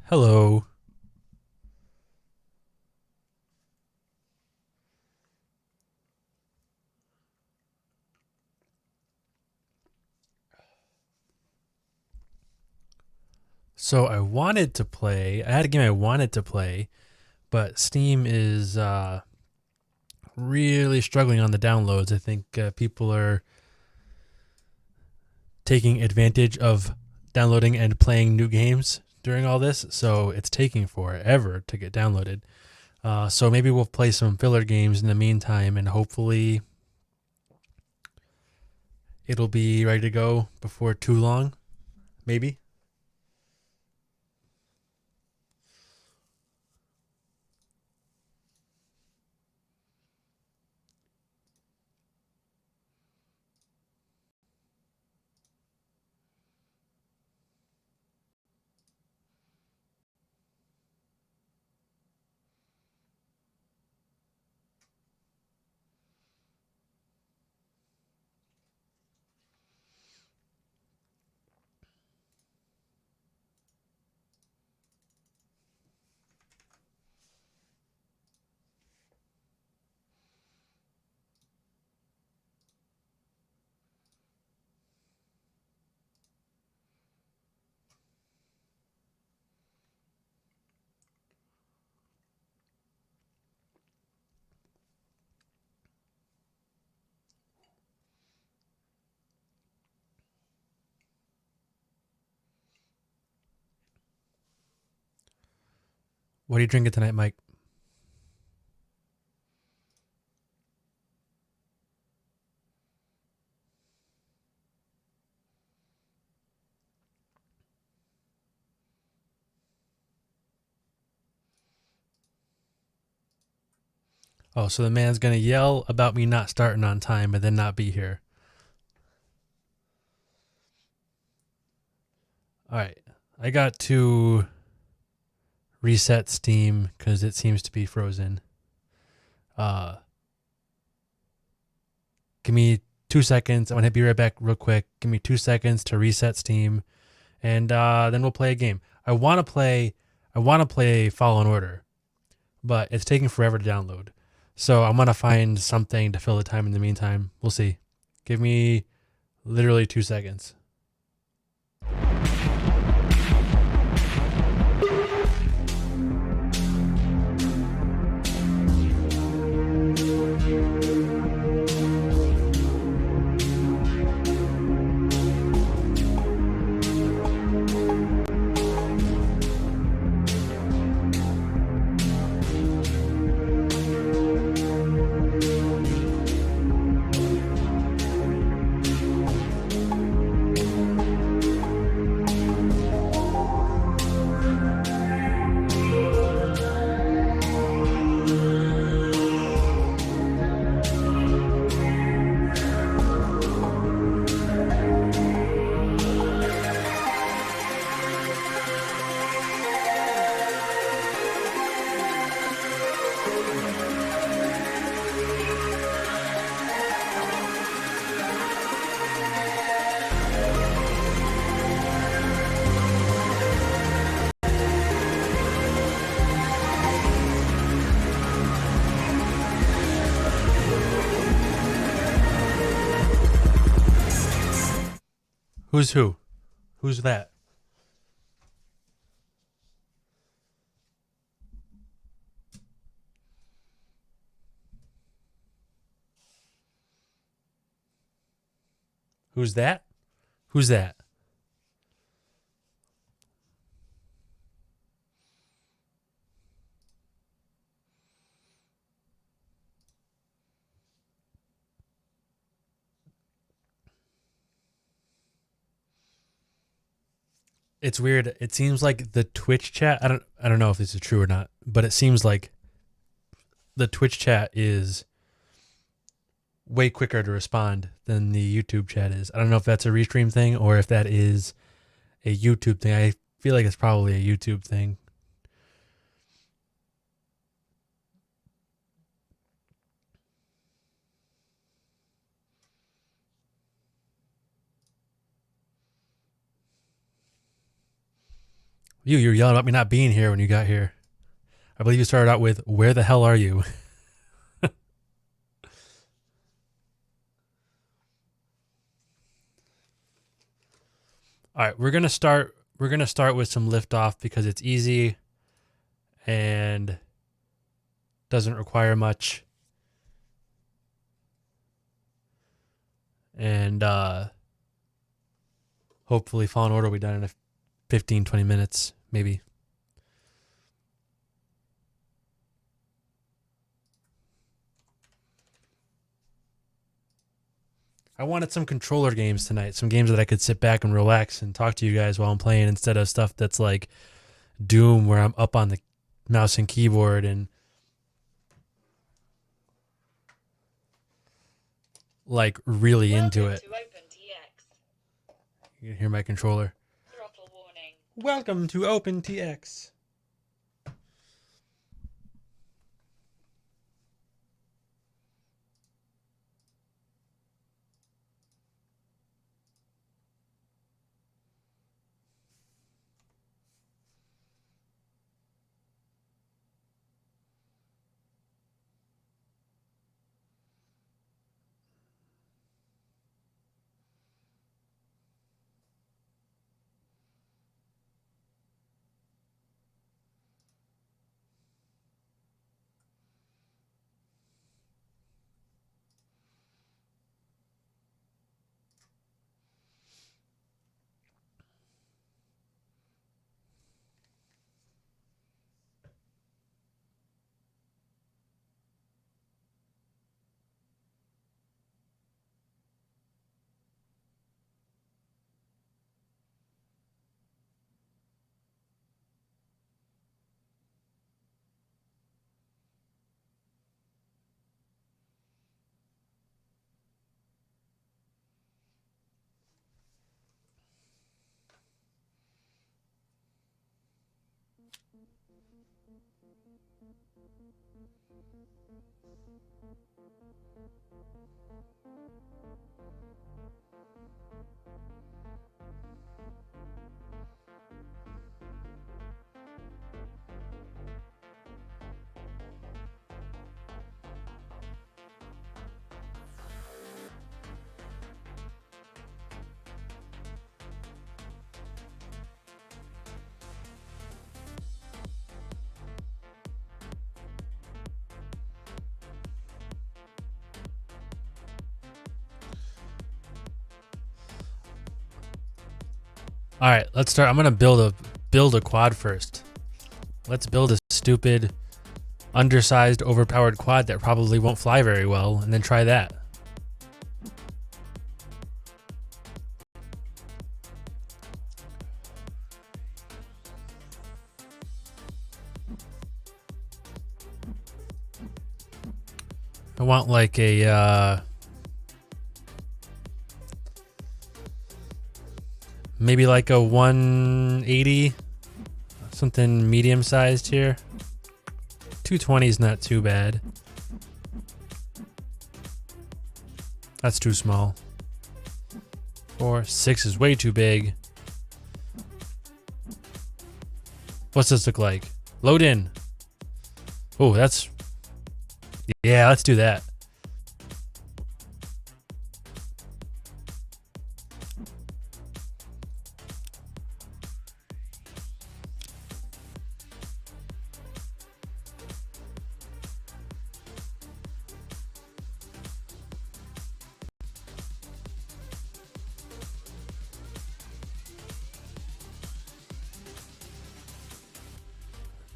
Hello. So I had a game I wanted to play, but Steam is really struggling on the downloads. I think people are taking advantage of downloading and playing new games during all this, so it's taking forever to get downloaded. So maybe we'll play some filler games in the meantime, and hopefully it'll be ready to go before too long. Maybe. What are you drinking tonight, Mike? Oh, so the man's going to yell about me not starting on time and then not be here. All right. I got to reset Steam because it seems to be frozen. Give me 2 seconds. I'm going to be right back real quick. Give me 2 seconds to reset Steam, and then we'll play a game. I want to play Fallen Order, but it's taking forever to download. So I'm going to find something to fill the time in the meantime. We'll see. Give me literally 2 seconds. Who's who? Who's that? Who's that? Who's that? It's weird. It seems like the Twitch chat, I don't know if this is true or not, but it seems like the Twitch chat is way quicker to respond than the YouTube chat is. I don't know if that's a restream thing or if that is a YouTube thing. I feel like it's probably a YouTube thing. You were yelling about me not being here when you got here. I believe you started out with, "Where the hell are you?" All right, we're gonna start with some liftoff because it's easy and doesn't require much. And hopefully Fallen Order will be done in 15, 20 minutes, maybe. I wanted some controller games tonight, some games that I could sit back and relax and talk to you guys while I'm playing instead of stuff that's like Doom where I'm up on the mouse and keyboard and like really into it. You can hear my controller. Throttle warning. Welcome to OpenTX. All right, let's start. I'm gonna build a quad first. Let's build a stupid, undersized, overpowered quad that probably won't fly very well, and then try that. I want like a maybe like a 180, something medium sized here. 220 is not too bad. That's too small. 6 is way too big. What's this look like? Load in. Oh, that's... Yeah, let's do that.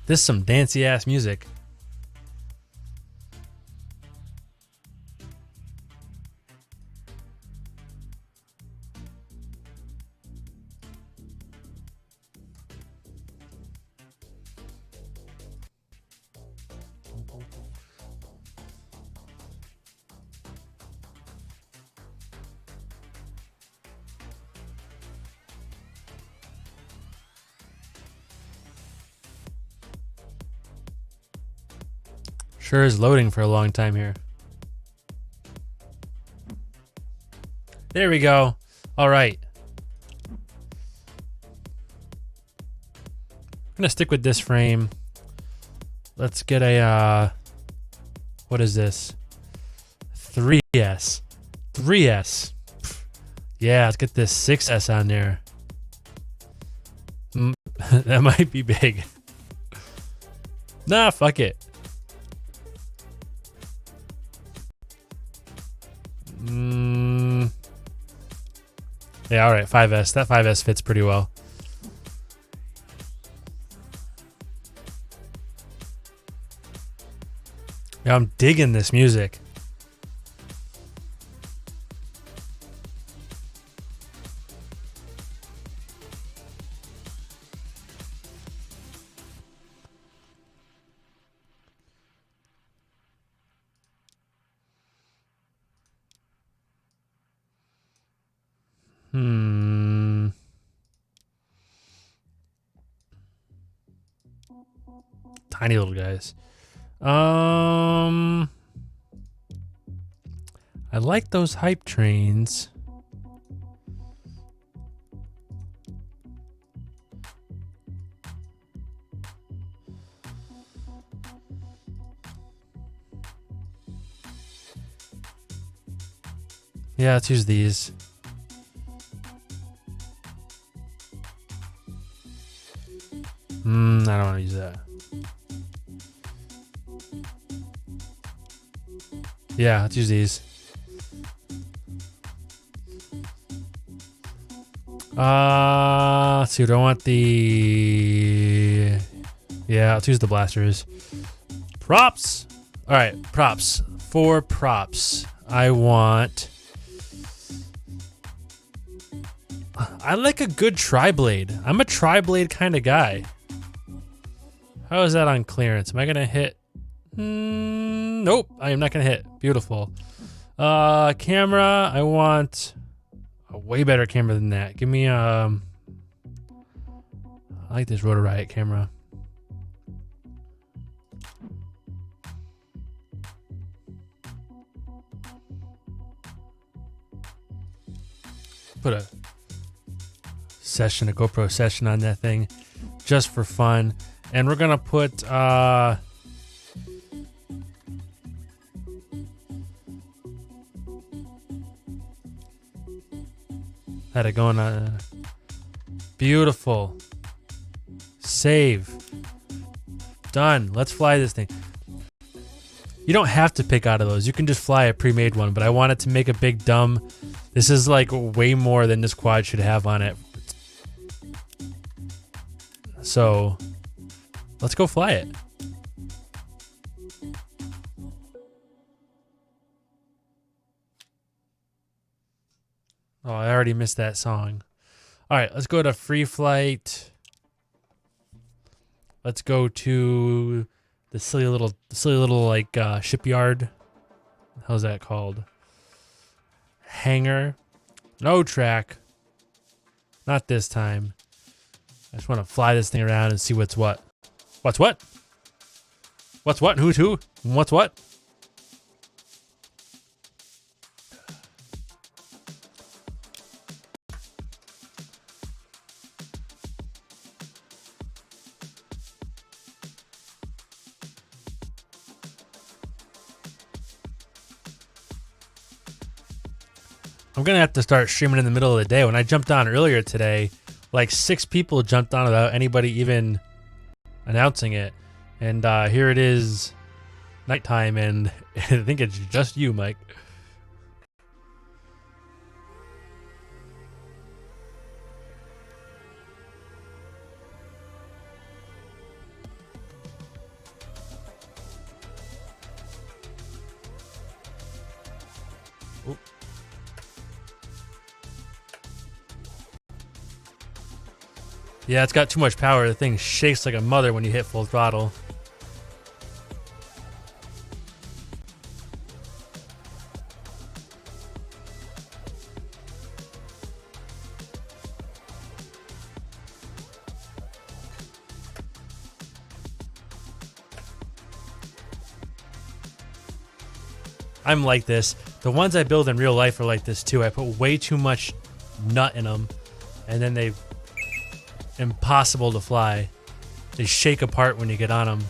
This is some dancey ass music. Sure is loading for a long time here. There we go. All right. I'm gonna stick with this frame. Let's get a what is this? 3S. 3S. Yeah, let's get this 6S on there. That might be big. Nah, fuck it. Yeah, all right, 5S. That 5S fits pretty well. Yeah, I'm digging this music. Tiny little guys. I like those hype trains. Yeah, let's use these. I don't want to use that. Yeah, let's use these. Let's see. Do I want the... Yeah, let's use the blasters. Props. All right, props. For props, I want... I like a good tri-blade. I'm a tri-blade kind of guy. How is that on clearance? Am I gonna hit? Nope, I am not gonna hit. Beautiful. Camera, I want a way better camera than that. Give me I like this Rotor Riot camera. Put a GoPro session on that thing just for fun. And we're gonna put had it going on. Beautiful. Save. Done. Let's fly this thing. You don't have to pick out of those. You can just fly a pre-made one, but I wanted to make a big dumb. This is like way more than this quad should have on it. So let's go fly it. Oh, I already missed that song. All right, let's go to free flight. Let's go to the silly little like shipyard. How's that called? Hangar. No track. Not this time. I just want to fly this thing around and see what's what. What's what? What's what? Who's who? What's what? I'm going to have to start streaming in the middle of the day. When I jumped on earlier today, like 6 people jumped on without anybody even announcing it. And here it is nighttime, and I think it's just you, Mike. Oop. Yeah, it's got too much power. The thing shakes like a mother when you hit full throttle. I'm like this. The ones I build in real life are like this too. I put way too much nut in them, and then they impossible to fly. They shake apart when you get on them.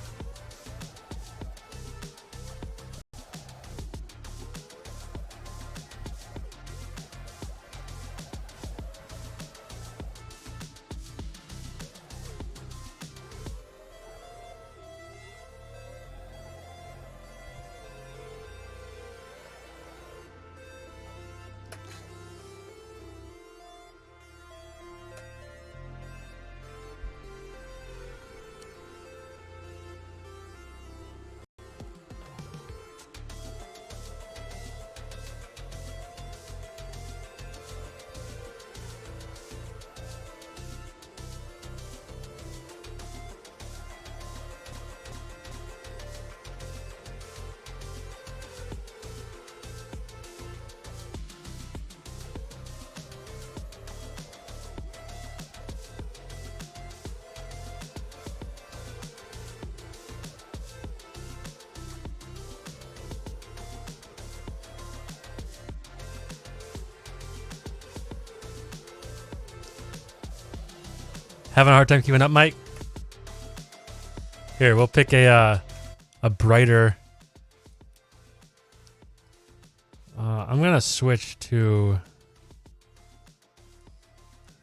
Having a hard time keeping up, Mike? Here, we'll pick a brighter. I'm gonna switch to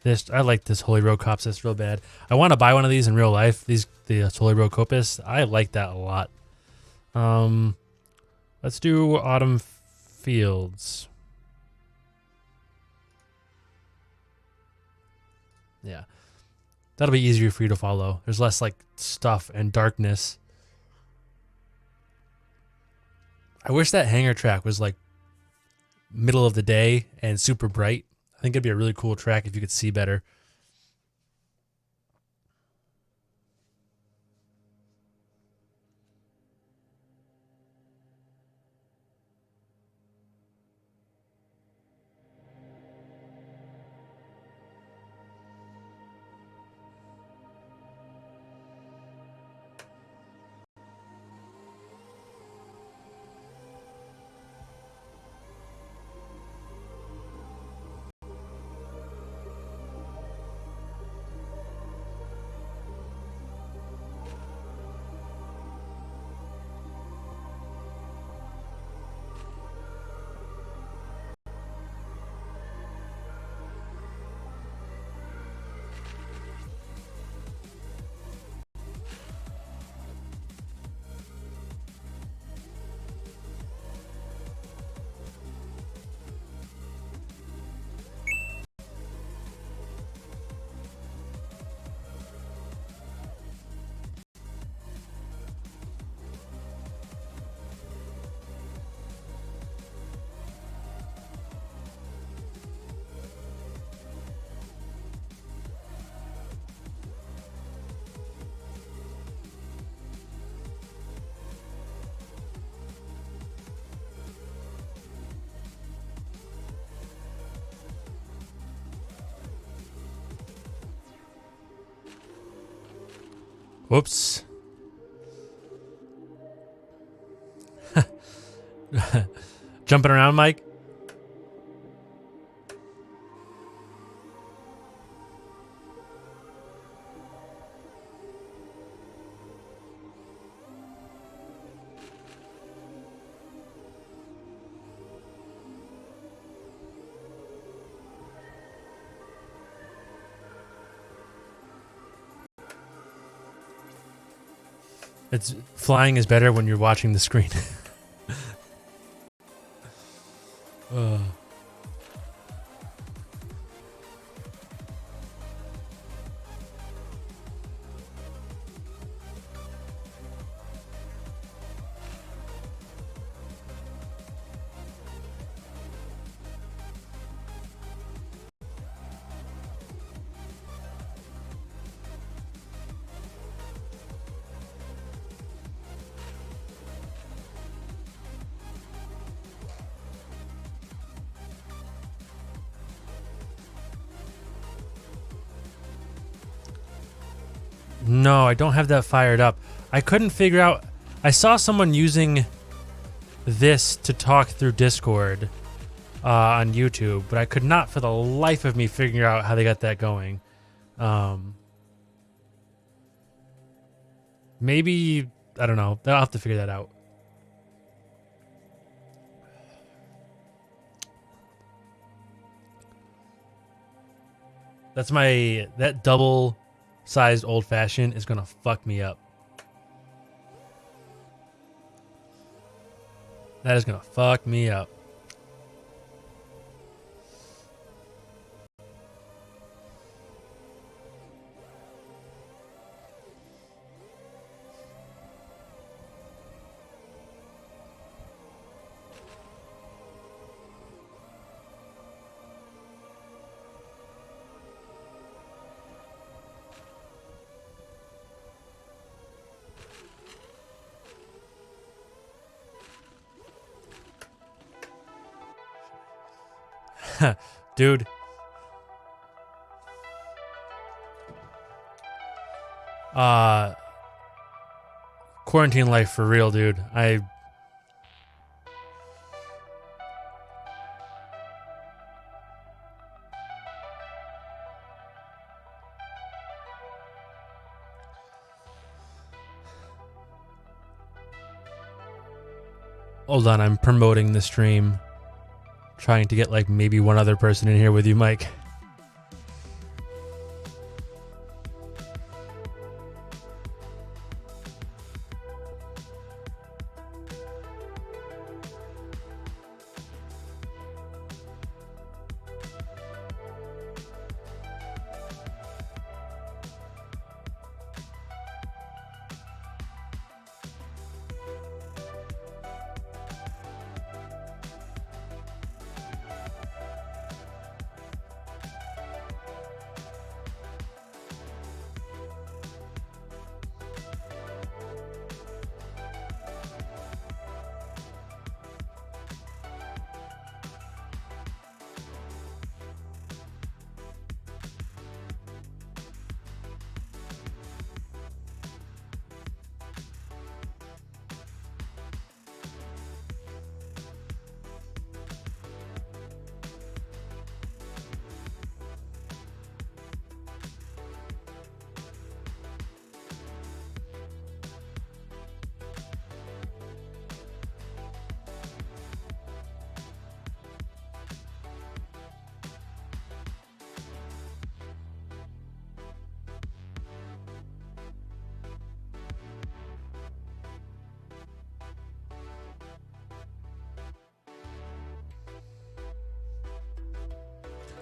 this. I like this Holy Road Copsis real bad. I want to buy one of these in real life. The Holy Road Copis. I like that a lot. Let's do Autumn Fields. Yeah. That'll be easier for you to follow. There's less like stuff and darkness. I wish that hangar track was like middle of the day and super bright. I think it'd be a really cool track if you could see better. Whoops. Jumping around, Mike? It's flying is better when you're watching the screen. No, I don't have that fired up. I couldn't figure out. I saw someone using this to talk through Discord on YouTube, but I could not for the life of me figure out how they got that going. Maybe, I don't know. I'll have to figure that out. That double-sized old-fashioned is gonna fuck me up. That is gonna fuck me up. Dude. Quarantine life for real, dude. Hold on, I'm promoting the stream. Trying to get like maybe one other person in here with you, Mike.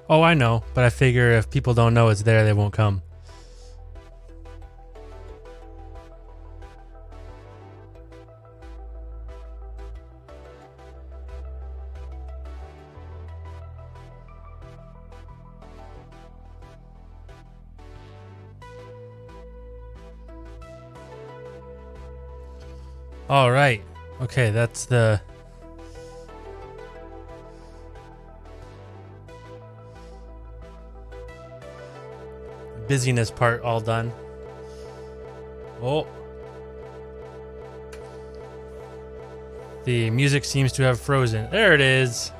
Oh, I know, but I figure if people don't know it's there, they won't come. All right. Okay, that's the busyness part all done. Oh. The music seems to have frozen. There it is.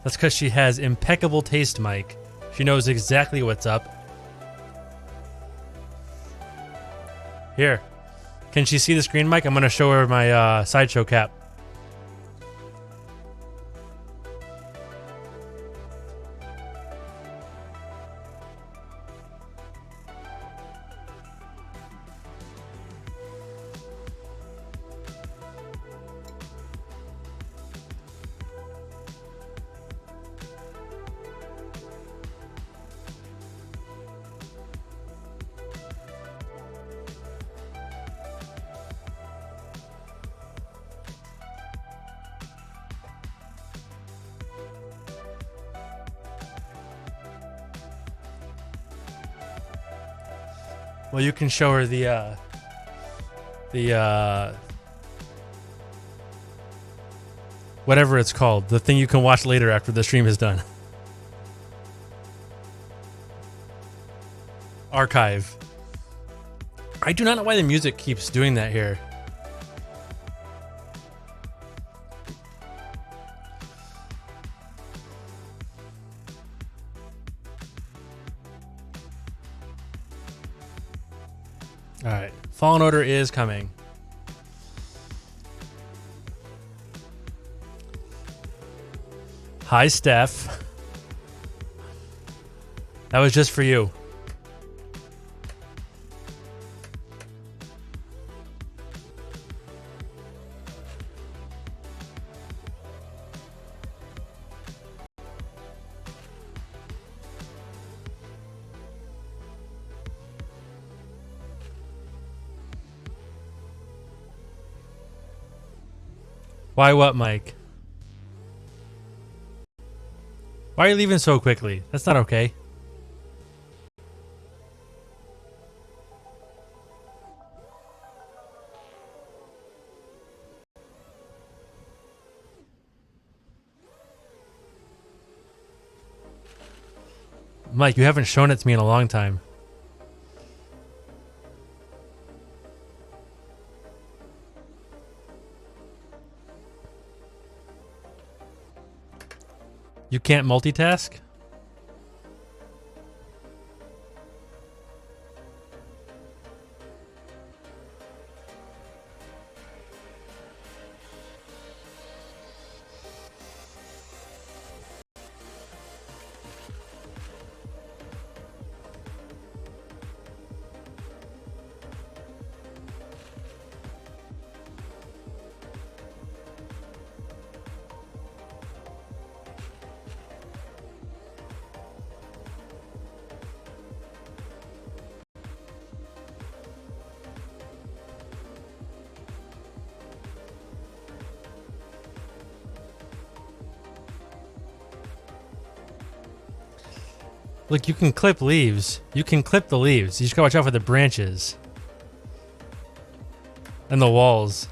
That's because she has impeccable taste, Mike. She knows exactly what's up. Here. Can she see the screen, Mike? I'm going to show her my sideshow cap. Well, you can show her the whatever it's called, the thing you can watch later after the stream is done. Archive. I do not know why the music keeps doing that here. All right, Fallen Order is coming. Hi, Steph. That was just for you. Why what, Mike? Why are you leaving so quickly? That's not okay. Mike, you haven't shown it to me in a long time. You can't multitask? Look, you can clip leaves. You can clip the leaves. You just gotta watch out for the branches. And the walls.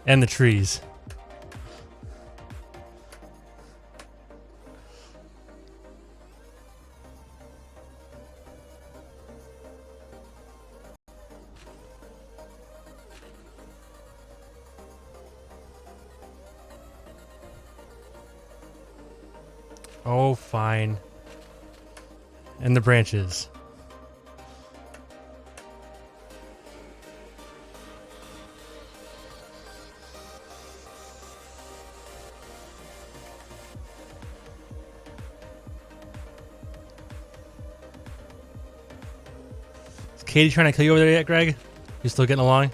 And the trees. Oh, fine. And the branches. Is Katie trying to kill you over there yet, Greg? You still getting along?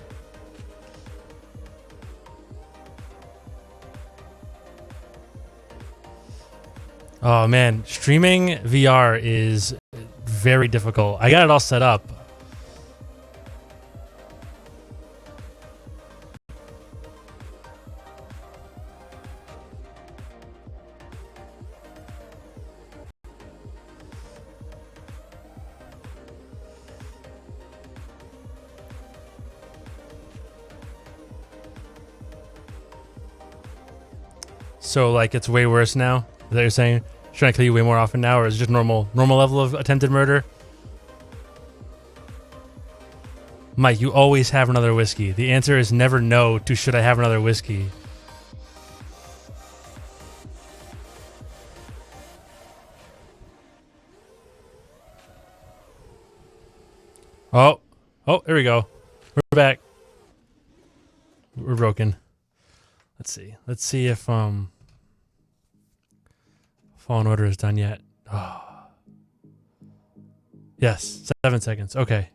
Oh man, streaming VR is very difficult. I got it all set up. So like it's way worse now. Is that what you're saying? Trying to kill you way more often now, or is it just normal level of attempted murder? Mike, you always have another whiskey. The answer is never no to should I have another whiskey. Oh, there we go. We're back. We're broken. Let's see. Let's see if Fallen Order is done yet. Oh. Yes, 7 seconds. Okay.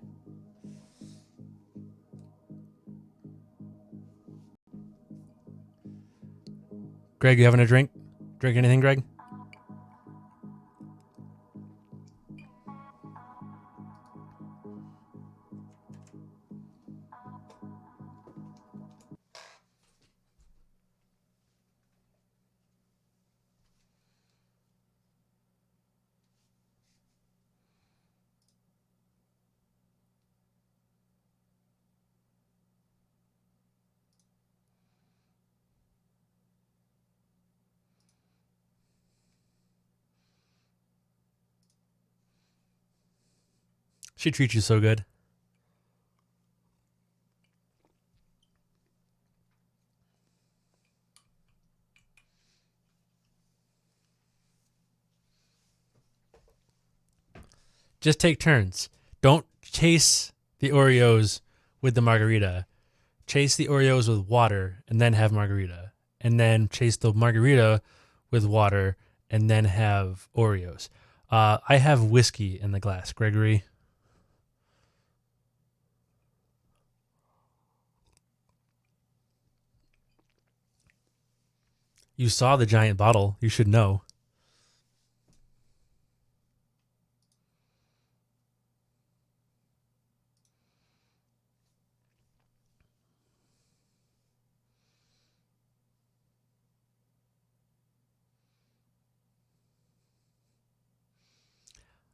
Greg, you having a drink? Drink anything, Greg? She treats you so good. Just take turns. Don't chase the Oreos with the margarita. Chase the Oreos with water and then have margarita. And then chase the margarita with water and then have Oreos. I have whiskey in the glass, Gregory. You saw the giant bottle. You should know.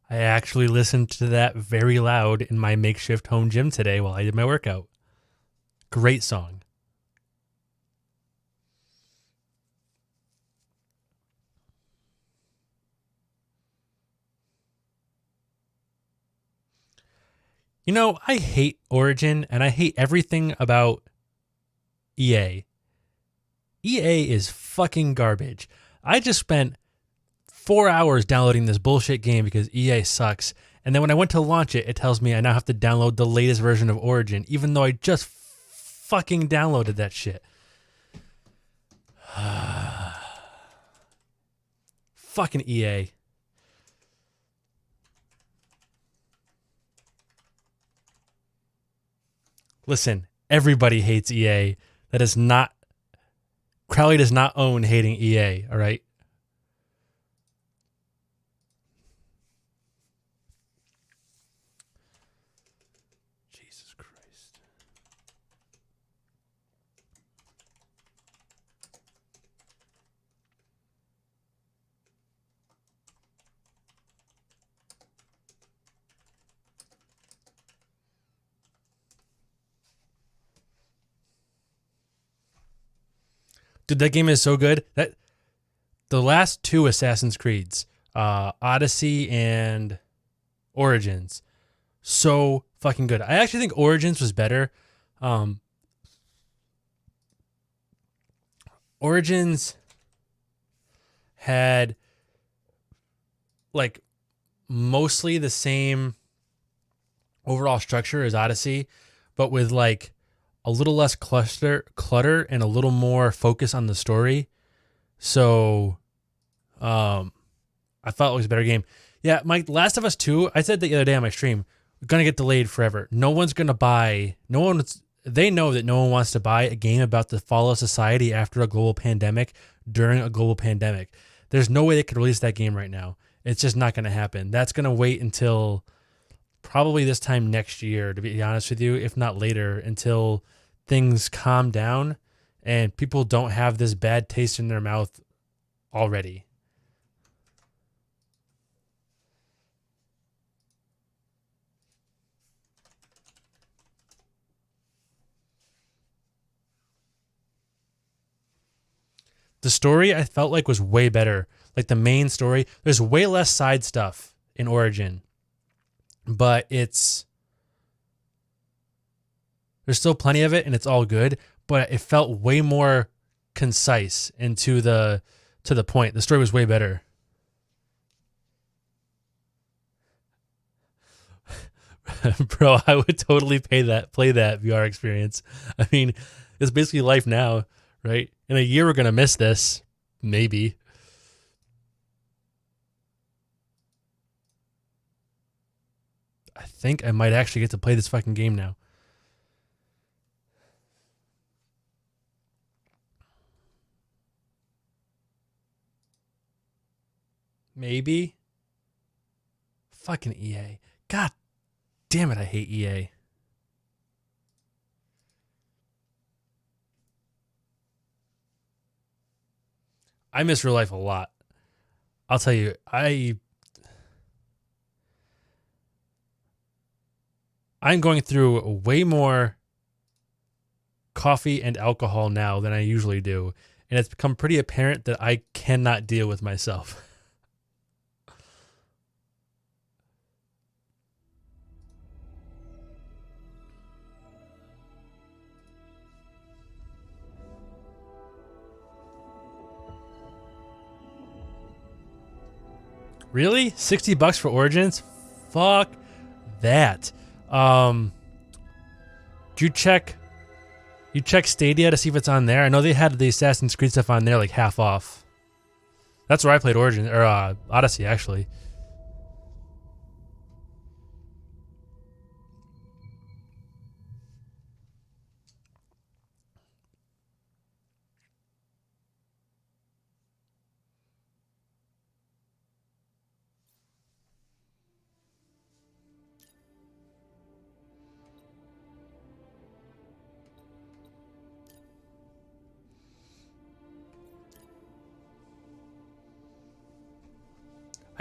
I actually listened to that very loud in my makeshift home gym today while I did my workout. Great song. You know, I hate Origin and I hate everything about EA. EA is fucking garbage. I just spent 4 hours downloading this bullshit game because EA sucks. And then when I went to launch it, it tells me I now have to download the latest version of Origin, even though I just fucking downloaded that shit. Fucking EA. Listen, everybody hates EA. That is not... Crowley does not own hating EA, all right? Jesus Christ. Dude, that game is so good. That the last two Assassin's Creeds, Odyssey and Origins, so fucking good. I actually think Origins was better. Origins had like mostly the same overall structure as Odyssey, but with like a little less clutter and a little more focus on the story. So I thought it was a better game. Yeah, Mike, Last of Us 2, I said the other day on my stream, gonna get delayed forever. No one's gonna buy, they know that no one wants to buy a game about the fall of society after a global pandemic during a global pandemic. There's no way they could release that game right now. It's just not gonna happen. That's gonna wait until probably this time next year, to be honest with you, if not later, until things calm down and people don't have this bad taste in their mouth already. The story I felt like was way better. Like the main story, there's way less side stuff in Origin, but there's still plenty of it and it's all good, but it felt way more concise and to the point. The story was way better. Bro, I would totally play that VR experience. I mean, it's basically life now, right? In a year we're gonna miss this, maybe. I think I might actually get to play this fucking game now. Maybe. Fucking EA. God damn it, I hate EA. I miss real life a lot. I'll tell you, I'm going through way more coffee and alcohol now than I usually do, and it's become pretty apparent that I cannot deal with myself. Really? $60 for Origins? Fuck that. Do you check Stadia to see if it's on there? I know they had the Assassin's Creed stuff on there like half off. That's where I played Origin or Odyssey actually.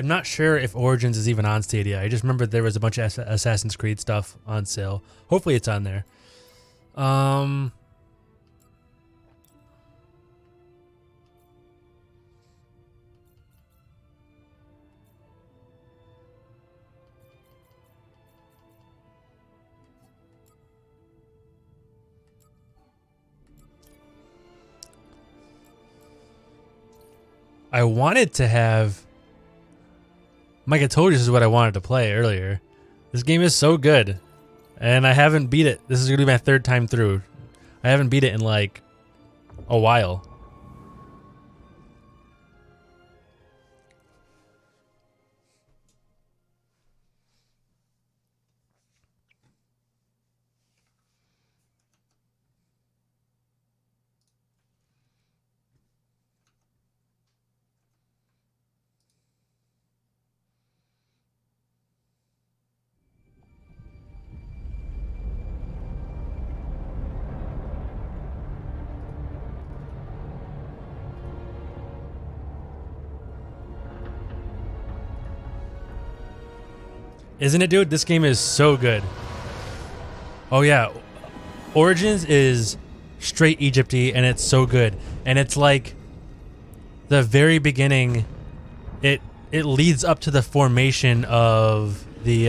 I'm not sure if Origins is even on Stadia. I just remember there was a bunch of Assassin's Creed stuff on sale. Hopefully it's on there. I wanted to have... Mike, I told you this is what I wanted to play earlier. This game is so good. And I haven't beat it. This is going to be my third time through. I haven't beat it in like a while. Isn't it, dude? This game is so good. Oh, yeah. Origins is straight Egypt-y, and it's so good. And it's like the very beginning, it leads up to the formation of the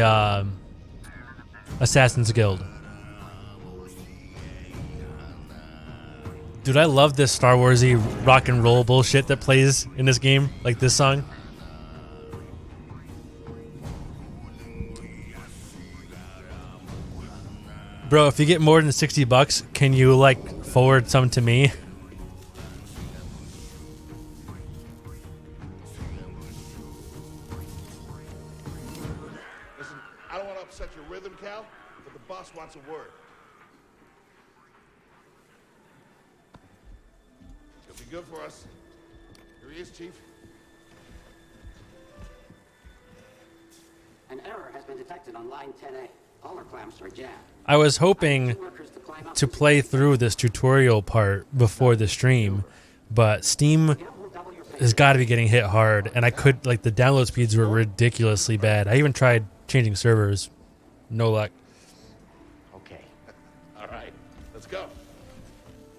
Assassin's Guild. Dude, I love this Star Wars-y rock and roll bullshit that plays in this game, like this song. Bro, if you get more than $60, can you like forward some to me? Listen, I don't want to upset your rhythm, Cal, but the boss wants a word. It'll be good for us. Here he is, Chief. An error has been detected on line 10A. All our clamps are jammed. I was hoping to play through this tutorial part before the stream, but Steam has got to be getting hit hard, and I could, like, the download speeds were ridiculously bad. I even tried changing servers. No luck. Okay. All right, let's go.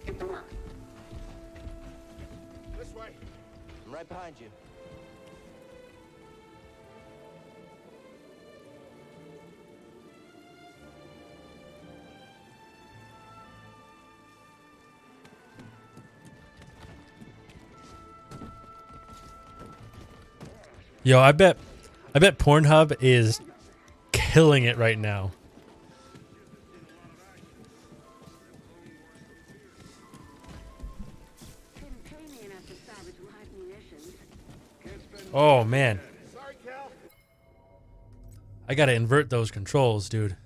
Get to work. Listen, I'm right behind you. Yo, I bet Pornhub is killing it right now. Couldn't pay me enough to salvage live munitions. Oh man, Sorry, Cal. I gotta invert those controls, dude.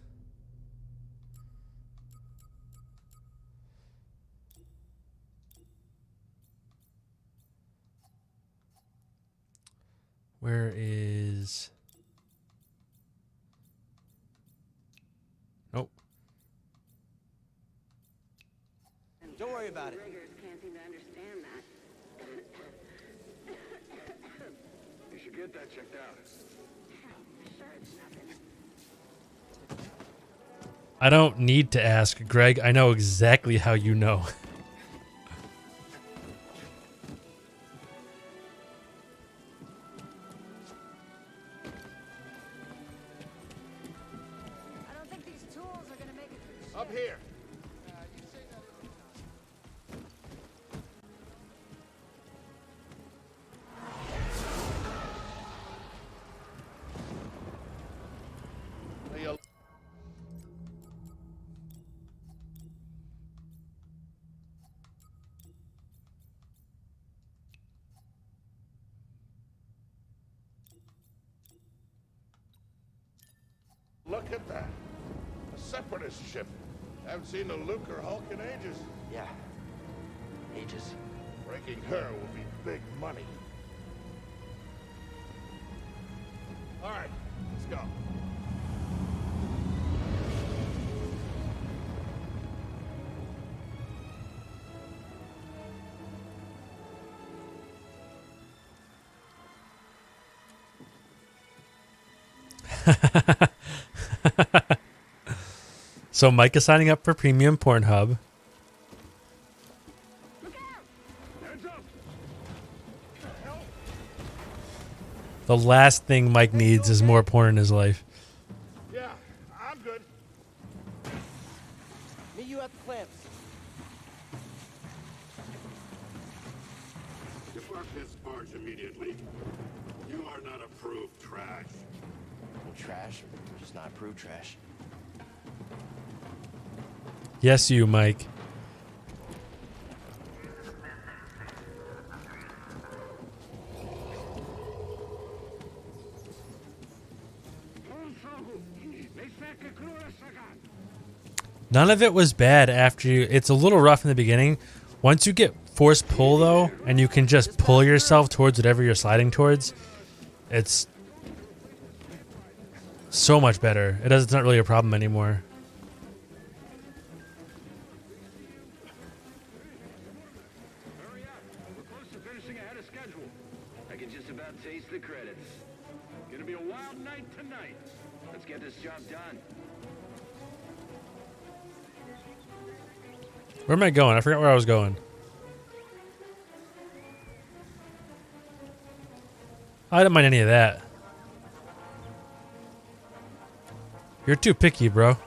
Where is... Nope. Don't worry about it. Riggers can't seem to understand that. You should get that checked out. Sure, it's nothing. I don't need to ask, Greg. I know exactly how you know. I don't think these tools are gonna make it through. Up here. Hey, look at that. A separatist ship. Haven't seen a Luke or Hulk in ages. Yeah. Ages. Breaking her will be big money. All right, let's go. So Mike is signing up for Premium Pornhub. Heads up. The last thing Mike needs is more porn in his life. Yeah, I'm good. Meet you at the clamps. Depart this barge immediately. You are not approved trash. Trash, or just not approved trash. Yes, you, Mike. None of it was bad after you. It's a little rough in the beginning. Once you get force pull, though, and you can just pull yourself towards whatever you're sliding towards, it's so much better. It's not really a problem anymore. Hurry up. We're close to finishing ahead of schedule. I can just about taste the credits. Gonna be a wild night tonight. Let's get this job done. Where am I going? I forgot where I was going. I don't mind any of that. You're too picky, bro.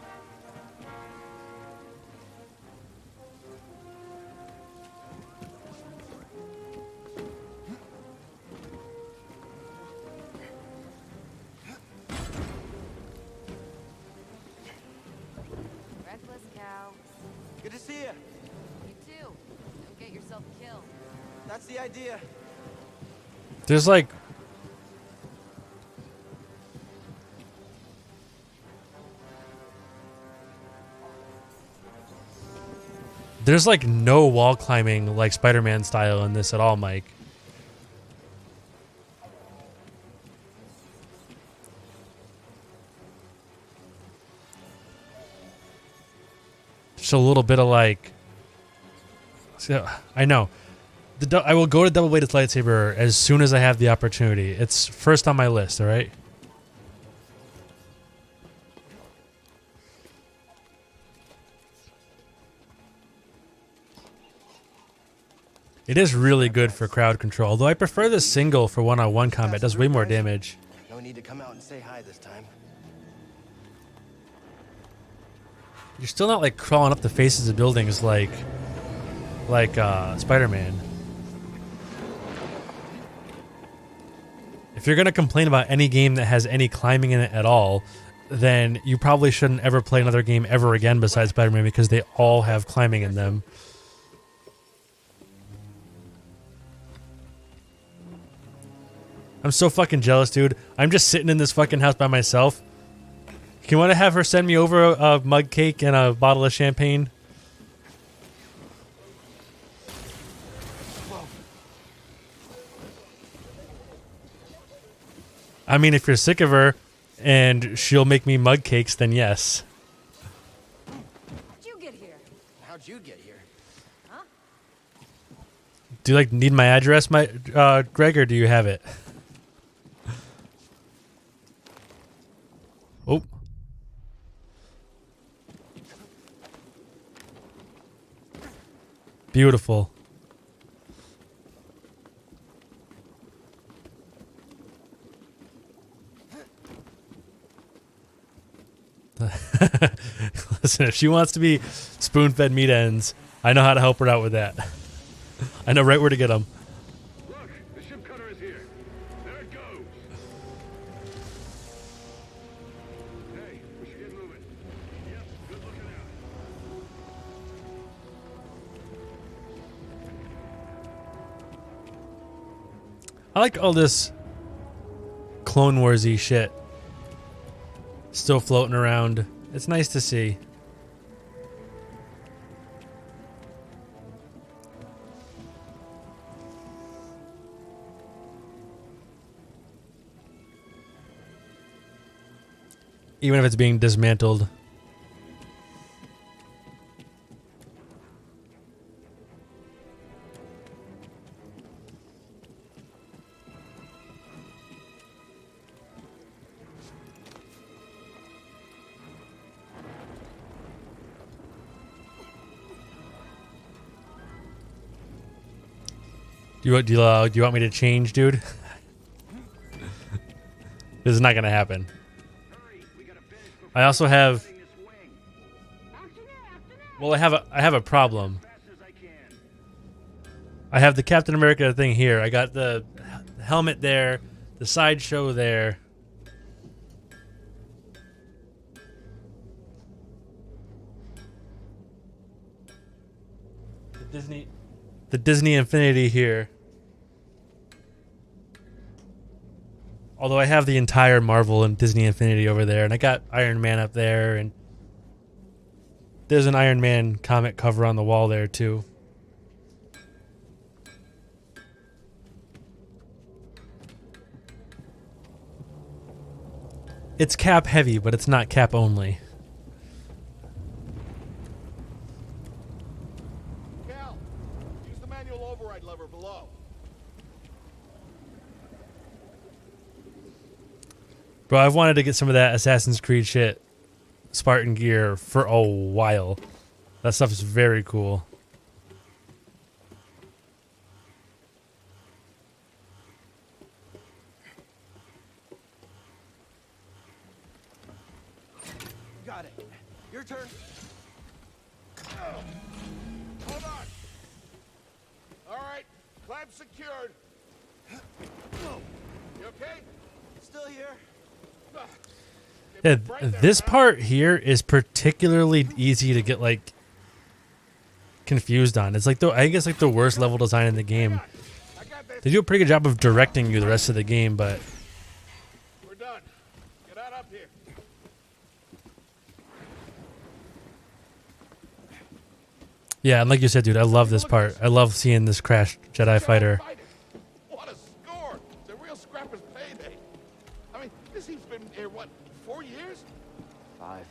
Reckless cow. Good to see you. You too. Don't get yourself killed. That's the idea. There's like... There's like no wall climbing like Spider-Man style in this at all, Mike. Just a little bit of like... So, I know. I will go to double-bladed lightsaber as soon as I have the opportunity. It's first on my list, all right? It is really good for crowd control, though I prefer the single for one-on-one combat. It does way more damage. No need to come out and say hi this time. You're still not like crawling up the faces of buildings like Spider-Man. If you're gonna complain about any game that has any climbing in it at all, then you probably shouldn't ever play another game ever again besides Spider-Man, because they all have climbing in them. I'm so fucking jealous, dude. I'm just sitting in this fucking house by myself. You want to have her send me over a mug cake and a bottle of champagne? I mean, if you're sick of her and she'll make me mug cakes, then yes. How'd you get here? How'd you get here? Do you need my address, Greg, or do you have it? Oh. Beautiful. Listen, if she wants to be spoon-fed meat ends, I know how to help her out with that. I know right where to get them. Look, the ship cutter is here. There it goes. Hey, we should get moving. Yep, good looking out. I like all this Clone Wars-y shit still floating around. It's nice to see. Even if it's being dismantled. Do you want me to change, dude? This is not gonna happen. Hurry, we gotta finish before I also have. this wing. Well, I have a problem. Fast as I can. I have the Captain America thing here. I got the helmet there, the sideshow there. The Disney Infinity here. Although I have the entire Marvel and Disney Infinity over there, and I got Iron Man up there, and there's an Iron Man comic cover on the wall there too. It's Cap heavy, but it's not Cap only. Cal, use the manual override lever below. Bro, I've wanted to get some of that Assassin's Creed shit, Spartan gear, for a while. That stuff is very cool. Got it. Your turn. Hold on. All right, clamp secured. You okay? Still here. Yeah, this part here is particularly easy to get confused on. It's I think it's the worst level design in the game. I got this. They do a pretty good job of directing you the rest of the game, but We're done. Get out up here. yeah, and like you said, dude, I love this part. I love seeing this crashed Jedi fighter. What a score! It's a real scrapper's payday. I mean, this he's been here, what, 4 years? 5.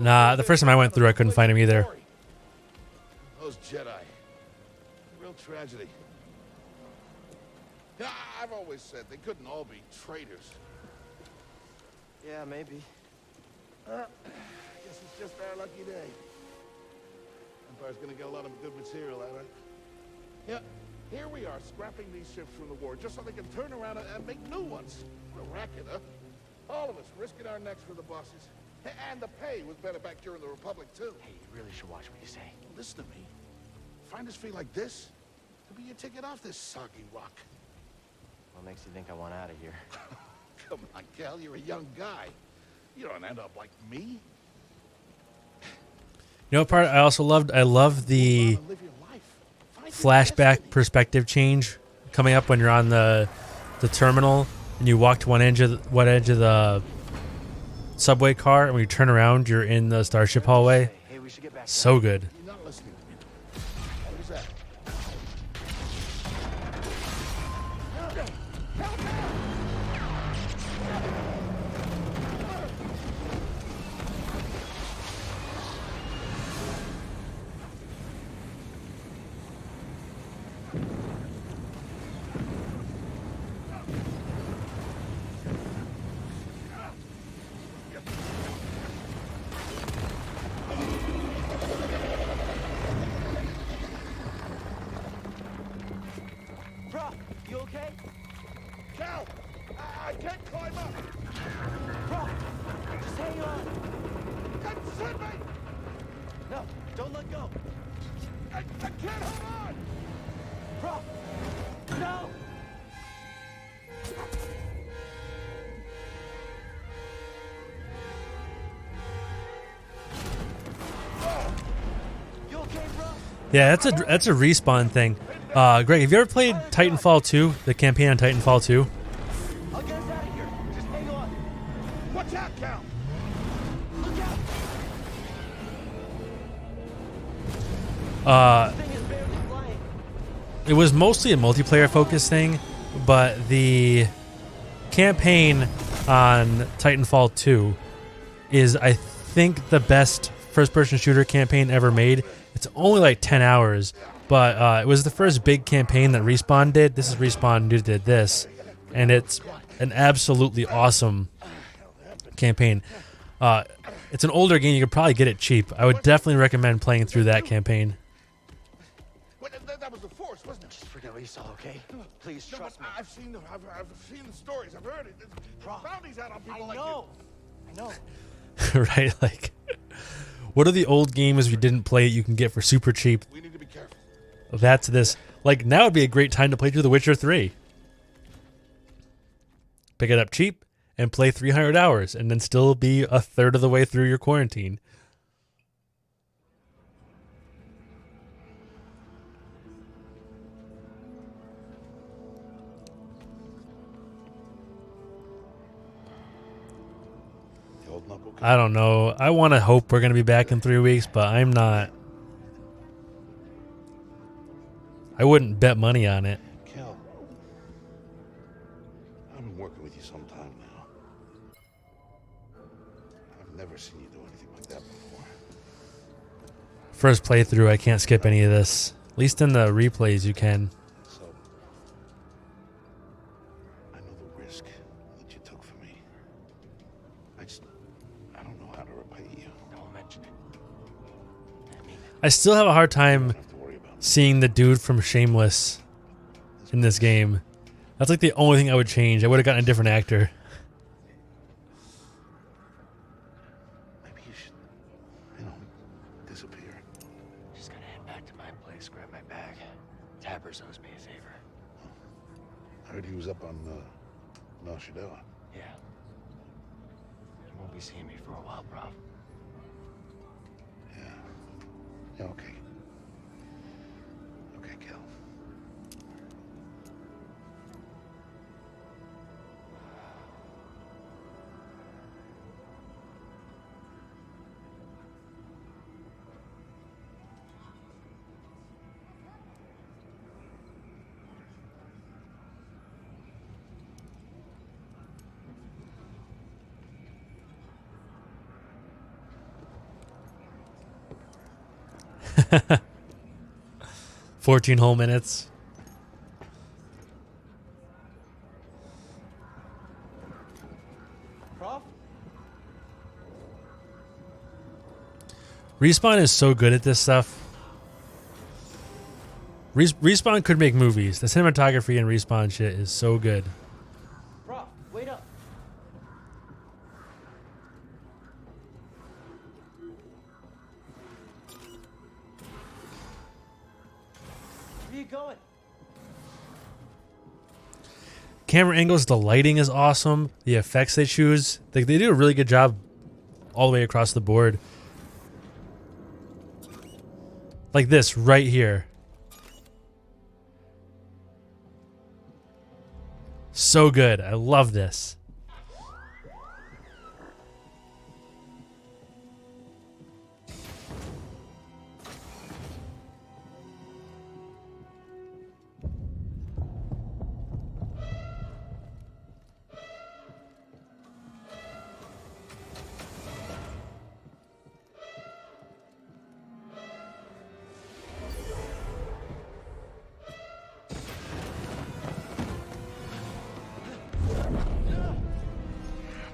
Nah, the first time I went through, I couldn't find him either. Those Jedi. Real tragedy. Yeah, I've always said they couldn't all be traitors. Yeah, maybe. Guess it's just our lucky day. Empire's gonna get a lot of good material out of it. Yeah, here we are scrapping these ships from the war just so they can turn around and make new ones. What a racket, huh? All of us risking our necks for the bosses. And the pay was better back during the Republic, too. Hey, you really should watch what you say. Listen to me. Find us fee like this, could be your ticket off this soggy rock. What makes you think I want out of here? Come on, Cal, you're a young guy. You don't end up like me. You know what part I also loved? I love the Live your life. Find your flashback destiny. perspective change coming up when you're on the terminal and you walk to one edge of the subway car, and when you turn around, you're in the starship hallway. Hey, we should get back. So good. You're not listening to me. What was that? Bro, you okay? Cal, I can't climb up. Bro, just hang on. Consider me. No, don't let go. I can't hold on. Bro, no. You okay, bro? Yeah, that's a respawn thing. Greg, have you ever played Titanfall 2? The campaign on Titanfall 2? I'll get us out of here. Just hang on. Watch out, Cal. Look out. This thing is barely flying. It was mostly a multiplayer focused thing, but the campaign on Titanfall 2 is, I think, the best first-person shooter campaign ever made. It's only like 10 hours, but it was the first big campaign that Respawn did. This is Respawn who did this, and it's an absolutely awesome campaign. It's an older game. You could probably get it cheap. I would definitely recommend playing through that campaign. Wait, that was the Force, wasn't it? Just forget what you saw, okay? Please No, trust me. but I've seen the stories. I've heard it. There's bounties out on people like I know. Right? Like, what are the old games if you didn't play it you can get for super cheap? you. We need to be careful. That's this. Like, now would be a great time to play through The Witcher 3. Pick it up cheap and play 300 hours and then still be a third of the way through your quarantine. You holding up okay? I don't know. I want to hope we're going to be back in 3 weeks, but I'm not. I wouldn't bet money on it. Cal, I've been working with you some time now. I've never seen you do anything like that before. First playthrough, I can't skip any of this. At least in the replays you can. So, I know the risk that you took for me. I don't know how to repay you. Don't mention it. I mean, I still have a hard time Don't have to worry about it. seeing the dude from Shameless in this game. That's like the only thing I would change. I would have gotten a different actor. Maybe you should, disappear. just gotta head back to my place, grab my bag. Tappers owes me a favor. I heard he was up on, Nar Shaddaa. Yeah. You won't be seeing me for a while, bro. Yeah, okay. Okay, Cal. Yeah. 14 whole minutes. Prof? Respawn is so good at this stuff. Respawn could make movies. The cinematography in Respawn shit is so good. Bro, wait up. Where you going? Camera angles, the lighting is awesome. The effects they choose, they do a really good job all the way across the board. Like this right here. So good. I love this.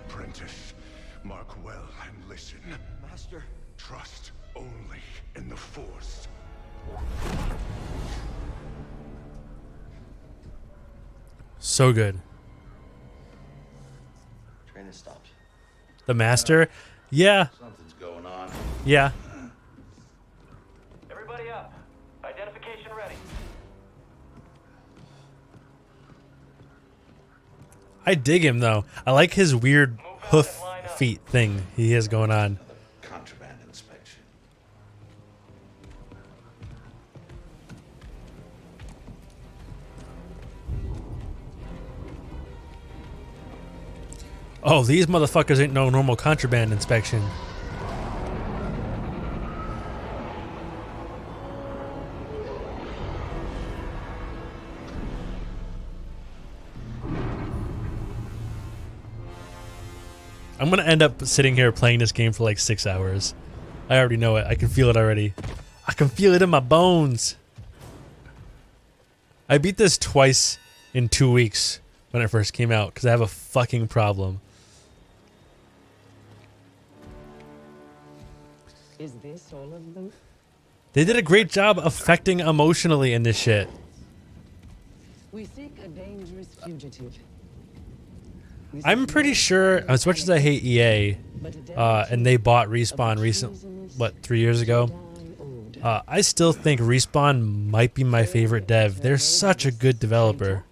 Apprentice, mark well and listen. Master. Trust only in the Force. So good. Train has stopped. The Master. Yeah. Something's going on. Yeah. Everybody up. Identification ready. I dig him though. I like his weird hoof feet thing he has going on. Contraband inspection. Oh, these motherfuckers ain't no normal contraband inspection. I'm gonna end up sitting here playing this game for like 6 hours. I already know it. I can feel it already. I can feel it in my bones. I beat this twice in 2 weeks when it first came out because I have a fucking problem. Is this all of them? They did a great job affecting emotionally in this shit. We seek a dangerous fugitive. I'm pretty sure, as much as I hate EA, and they bought Respawn recent, 3 years ago, I still think Respawn might be my favorite dev. They're such a good developer.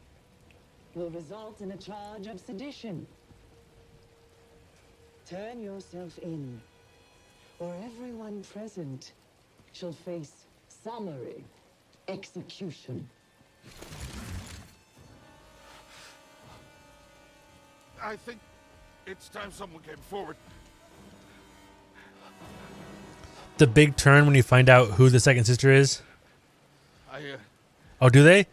Will result in a charge of sedition. Turn yourself in, or everyone present shall face summary execution. I think it's time someone came forward. The big turn when you find out who the second sister is. Oh, do they?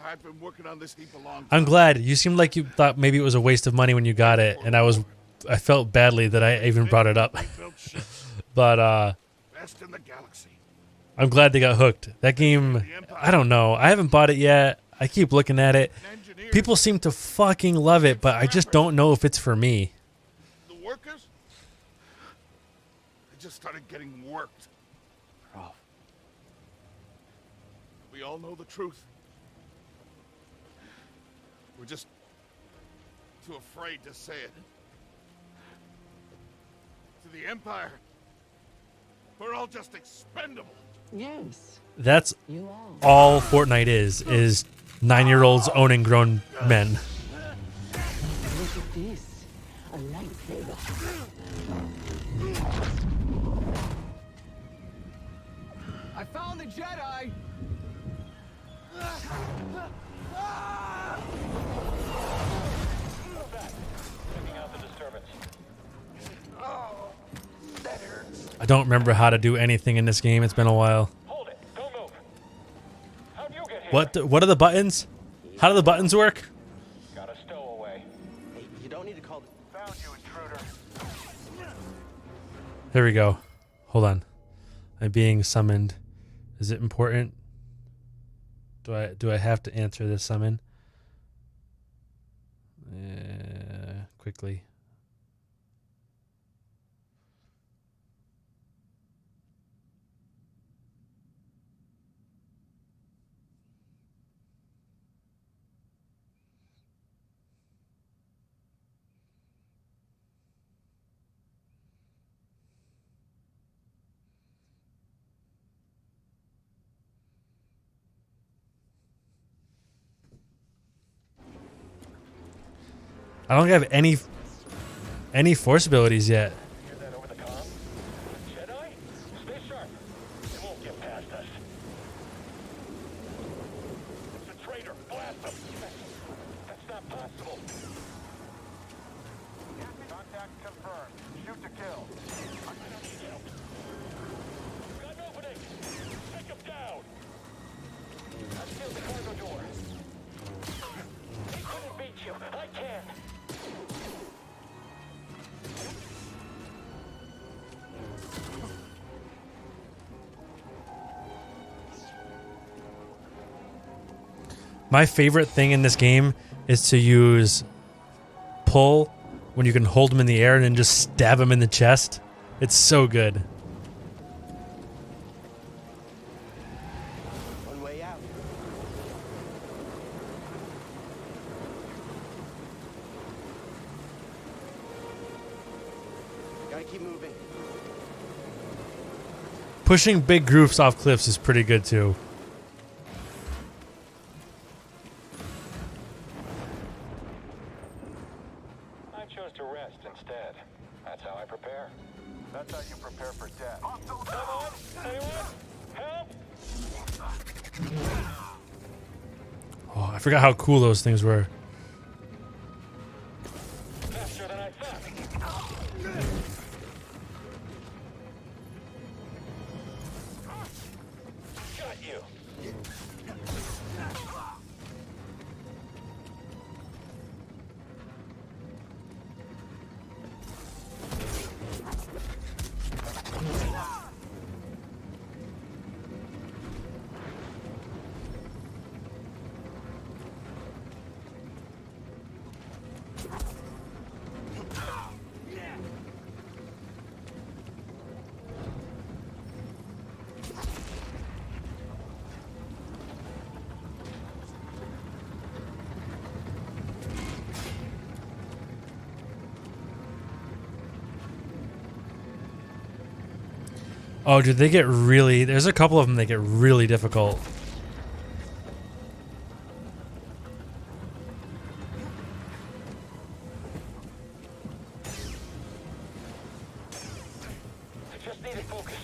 I've been working on this heap a long time. I'm glad. You seemed like you thought maybe it was a waste of money when you got it, and I felt badly that I even brought it up. But Best in the galaxy. I'm glad they got hooked. That game, I don't know. I haven't bought it yet. I keep looking at it. People seem to fucking love it, but I just don't know if it's for me. The workers? They just started getting worked. Prof. We all know the truth. We're just too afraid to say it. To the Empire, we're all just expendable. Yes, That's you are. all Fortnite is 9-year-olds owning grown men. Look at this. A lightsaber. I found the Jedi! I don't remember how to do anything in this game. It's been a while. Hold it. Don't move. How'd you get here? What are the buttons? How do the buttons work? Got a stowaway. Hey, you don't need to call the... Found you, intruder. There we go. Hold on. I'm being summoned. Is it important? Do I have to answer this summon? Quickly. I don't have any force abilities yet. Hear that over the comm? Jedi? Stay sharp. They won't get past us. It's a traitor. Blast him. That's not possible. Contact confirmed. Shoot to kill. I don't need help. Got an opening. Take him down. I've sealed the cargo door. He couldn't beat you. I can. My favorite thing in this game is to use pull when you can hold them in the air and then just stab them in the chest. It's so good. One way out. Gotta keep moving. Pushing big groups off cliffs is pretty good too. I chose to rest instead. That's how I prepare. That's how you prepare for death. Come on! Anyone? Help! Oh, I forgot how cool those things were. Faster than I thought. Got you. Oh, dude, they get really... There's a couple of them that get really difficult. I just need to focus.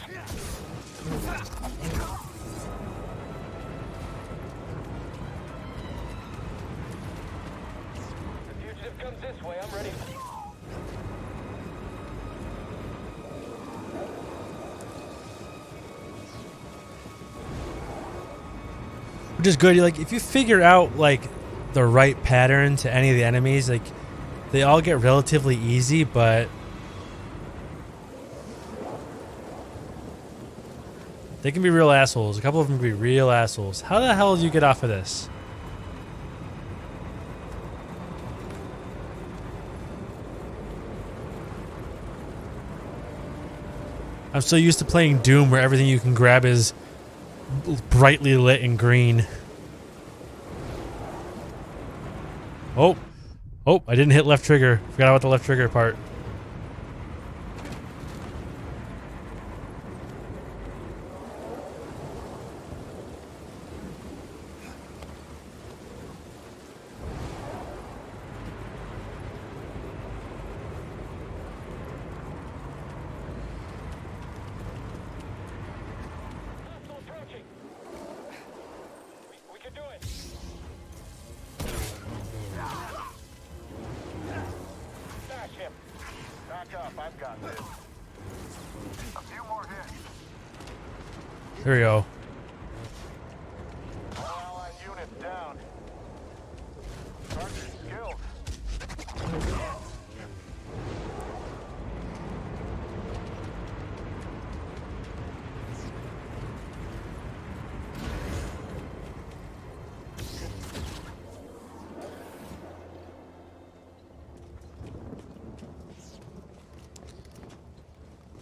The fugitive comes this way. I'm ready. Which is good. Like, if you figure out, like, the right pattern to any of the enemies, like, they all get relatively easy, but... they can be real assholes. A couple of them can be real assholes. How the hell do you get off of this? I'm so used to playing Doom where everything you can grab is brightly lit and green. Oh. Oh, I didn't hit left trigger. Forgot about the left trigger part. Hostile approaching. We can do it. Smash him. Back up. I've got this. A few more hits. There we go. All allied units down. Target killed.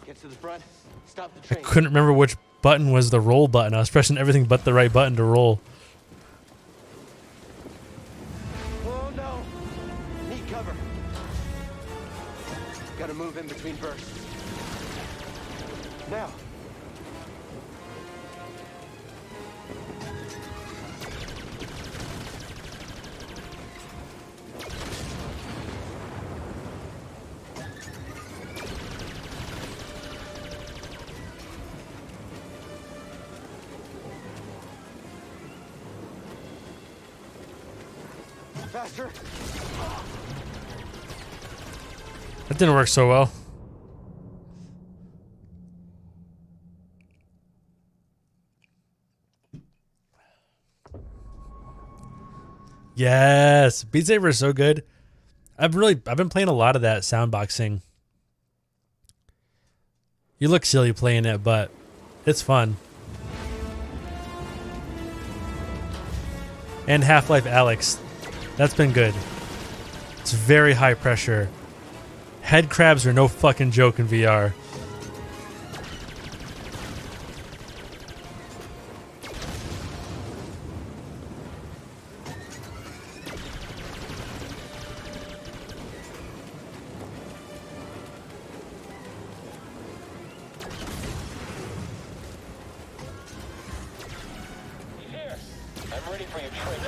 Get to the front. Stop the I train. couldn't remember which button was the roll button. I was pressing everything but the right button to roll. Oh no! Need cover. Gotta move in between bursts. Now. Faster. That didn't work so well. Yes, Beat Saber is so good. I've been playing a lot of that soundboxing. You look silly playing it, but it's fun. And Half-Life Alyx, that's been good. It's very high pressure. Head crabs are no fucking joke in VR. He's here. I'm ready for your trick.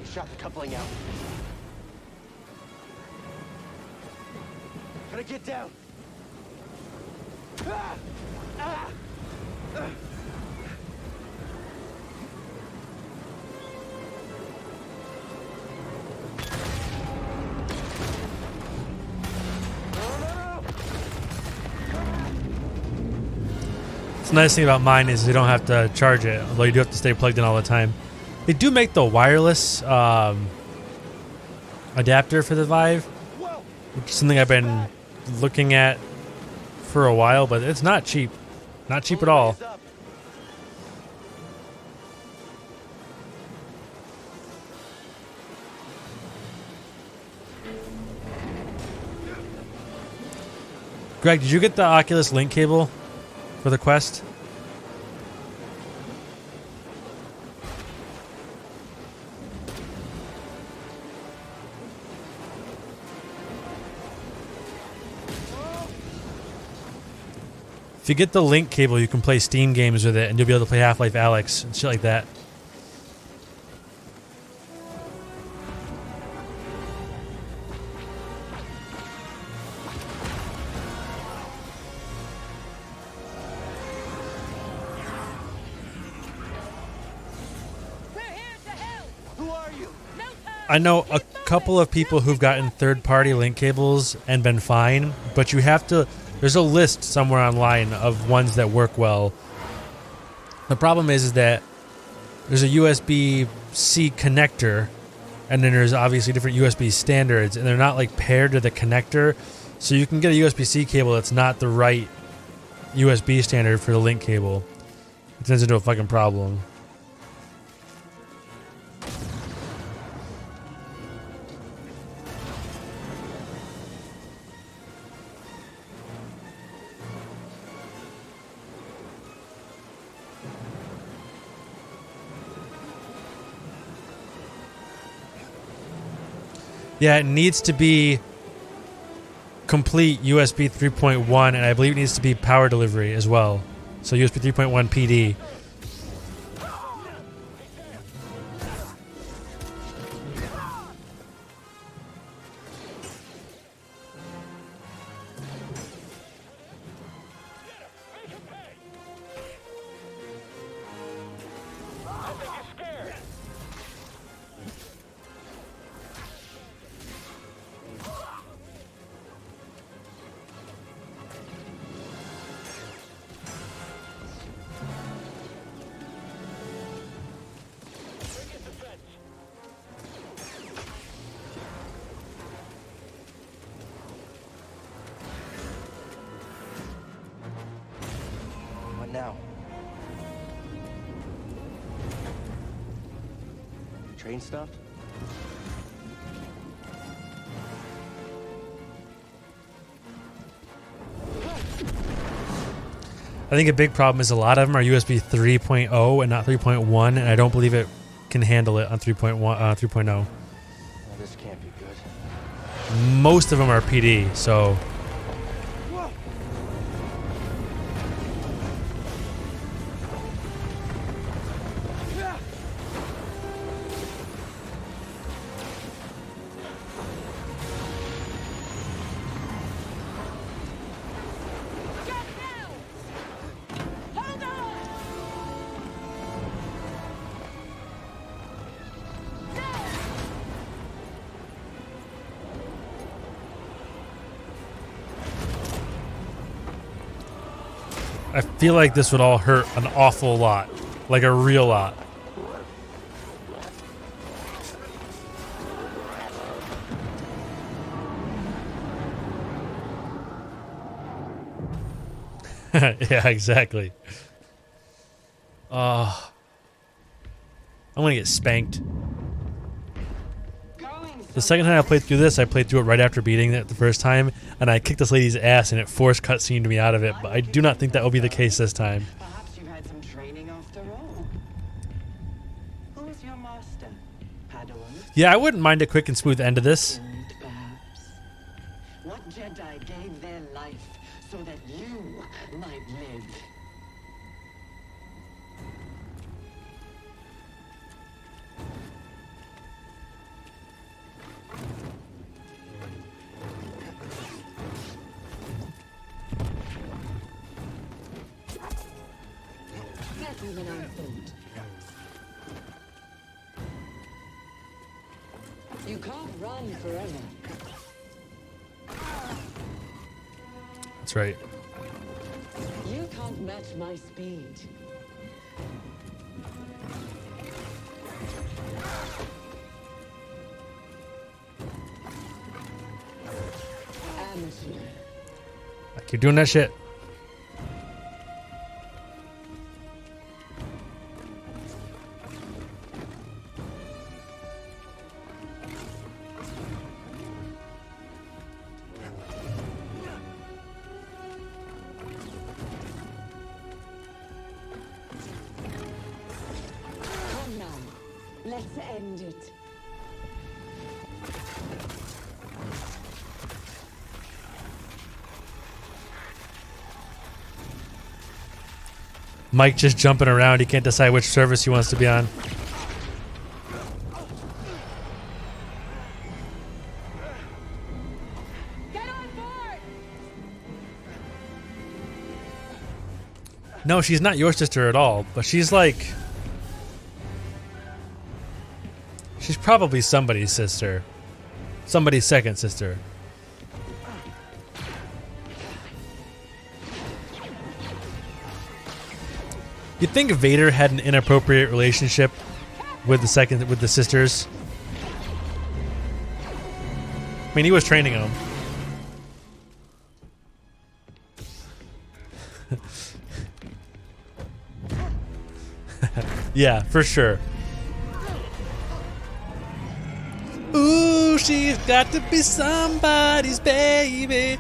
He shot the coupling out. Gotta get down. Ah! Ah! Ah! The nice thing about mine is you don't have to charge it, although you do have to stay plugged in all the time. They do make the wireless adapter for the Vive, which is something I've been looking at for a while, but it's not cheap. Not cheap at all. Greg, did you get the Oculus Link cable for the Quest? If you get the Link cable, you can play Steam games with it, and you'll be able to play Half-Life Alyx and shit like that. Who are you? I know a couple of people who've gotten third-party Link cables and been fine, but you have to... There's a list somewhere online of ones that work well. The problem is that there's a USB-C connector, and then there's obviously different USB standards, and they're not like paired to the connector. So you can get a USB-C cable that's not the right USB standard for the Link cable. It turns into a fucking problem. Yeah, it needs to be complete USB 3.1, and I believe it needs to be power delivery as well. So USB 3.1 PD. What now? Train stopped? I think a big problem is a lot of them are USB 3.0 and not 3.1, and I don't believe it can handle it on 3.0. Oh, this can't be good. Most of them are PD, so... I feel like this would all hurt an awful lot. Like a real lot. Yeah, exactly. I'm gonna get spanked. The second time I played through this, I played through it right after beating it the first time, and I kicked this lady's ass, and it forced cutscened me out of it. But I do not think that will be the case this time. Perhaps you had some training after all. Who is your master? Padawan? Yeah, I wouldn't mind a quick and smooth end to this. Perhaps. What Jedi gave their life so that you might live? Gentlemen on foot. You can't run forever. That's right. You can't match my speed. Amateur. I keep doing that shit. Come now. Let's end it. Mike just jumping around. He can't decide which service he wants to be on. Get on board! No, she's not your sister at all, but she's like... She's probably somebody's sister. Somebody's second sister. You'd think Vader had an inappropriate relationship with the sisters. I mean, he was training them. Yeah, for sure. Ooh, she's got to be somebody's baby.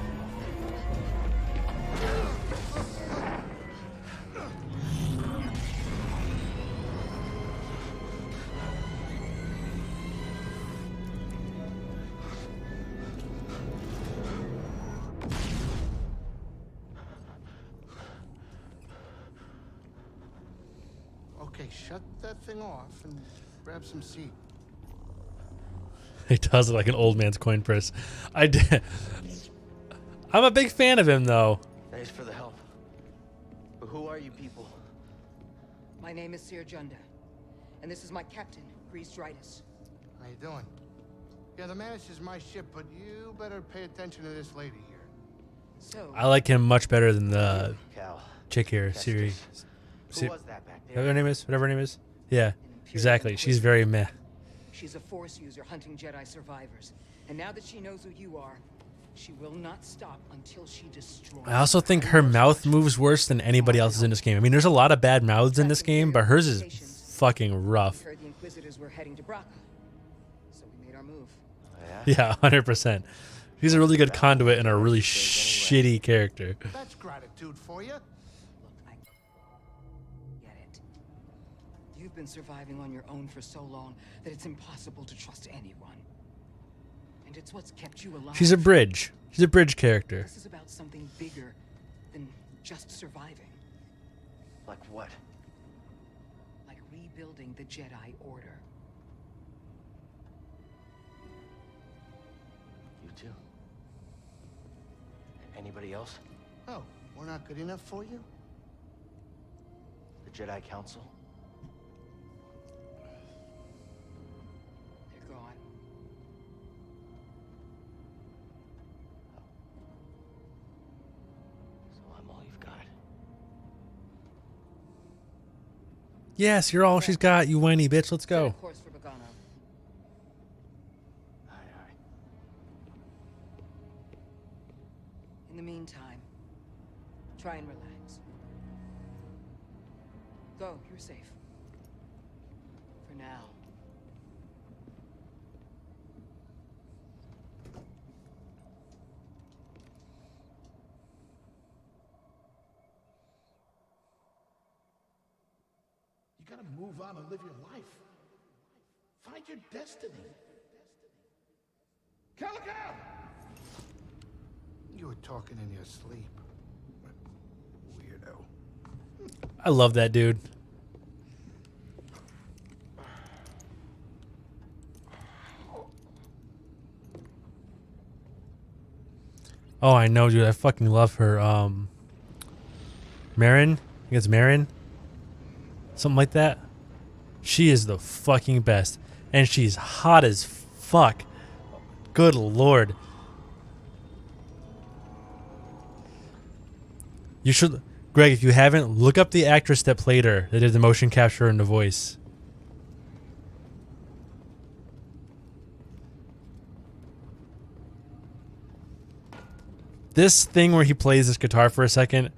Okay, shut that thing off and grab some seat. He does it like an old man's coin purse. I'm a big fan of him, though. Thanks for the help. But who are you people? My name is Seer Junda, and this is my captain, Grease Dritus. How you doing? Yeah, the manager's my ship, but you better pay attention to this lady here. So, I like him much better than the Cal. chick here, Kestis. Siri. Who was that back Whatever there? her name is. Whatever her name is. Yeah, exactly. She's very meh. she's a Force user hunting Jedi survivors, and now that she knows who you are, she will not stop until she destroys. I also think her mouth moves worse than anybody else's in this game. I mean, there's a lot of bad mouths in this game, but hers is fucking rough. We heard the Inquisitors were heading to Bracca, so we made our move. Yeah, 100%. She's a really good conduit and a really shitty character. That's gratitude for you. Look, I get it. You've been surviving on your own for so long that it's impossible to trust anyone. And it's what's kept you alive. She's a bridge. She's a bridge character. This is about something bigger than just surviving. Like what? Like rebuilding the Jedi Order. You too. Anybody else? Oh, we're not good enough for you? The Jedi Council? They're gone. So I'm all you've got. Yes, you're all she's got, you whiny bitch. Let's Set go. a course for Bogano. Aye, aye. In the meantime, try and relax. Go, you're safe. For now. You gotta move on and live your life. Find your destiny. Calico! You were talking in your sleep. Weirdo. I love that dude. Oh, I know, dude. I fucking love her. Marin? I think it's Marin. Something like that. She is the fucking best. And she's hot as fuck. Good lord. You should, Greg, if you haven't, look up the actress that played her, that did the motion capture and the voice. This thing where he plays this guitar for a second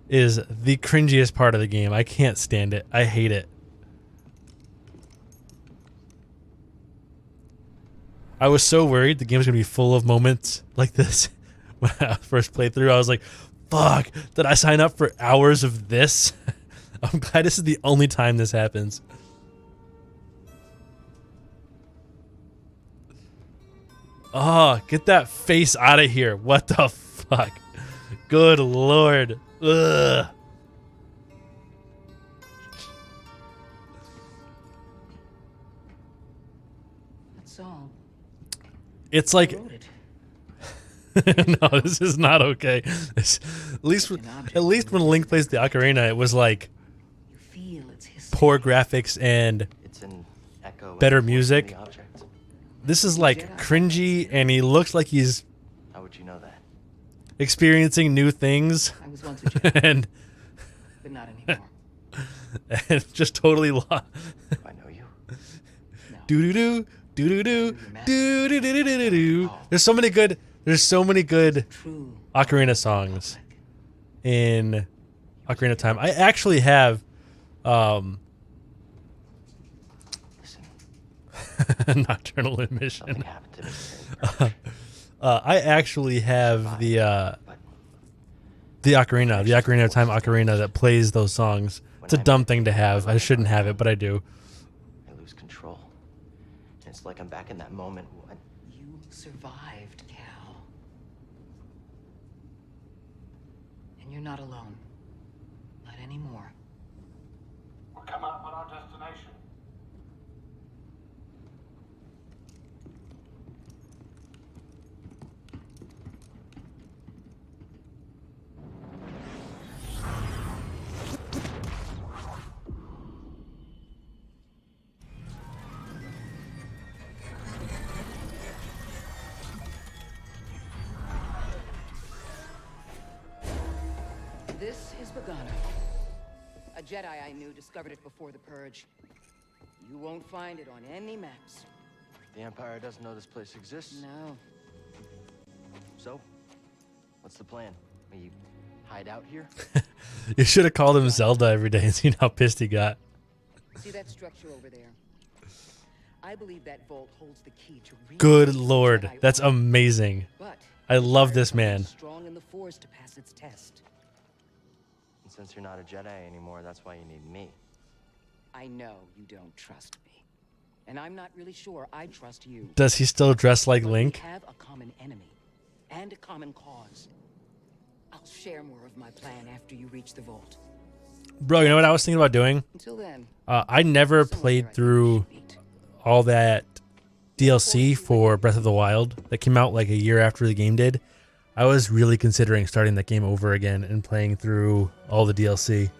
is the cringiest part of the game. I can't stand it. I hate it. I was so worried the game was going to be full of moments like this when I first played through. I was like, fuck, did I sign up for hours of this? I'm glad this is the only time this happens. Oh, get that face out of here. What the fuck? Good lord. Ugh. That's all. It's like... I wrote it. No, this is not okay. At least when Link plays the ocarina, it was like You feel its history. poor graphics and It's an echo. better and music. the object. This is like cringy, and he looks like he's How would you know that? experiencing new things, I was once a Jedi, and but not anymore. and just totally lost. I know you. No. Do do do do do do do do do do do. There's so many good. There's so many good True. ocarina songs in Ocarina of Time. I actually have Listen, Nocturnal something Admission. happened to me today. I actually have the But Ocarina of Time ocarina that plays those songs. It's a dumb thing to have. I shouldn't have it, but I do. I lose control. And it's like I'm back in that moment when You survived, Cal. And you're not alone. Not anymore. We're coming up on our destination. This is Bogano. A Jedi I knew discovered it before the Purge. You won't find it on any maps. the Empire doesn't know this place exists. No. So, what's the plan? We hide out here? You should have called him Zelda every day and seen how pissed he got. See that structure over there? I believe that vault holds the key to Good lord, that's amazing. But I love this man. strong in the Force to pass its test. And since you're not a Jedi anymore, that's why you need me. I know you don't trust me. And I'm not really sure I trust you. Does he still dress like But Link? We have a common enemy and a common cause. I'll share more of my plan after you reach the vault. Bro, you know what I was thinking about doing? Until then, I never played through all that DLC for Breath of the Wild that came out like a year after the game did. I was really considering starting that game over again and playing through all the DLC.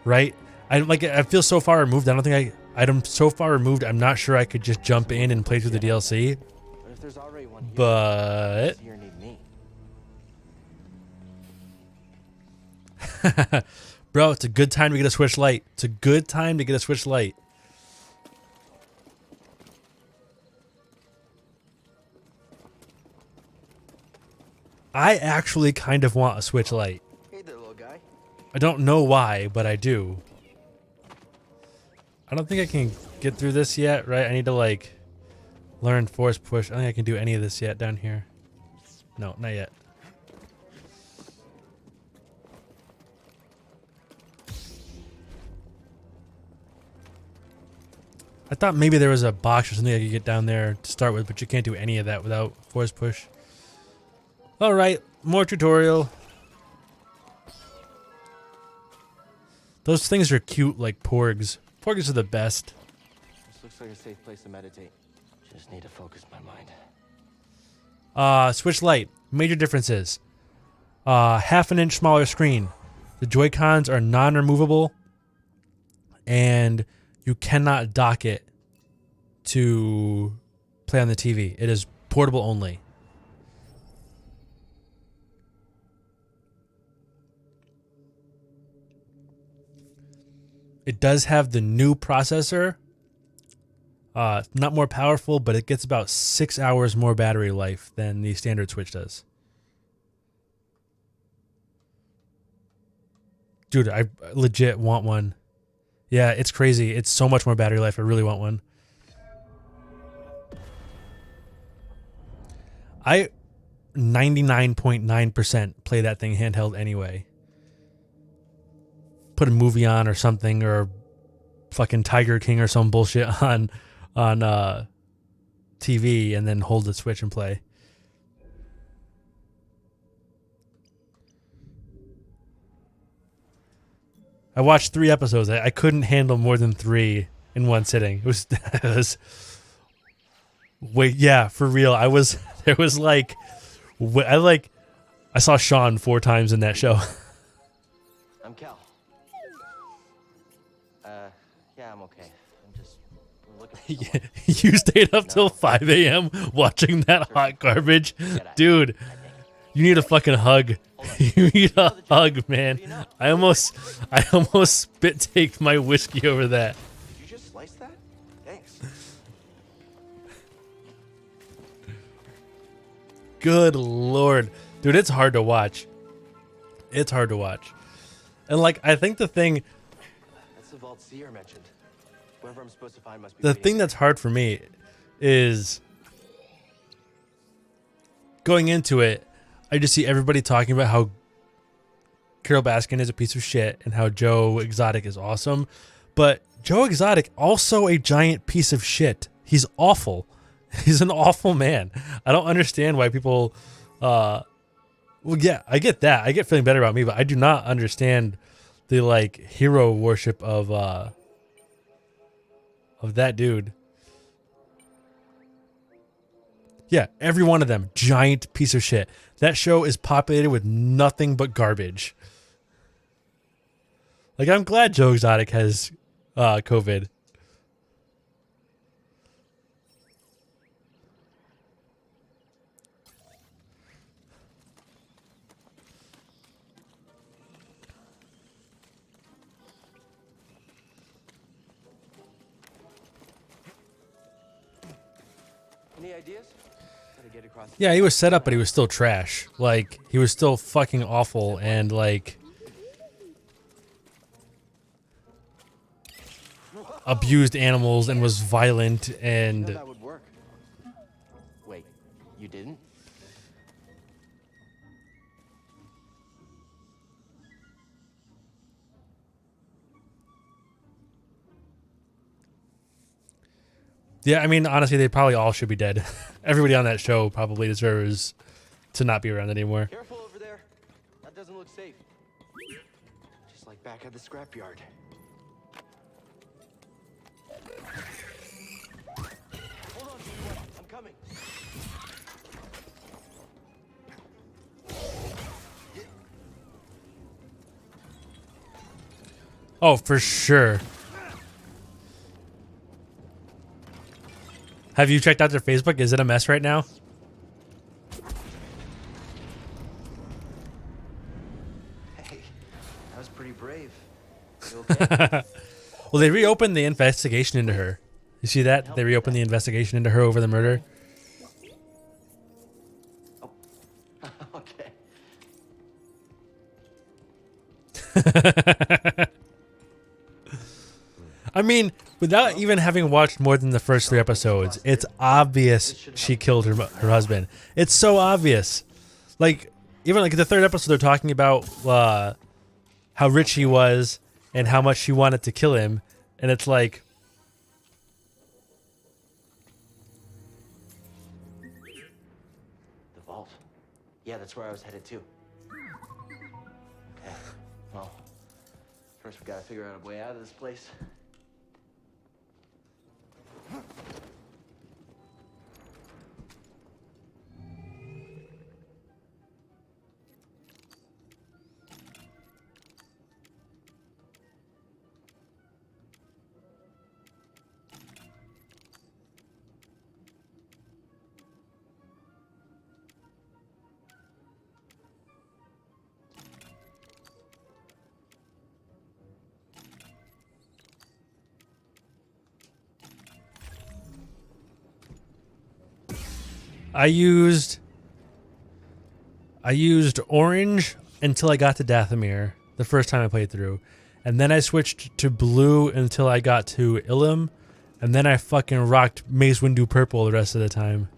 Right? I feel so far removed. I don't think I'm so far removed. I'm not sure I could just jump in and play through the DLC. But if there's already one here, But you need me. Bro, it's a good time to get a Switch Lite. It's a good time to get a Switch Lite. I actually kind of want a Switch Lite. Hey there, little guy. I don't know why, but I do. I don't think I can get through this yet, right? I need to like learn force push. I don't think I can do any of this yet down here. No, not yet. I thought maybe there was a box or something I could get down there to start with, but you can't do any of that without force push. Alright, more tutorial. Those things are cute like porgs. Porgs are the best. This looks like a safe place to meditate. Just need to focus my mind. Switch Lite. Major differences. Half an inch smaller screen. The Joy-Cons are non-removable. And you cannot dock it to play on the TV. It is portable only. It does have the new processor. Not more powerful, but it gets about 6 hours more battery life than the standard Switch does. Dude, I legit want one. Yeah, it's crazy. It's so much more battery life. I really want one. I 99.9% play that thing handheld anyway. Put a movie on or something, or fucking Tiger King or some bullshit on TV, and then hold the Switch and play. I watched 3 episodes. I couldn't handle more than 3 in one sitting. It was wait, yeah, for real. There was like, I saw Sean 4 times in that show. I'm Cal. Yeah, I'm okay. I'm just looking for You stayed up till 5 a.m. watching that hot garbage? Dude, you need a fucking hug. You need a hug, man. I almost spit taked my whiskey over that. Did you just slice that? Thanks. Good Lord. Dude, it's hard to watch. It's hard to watch. And like, I think the thing... That's the vault Seer mentioned. Whoever I'm supposed to find must be The waiting. thing that's hard for me is... going into it, I just see everybody talking about how Carol Baskin is a piece of shit and how Joe Exotic is awesome. But Joe Exotic, also a giant piece of shit. He's awful. He's an awful man. I don't understand why people... well, yeah, I get that. I get feeling better about me, but I do not understand the, like, hero worship of that dude. Yeah, every one of them, giant piece of shit. That show is populated with nothing but garbage. Like, I'm glad Joe Exotic has COVID. Any ideas? Gotta get across. Yeah, he was set up, but he was still trash. Like, he was still fucking awful and, like, abused animals and was violent and... That would work. Wait, you didn't? Yeah, I mean, honestly, they probably all should be dead. Everybody on that show probably deserves to not be around anymore. Careful over there. That doesn't look safe. Just like back at the scrapyard. Hold on, T1. I'm coming. Oh, for sure. Have you checked out their Facebook? Is it a mess right now? Hey, Well, they reopened the investigation into her. You see that? They reopened the investigation into her over the murder. Okay. I mean, without even having watched more than the first 3 episodes, it's obvious she killed her husband. It's so obvious. Like, even like the 3rd episode, they're talking about how rich he was and how much she wanted to kill him. And it's like... The vault. Yeah, that's where I was headed to. Okay, well, first we gotta figure out a way out of this place. I used orange until I got to Dathomir the first time I played through. And then I switched to blue until I got to Ilum. And then I fucking rocked Mace Windu purple the rest of the time.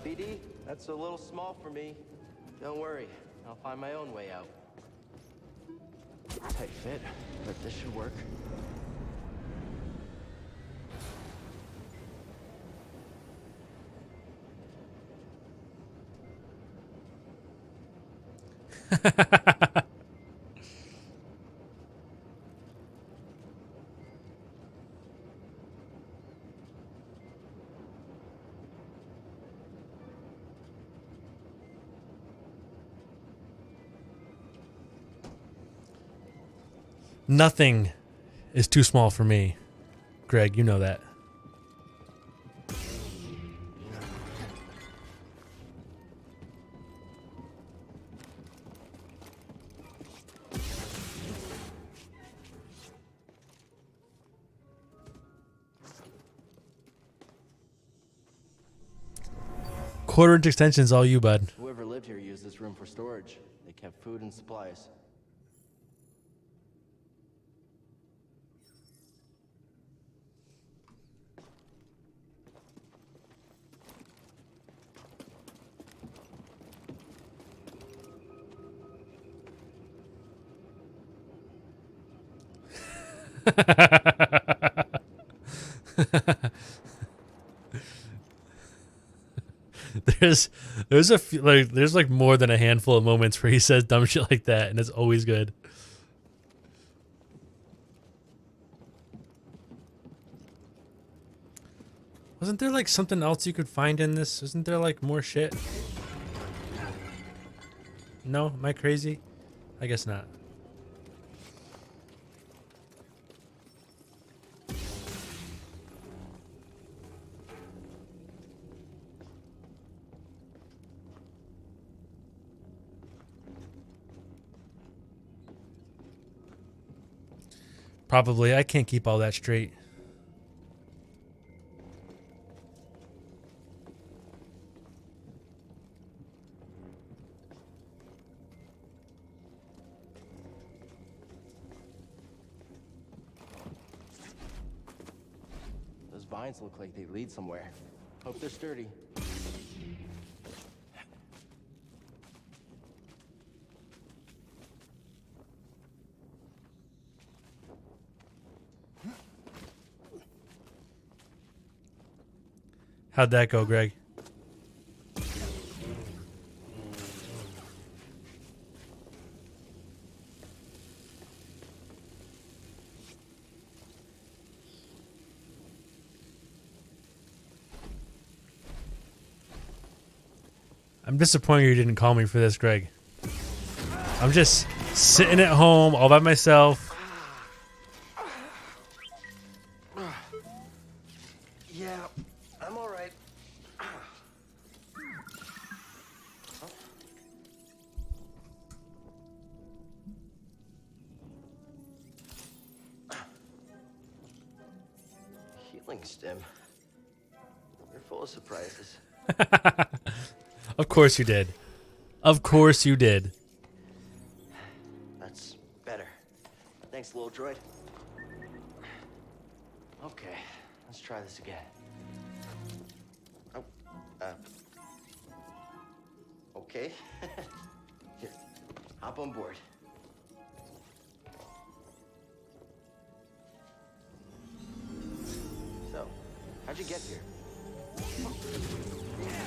BD, that's a little small for me. Don't worry, I'll find my own way out. Tight fit, but this should work. Nothing is too small for me. Greg, you know that. Quarter-inch extensions, all you, bud. Whoever lived here used this room for storage. They kept food and supplies. there's a few, there's like more than a handful of moments where he says dumb shit like that, and it's always good. Wasn't there like something else you could find in this? Isn't there like more shit? No, am I crazy? I guess not. Probably. I can't keep all that straight. Those vines look like they lead somewhere. Hope they're sturdy. How'd that go, Greg? I'm disappointed you didn't call me for this, Greg. I'm just sitting at home all by myself. Yeah, I'm all right. Thanks, Tim. You're full of surprises. Of course you did. Of course you did. That's better. Thanks, little droid. Okay, let's try this again. Oh, okay. Here, hop on board. So, how'd you get here?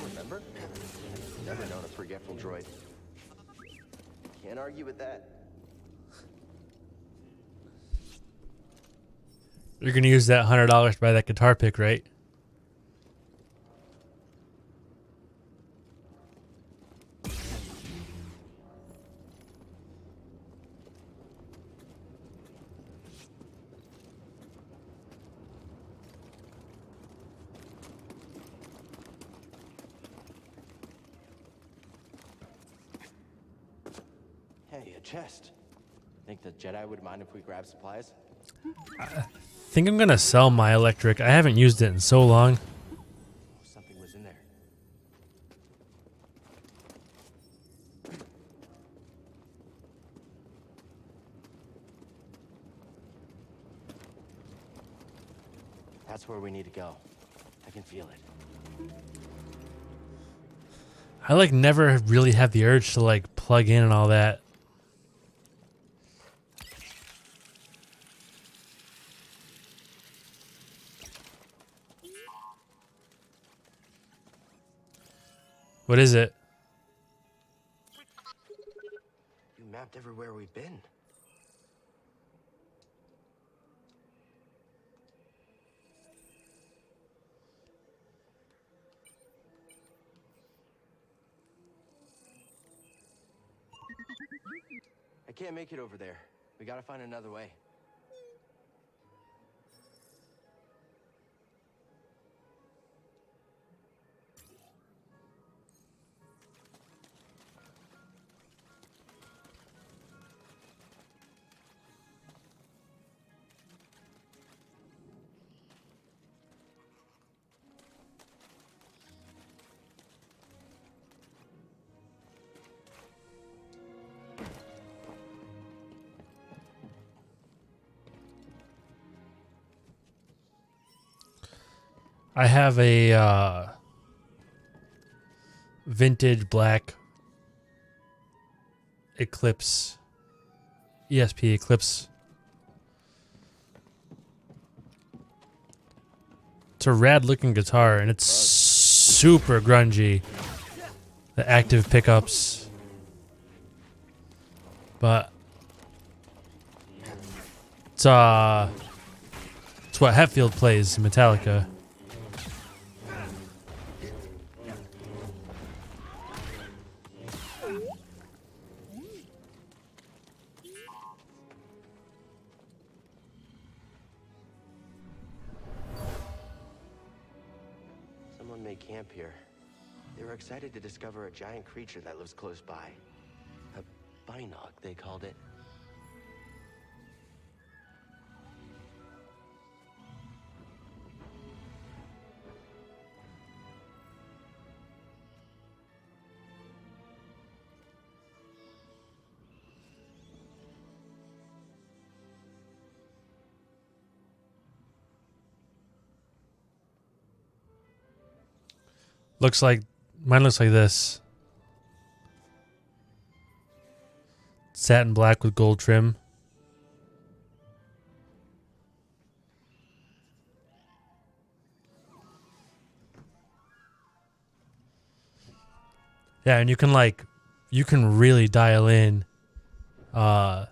Remember? Never known a forgetful droid. Can't argue with that. You're gonna use that $100 to buy that guitar pick, right? Hey, a chest. Think the Jedi would mind if we grab supplies? I think I'm gonna sell my electric. I haven't used it in so long. Something was in there. That's where we need to go. I can feel it. I like never really have the urge to like plug in and all that. What is it? You mapped everywhere we've been. I can't make it over there. We gotta find another way. I have a vintage black Eclipse, ESP Eclipse. It's a rad looking guitar and it's super grungy. The active pickups. But it's what Hetfield plays in Metallica. Someone made camp here. They were excited to discover a giant creature that lives close by. A binoc, they called it. Looks like mine looks like this. Satin black with gold trim. Yeah, and you can really dial in yeah,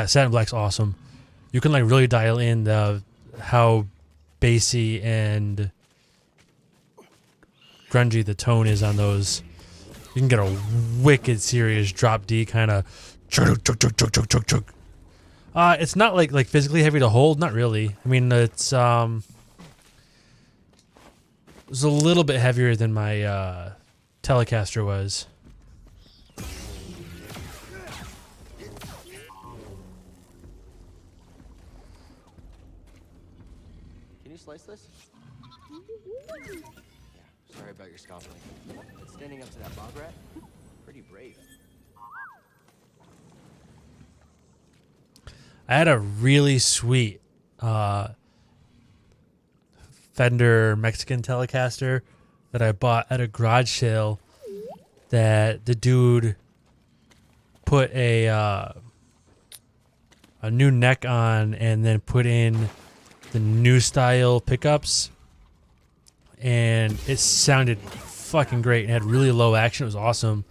satin black's awesome. You can like really dial in how bassy and grungy the tone is on those. You can get a wicked serious drop D kind of it's not like physically heavy to hold, not really. I mean, it's a little bit heavier than my Telecaster was. you slice this? Yeah, sorry about your scoffing. But standing up to that bog rat? Pretty brave. I had a really sweet Fender Mexican Telecaster that I bought at a garage sale that the dude put a new neck on and then put in the new style pickups, and it sounded fucking great and had really low action. It was awesome.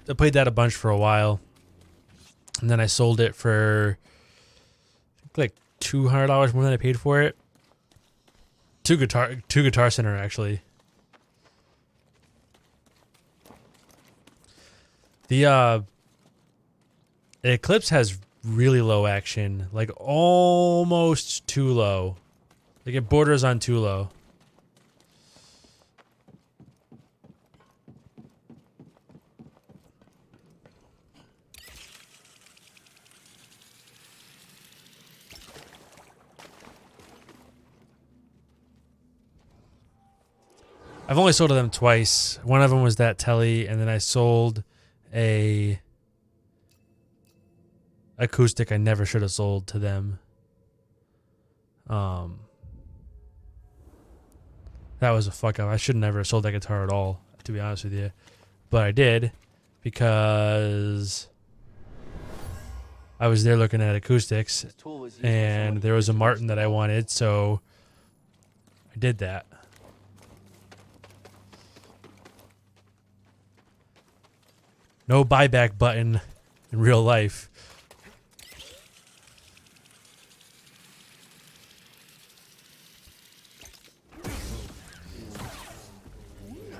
I played that a bunch for a while, and then I sold it for like $200 more than I paid for it. Two Guitar Center, actually. The Eclipse has really low action, like almost too low. Like it borders on too low. I've only sold to them twice. One of them was that Telly, and then I sold a acoustic I never should have sold to them. That was a fuck up. I should never have sold that guitar at all, to be honest with you. But I did because I was there looking at acoustics and there was a Martin that I wanted, so I did that. No buyback button in real life.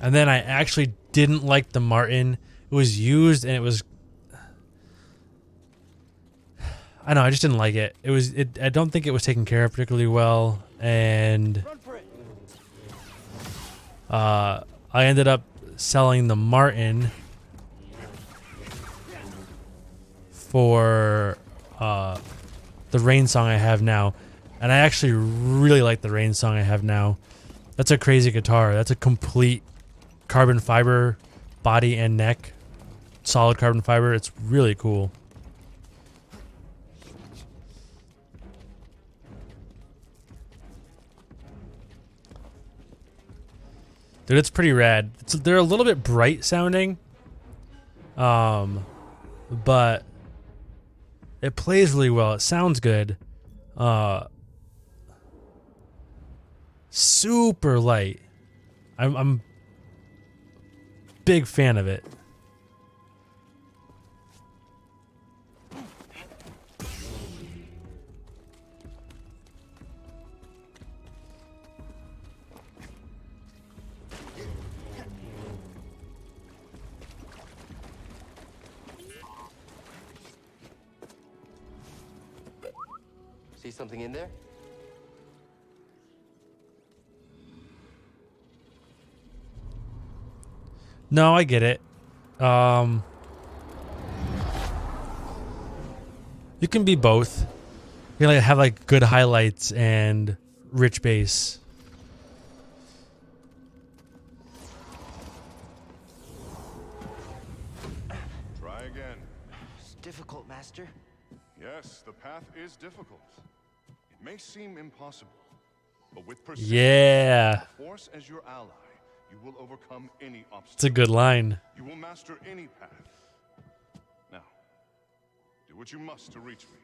And then I actually didn't like the Martin. It was used and it was... I know, I just didn't like it. I don't think it was taken care of particularly well. And... I ended up selling the Martin for the Rain Song I have now. And I actually really like the Rain Song I have now. That's a crazy guitar. That's a complete carbon fiber body and neck. Solid carbon fiber. It's really cool. Dude, it's pretty rad. They're a little bit bright sounding. But it plays really well. It sounds good. Super light. I'm big fan of it. See something in there? No, I get it. You can be both. You can have like good highlights and rich bass. Try again. It's difficult, Master. Yes, the path is difficult. It may seem impossible, but with persistence, Yeah. force as your ally, you will overcome any obstacle. It's a good line. You will master any path. Now, do what you must to reach me.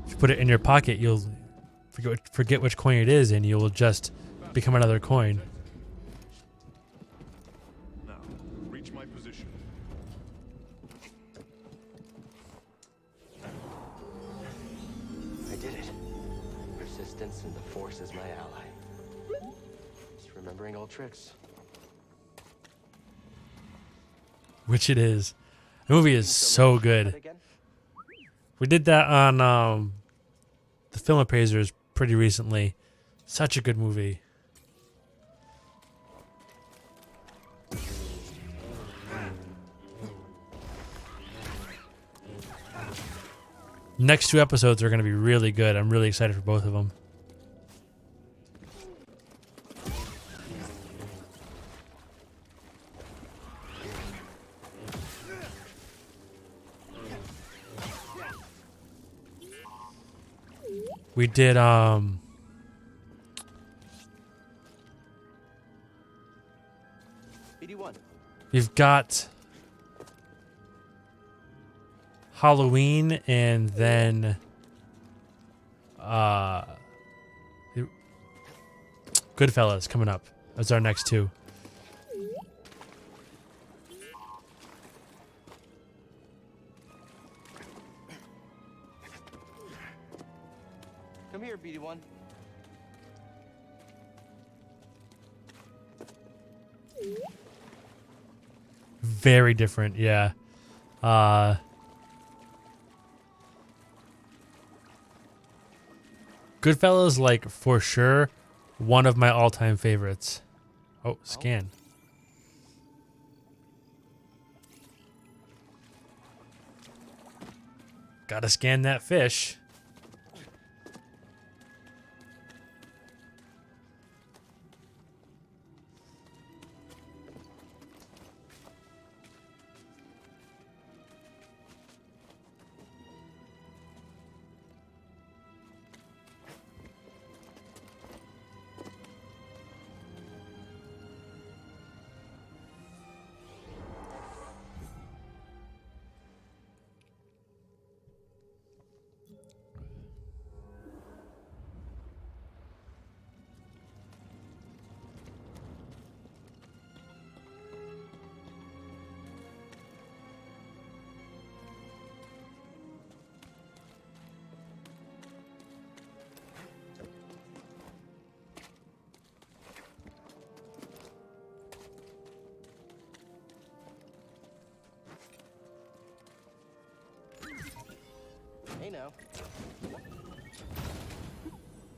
If you put it in your pocket, you'll forget which coin it is, and you'll just become another coin. Now, reach my position. I did it. Persistence and the Force is my ally. Just remembering old tricks. Which it is. The movie is so good. We did that on the Film Appraisers pretty recently. Such a good movie. Next 2 episodes are going to be really good. I'm really excited for both of them. We did BD1. we've got Halloween and then Goodfellas coming up. That's our next 2. Come here, BD1. Very different, yeah. Goodfellas, like, for sure, one of my all-time favorites. Oh, scan. Gotta scan that fish. Hey now.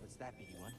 What's that, BD1?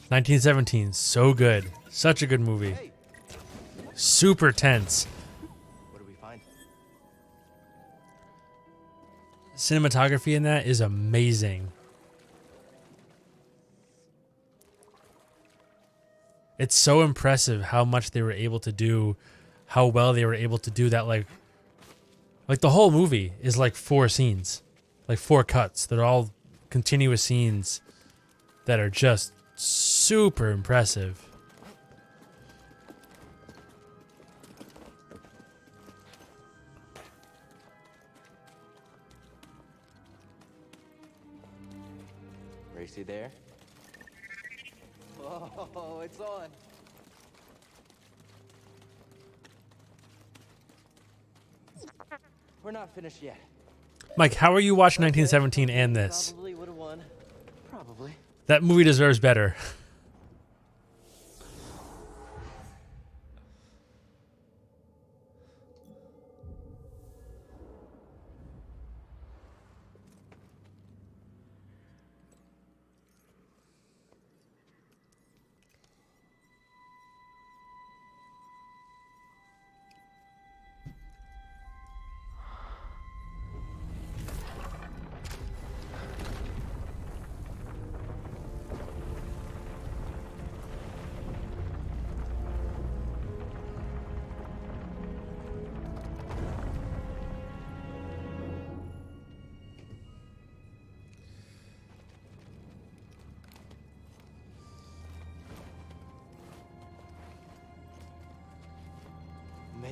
"1917", so good. Such a good movie. Super tense. What do we find? Cinematography in that is amazing. It's so impressive how much they were able to do, how well they were able to do that. Like the whole movie is like 4 scenes, like 4 cuts. They're all continuous scenes that are just super impressive. Racy there? Oh, it's on. We're not finished yet. Mike, how are you watching 1917 and this? Probably would have won. Probably. That movie deserves better.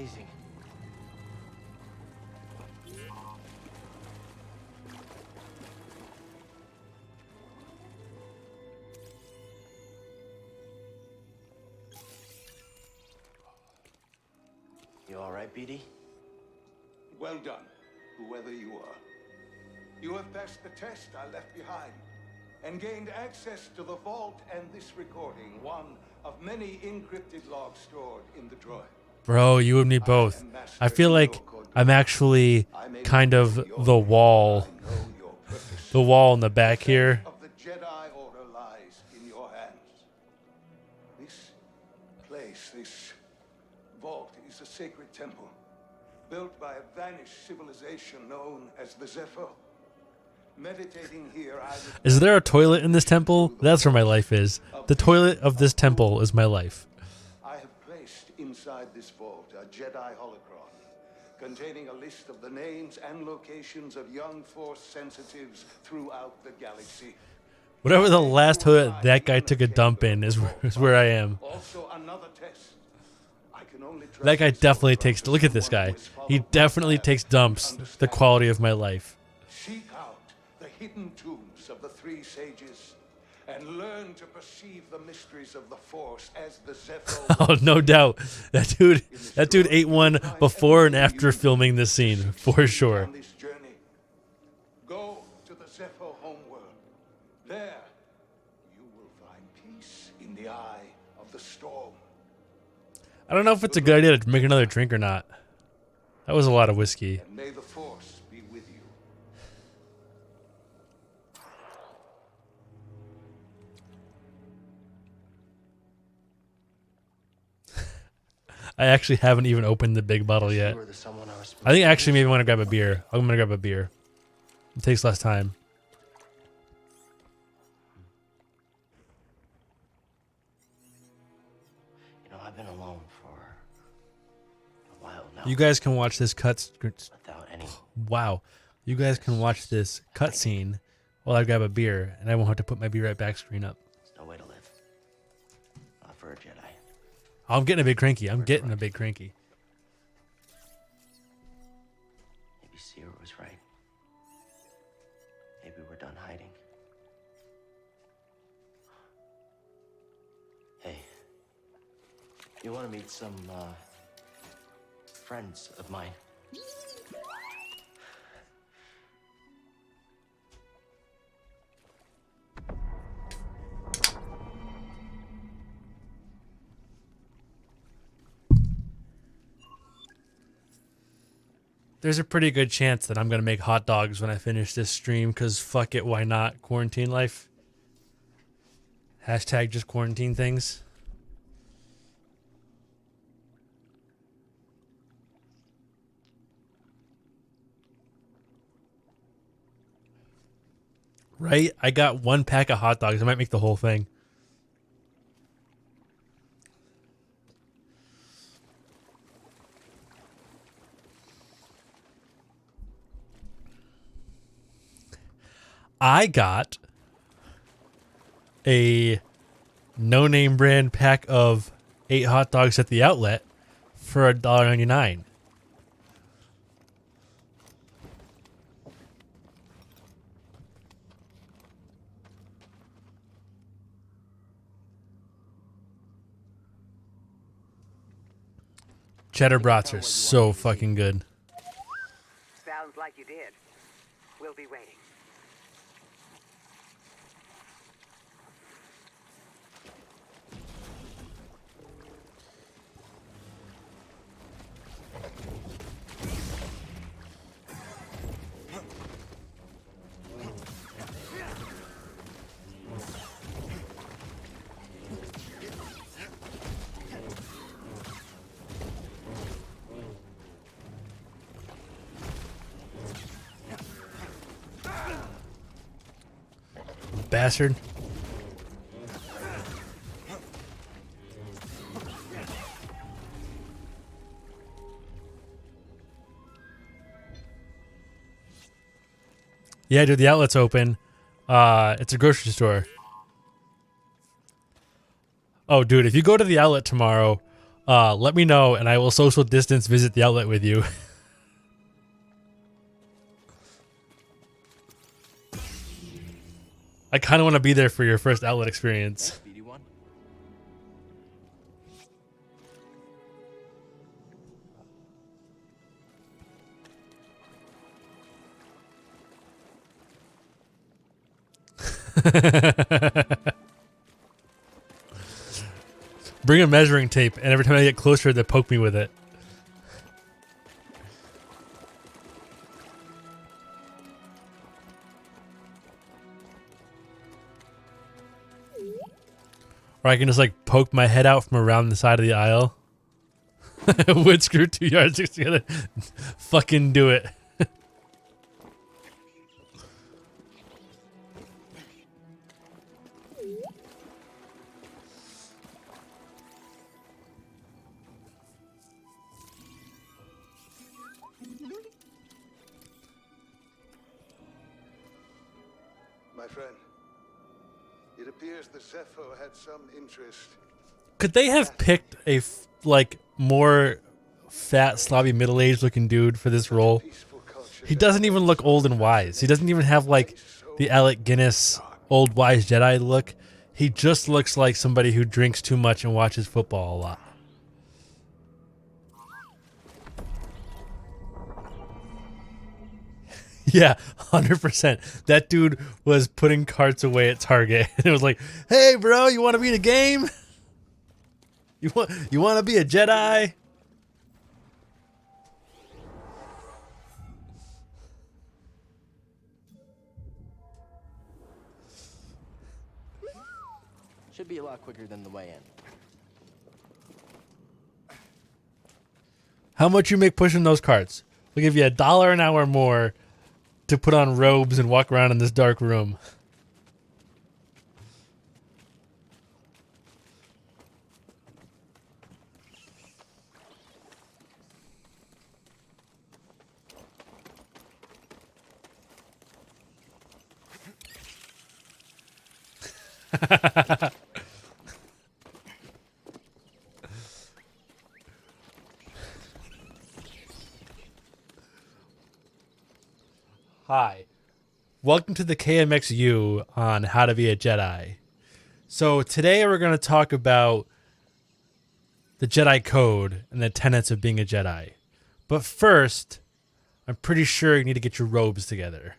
amazing. You all right, BD? Well done, whoever you are. You have passed the test I left behind and gained access to the vault and this recording, one of many encrypted logs stored in the droid. Bro, you and me both. I feel like I'm actually kind of the wall. The wall in the back here. Of the Jedi Order lies in your hands. This place, this vault, is a sacred temple built by a vanished civilization known as the Zepho. Meditating here, is there a toilet in this temple? That's where my life is. The toilet of this temple is my life. I have placed inside this vault a Jedi holocron containing a list of the names and locations of young Force sensitives throughout the galaxy. Whatever the last toilet that guy took a dump in is where I am. Also another test. I can only That guy definitely takes... Look at this guy. He definitely takes dumps. The quality of my life. Seek out the hidden tombs of the three sages and learn to perceive the mysteries of the Force as the Zepho. Oh, no doubt. That dude ate one before and after filming this scene, for sure. On this journey, go to the Zepho homeworld. There, you will find peace in the eye of the storm. I don't know if it's a good idea to make another drink or not. That was a lot of whiskey. And may the Force be with you. I actually haven't even opened the big bottle yet. I think actually maybe I want to grab a beer. I'm going to grab a beer. It takes less time. You know, I've been alone for a while now. You guys can watch this Without any... Wow. You guys can watch this cutscene while I grab a beer, and I won't have to put my Be Right Back screen up. There's no way to live. Not for a Jedi. I'm getting a bit cranky. I'm getting a bit cranky. Maybe Cere was right. Maybe we're done hiding. Hey, you want to meet some, friends of mine? There's a pretty good chance that I'm going to make hot dogs when I finish this stream, because fuck it, why not? Quarantine life. Hashtag just quarantine things. Right? I got one pack of hot dogs. I might make the whole thing. I got a no-name brand pack of 8 hot dogs at the outlet for $1.99. Cheddar brats are so fucking good. Sounds like you did. We'll be waiting. Bastard. Yeah, dude, the outlet's open. It's a grocery store. Oh, dude, if you go to the outlet tomorrow, let me know, and I will social distance visit the outlet with you. I kind of want to be there for your first outlet experience. Thanks, BD1. Bring a measuring tape, and every time I get closer, they poke me with it. Or I can just like poke my head out from around the side of the aisle. Wood screw 2 yardsticks together. Fucking do it. My friend, it appears the Zepho had some interest. Could they have picked a like more fat, slobby, middle-aged looking dude for this role? He doesn't even look old and wise. He doesn't even have like the Alec Guinness old wise Jedi look. He just looks like somebody who drinks too much and watches football a lot. Yeah, 100%. That dude was putting carts away at Target. And it was like, "Hey, bro, you want to be in a game? You want to be a Jedi?" Should be a lot quicker than the way in. How much you make pushing those carts? We'll give you $1 an hour more to put on robes and walk around in this dark room. Hi. Welcome to the KMXU on How to Be a Jedi. So today we're going to talk about the Jedi Code and the tenets of being a Jedi. But first, I'm pretty sure you need to get your robes together.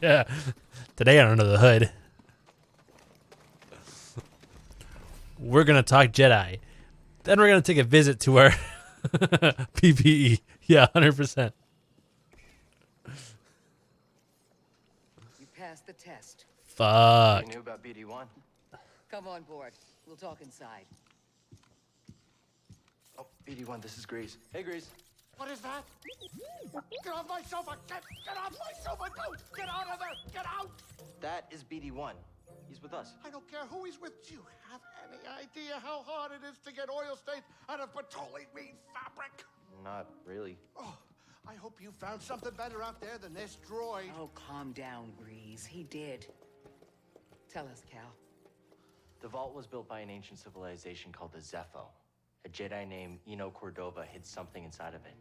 Yeah. Today on Under the Hood, we're going to talk Jedi. Then we're going to take a visit to our PPE. Yeah, 100%. You passed the test. Fuck. You knew about BD1? Come on board. We'll talk inside. Oh, BD1, this is Grease. Hey, Grease. What is that? Get off my sofa! Get off my sofa! Don't! Get out of there! Get out! That is BD1. He's with us. I don't care who he's with. Do you have any idea how hard it is to get oil stains out of petroleum fabric? Not really. Oh, I hope you found something better out there than this droid. Oh, calm down, Grease. He did. Tell us, Cal. The vault was built by an ancient civilization called the Zepho. A Jedi named Eno Cordova hid something inside of it.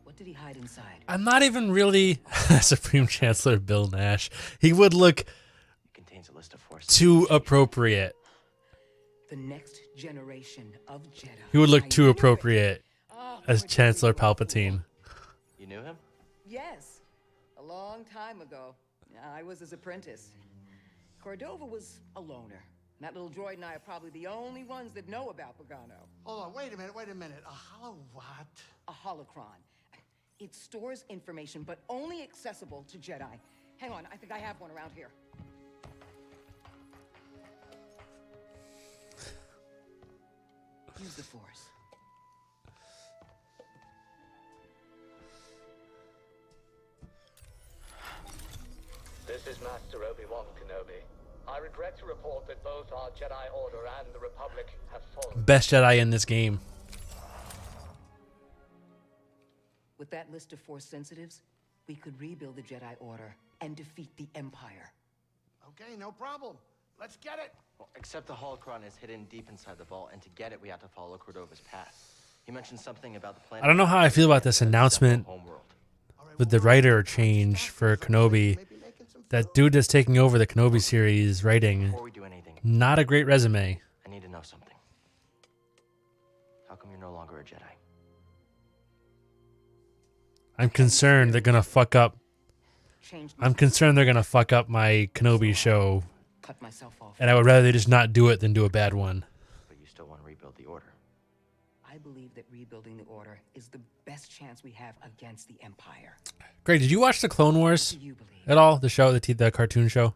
What did he hide inside? I'm not even really Supreme Chancellor Bill Nash. He would look Contains a list of force. too appropriate. The next generation of Jedi. He would look I too knew it. appropriate Oh, as Chancellor Palpatine. You knew him? Yes, a long time ago. I was his apprentice. Cordova was a loner. That little droid and I are probably the only ones that know about Pagano. Hold on, wait a minute. A hollow what? A holocron. It stores information, but only accessible to Jedi. Hang on, I think I have one around here. Use the Force. This is Master Obi-Wan Kenobi. I regret to report that both our Jedi Order and the Republic have fallen. Best Jedi in this game. With that list of Force sensitives, we could rebuild the Jedi Order and defeat the Empire. Okay, no problem. Let's get it. Well, except the holocron is hidden deep inside the vault, and to get it, we have to follow Cordova's path. He mentioned something about the planet. I don't know how I feel about this announcement with the writer change for Kenobi. That dude that's taking over the Kenobi series writing, not a great resume. I need to know something. How come you're no longer a Jedi? I'm concerned they're gonna fuck up. I'm concerned they're gonna fuck up my Kenobi show, Cut myself off. and I would rather they just not do it than do a bad one. But you still want to rebuild the Order. I believe that rebuilding the Order is the best chance we have against the Empire. Greg, did you watch the Clone Wars at all? The show, the cartoon show.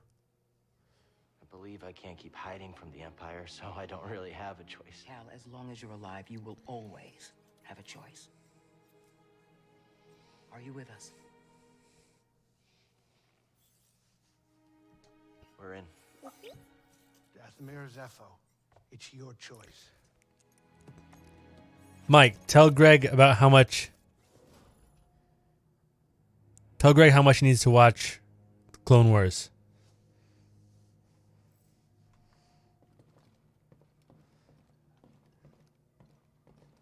I believe I can't keep hiding from the Empire, so I don't really have a choice. Cal, as long as you're alive, you will always have a choice. Are you with us? We're in. Dathomir Zepho, it's your choice. Mike, tell Greg about how much. Tell Greg how much he needs to watch Clone Wars.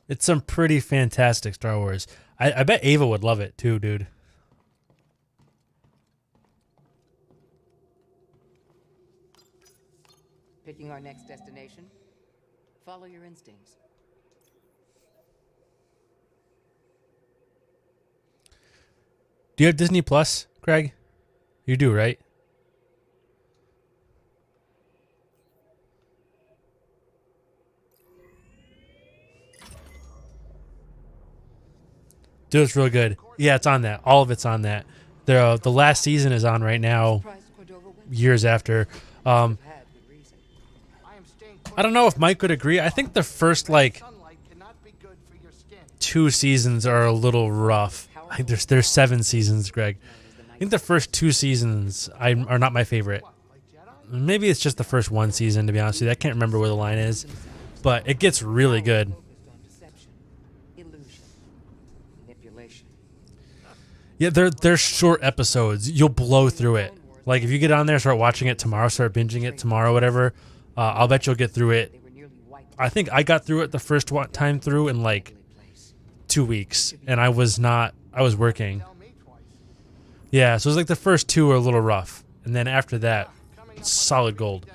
It's some pretty fantastic Star Wars. I bet Ava would love it too, dude. Picking our next destination? Follow your instincts. Do you have Disney Plus, Greg? You do, right? Dude, it's real good. Yeah, it's on that. All of it's on that. The last season is on right now, years after. I don't know if Mike would agree. I think the first, 2 seasons are a little rough. I think there's 7 seasons, Greg. I think the first 2 seasons are not my favorite. Maybe it's just the first 1 season, to be honest with you. I can't remember where the line is. But it gets really good. Yeah, they're short episodes. You'll blow through it. Like, if you get on there, start watching it tomorrow, start binging it tomorrow, whatever, I'll bet you'll get through it. I think I got through it the first time through in, 2 weeks. And I was working. Yeah, so it was like the first 2 are a little rough. And then after that, solid gold.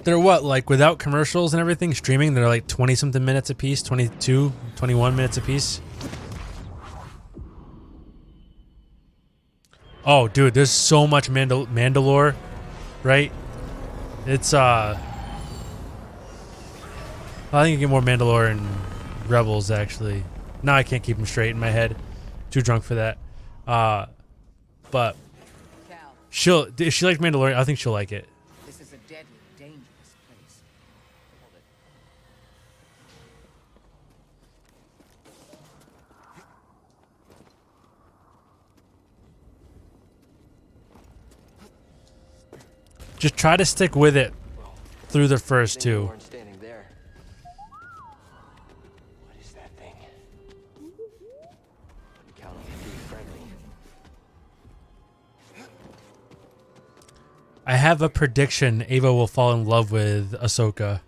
They're what, without commercials and everything, streaming, they're 20-something minutes a piece, 22, 21 minutes a piece. Oh, dude, there's so much Mandalore, right? It's, I think you get more Mandalore and Rebels, actually. Now I can't keep them straight in my head. Too drunk for that. But if she likes Mandalorian, I think she'll like it. This is a deadly, dangerous place. Hold it. Just try to stick with it through the first 2. Standing there. What is that thing? Cal can be friendly. I have a prediction Ava will fall in love with Ahsoka.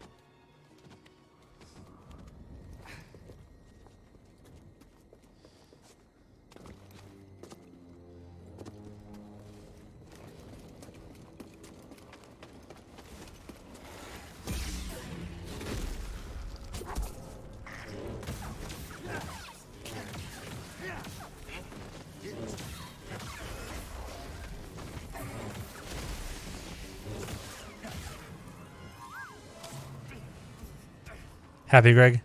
Happy, Greg?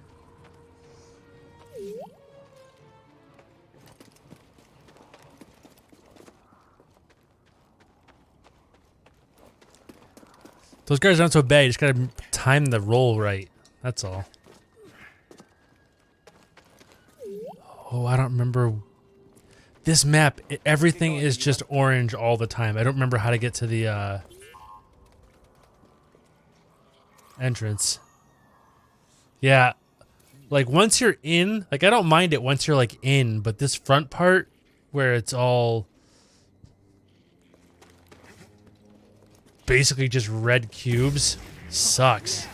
Those guys aren't so bad. You just gotta time the roll right. That's all. Oh, I don't remember. This map, everything is just orange all the time. I don't remember how to get to the entrance. Yeah. Like once you're in, like I don't mind it once you're like in, but this front part where it's all basically just red cubes sucks.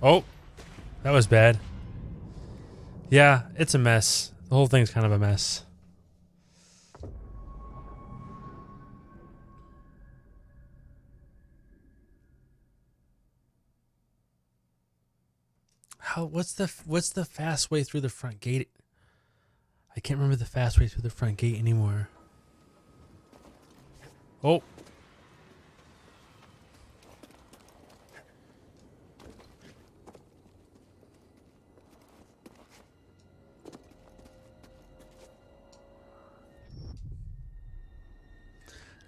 Oh, that was bad. Yeah, it's a mess. The whole thing's kind of a mess. What's the fast way through the front gate? I can't remember the fast way through the front gate anymore. Oh.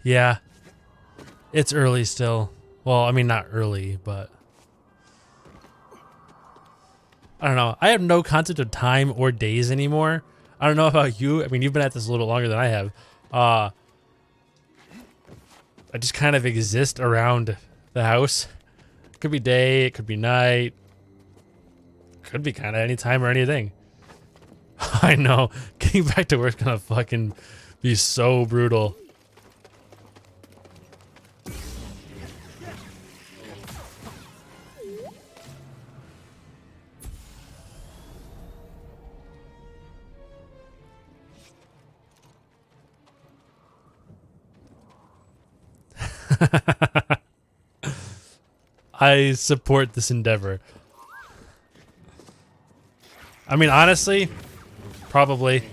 Yeah. It's early still. Well, I mean, not early, but I don't know. I have no concept of time or days anymore. I don't know about you. I mean, you've been at this a little longer than I have. I just kind of exist around the house. It could be day, it could be night. Could be kind of any time or anything. I know. Getting back to work's gonna fucking be so brutal. I support this endeavor. I mean, honestly, probably.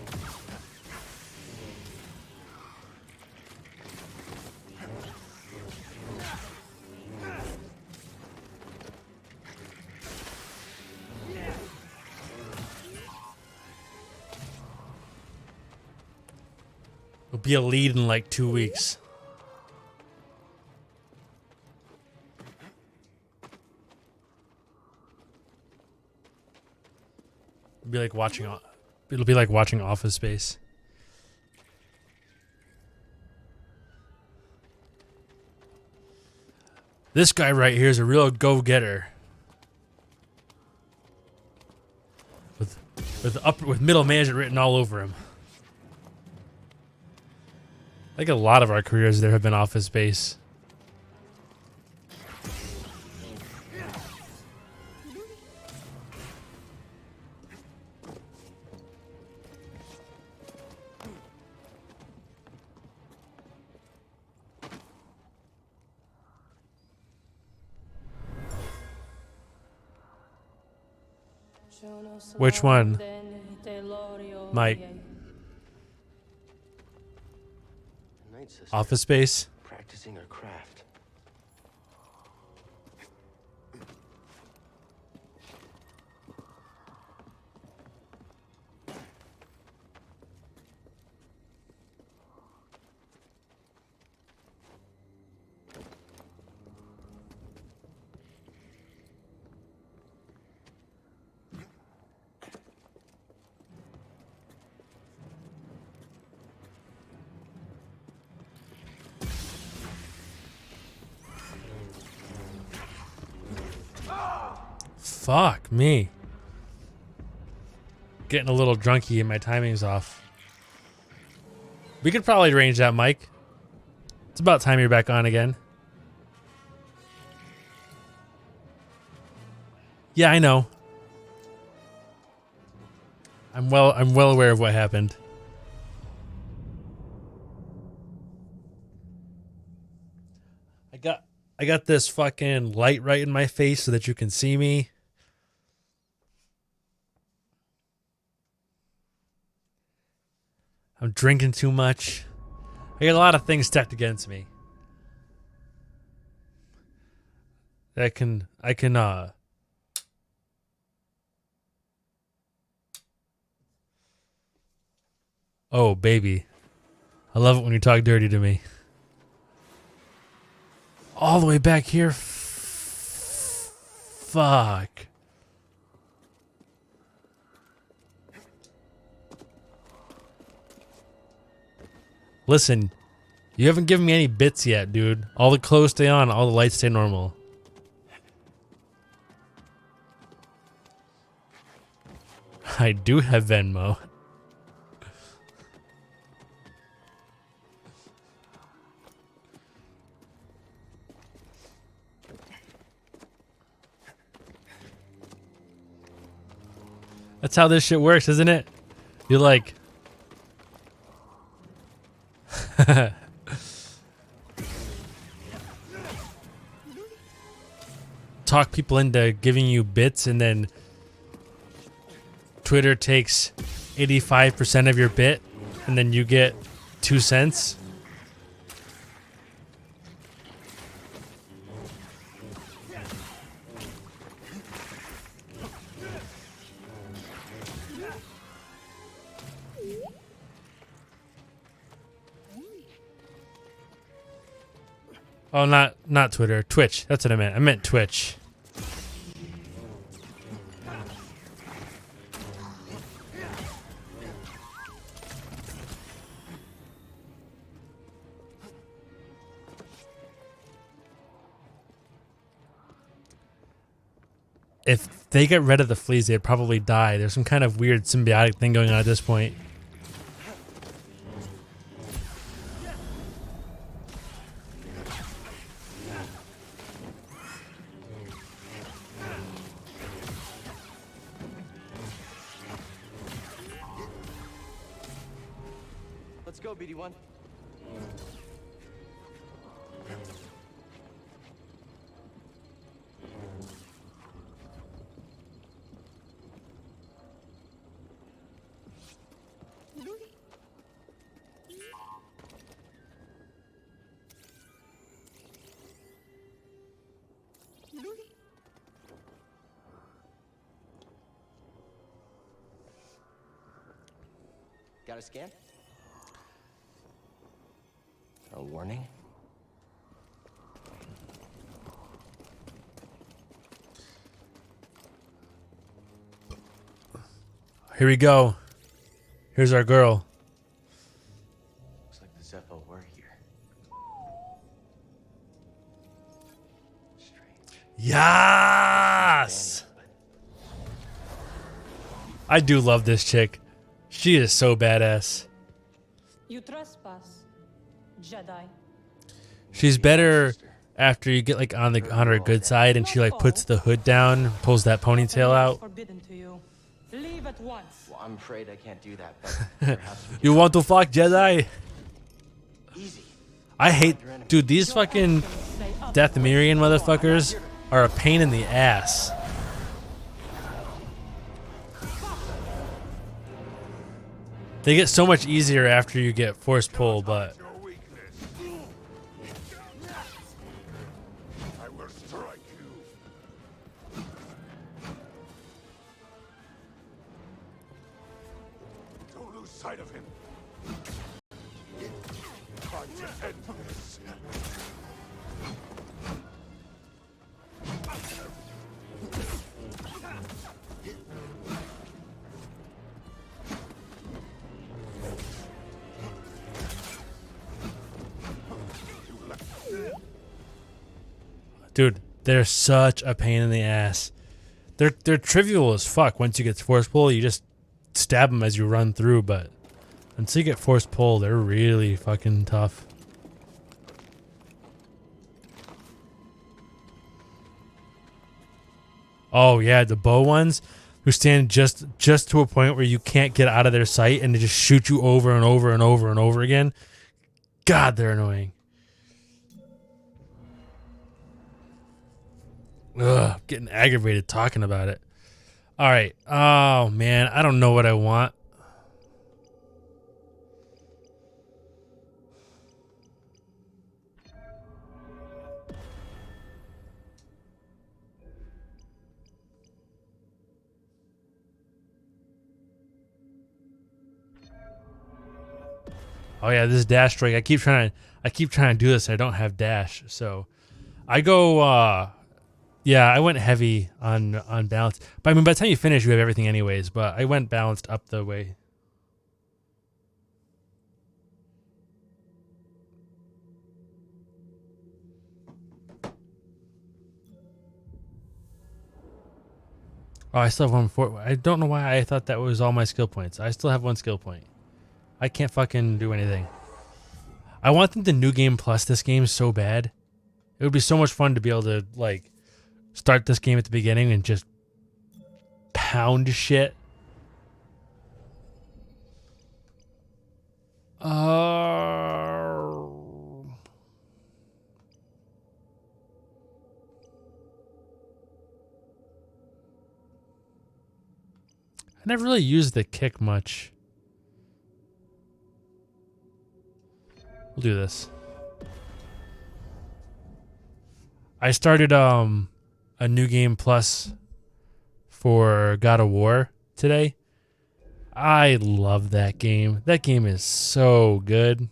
It'll be a lead in like 2 weeks. It'll be like watching Office Space. This guy right here is a real go-getter. With middle management written all over him. I think a lot of our careers there have been Office Space. Which one? Mike. Office Space? Practicing her craft. Fuck me. Getting a little drunky and my timing's off. We could probably arrange that, Mike. It's about time you're back on again. Yeah, I know. I'm well aware of what happened. I got this fucking light right in my face so that you can see me. I'm drinking too much. I got a lot of things stacked against me. I can oh baby. I love it when you talk dirty to me. All the way back here. Fuck. Listen, you haven't given me any bits yet, dude. All the clothes stay on, all the lights stay normal. I do have Venmo. That's how this shit works, isn't it? You're like... talk people into giving you bits, and then Twitter takes 85% of your bit, and then you get 2 cents. Oh, not Twitter. Twitch. That's what I meant. I meant Twitch. If they get rid of the fleas, they'd probably die. There's some kind of weird symbiotic thing going on at this point. Let's go, BD1. Got a scan? A warning? Here we go. Here's our girl. Looks like the Zepho were here. Yes! I do love this chick. She is so badass. You trespass, Jedi. She's better after you get like on her good side, and she like puts the hood down, pulls that ponytail out. Forbidden to you. Leave at once. Well, I'm afraid I can't do that, but perhaps we You want to fuck Jedi? Easy. I hate, dude, these fucking Dathomirian motherfuckers are a pain in the ass. They get so much easier after you get force pull, but I will strike you. Don't lose sight of him. Time to end this. dude, they're such a pain in the ass. They're trivial as fuck. Once you get force pull, you just stab them as you run through, but until you get force pull, they're really fucking tough. Oh yeah, the bow ones who stand just to a point where you can't get out of their sight and they just shoot you over and over and over and over again. God, they're annoying. Ugh, I'm getting aggravated talking about it. All right. Oh man, I don't know what I want. Oh yeah, this is dash strike. I keep trying to do this. I don't have dash, so I go. Yeah, I went heavy on balance. But I mean, by the time you finish, you have everything anyways. But I went balanced up the way. Oh, I still have 1 I don't know why I thought that was all my skill points. I still have 1 skill point. I can't fucking do anything. I want them to New Game Plus this game so bad. It would be so much fun to be able to, like, start this game at the beginning and just pound shit. I never really used the kick much. We'll do this. I started a New Game Plus for God of War today. I love that game. That game is so good.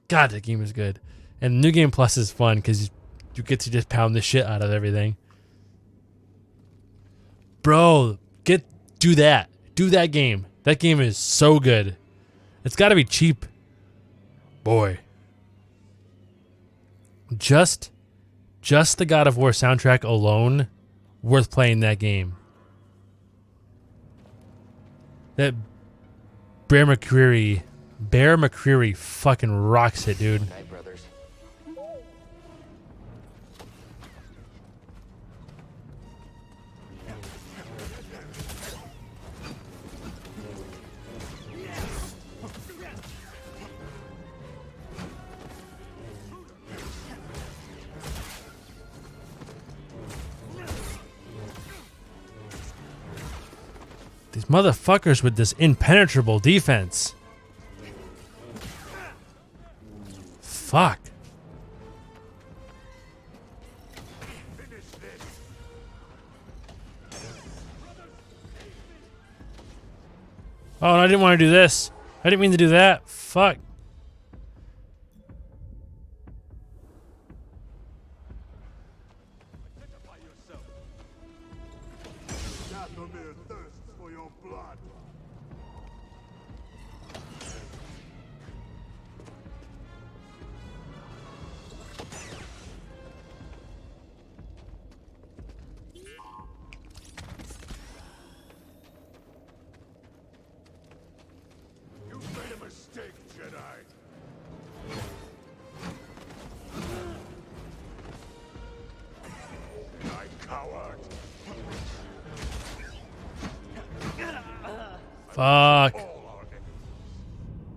God, that game is good. And New Game Plus is fun because you get to just pound the shit out of everything. Bro, do that. Do that game. That game is so good. It's got to be cheap. Boy. Just the God of War soundtrack alone, worth playing that game. That Bear McCreary fucking rocks it, dude. Night, brothers. These motherfuckers with this impenetrable defense. Fuck. Oh, and I didn't want to do this. I didn't mean to do that. Fuck. Dathomir thirsts for your blood. You made a mistake, Jedi. Jedi coward. Fuck.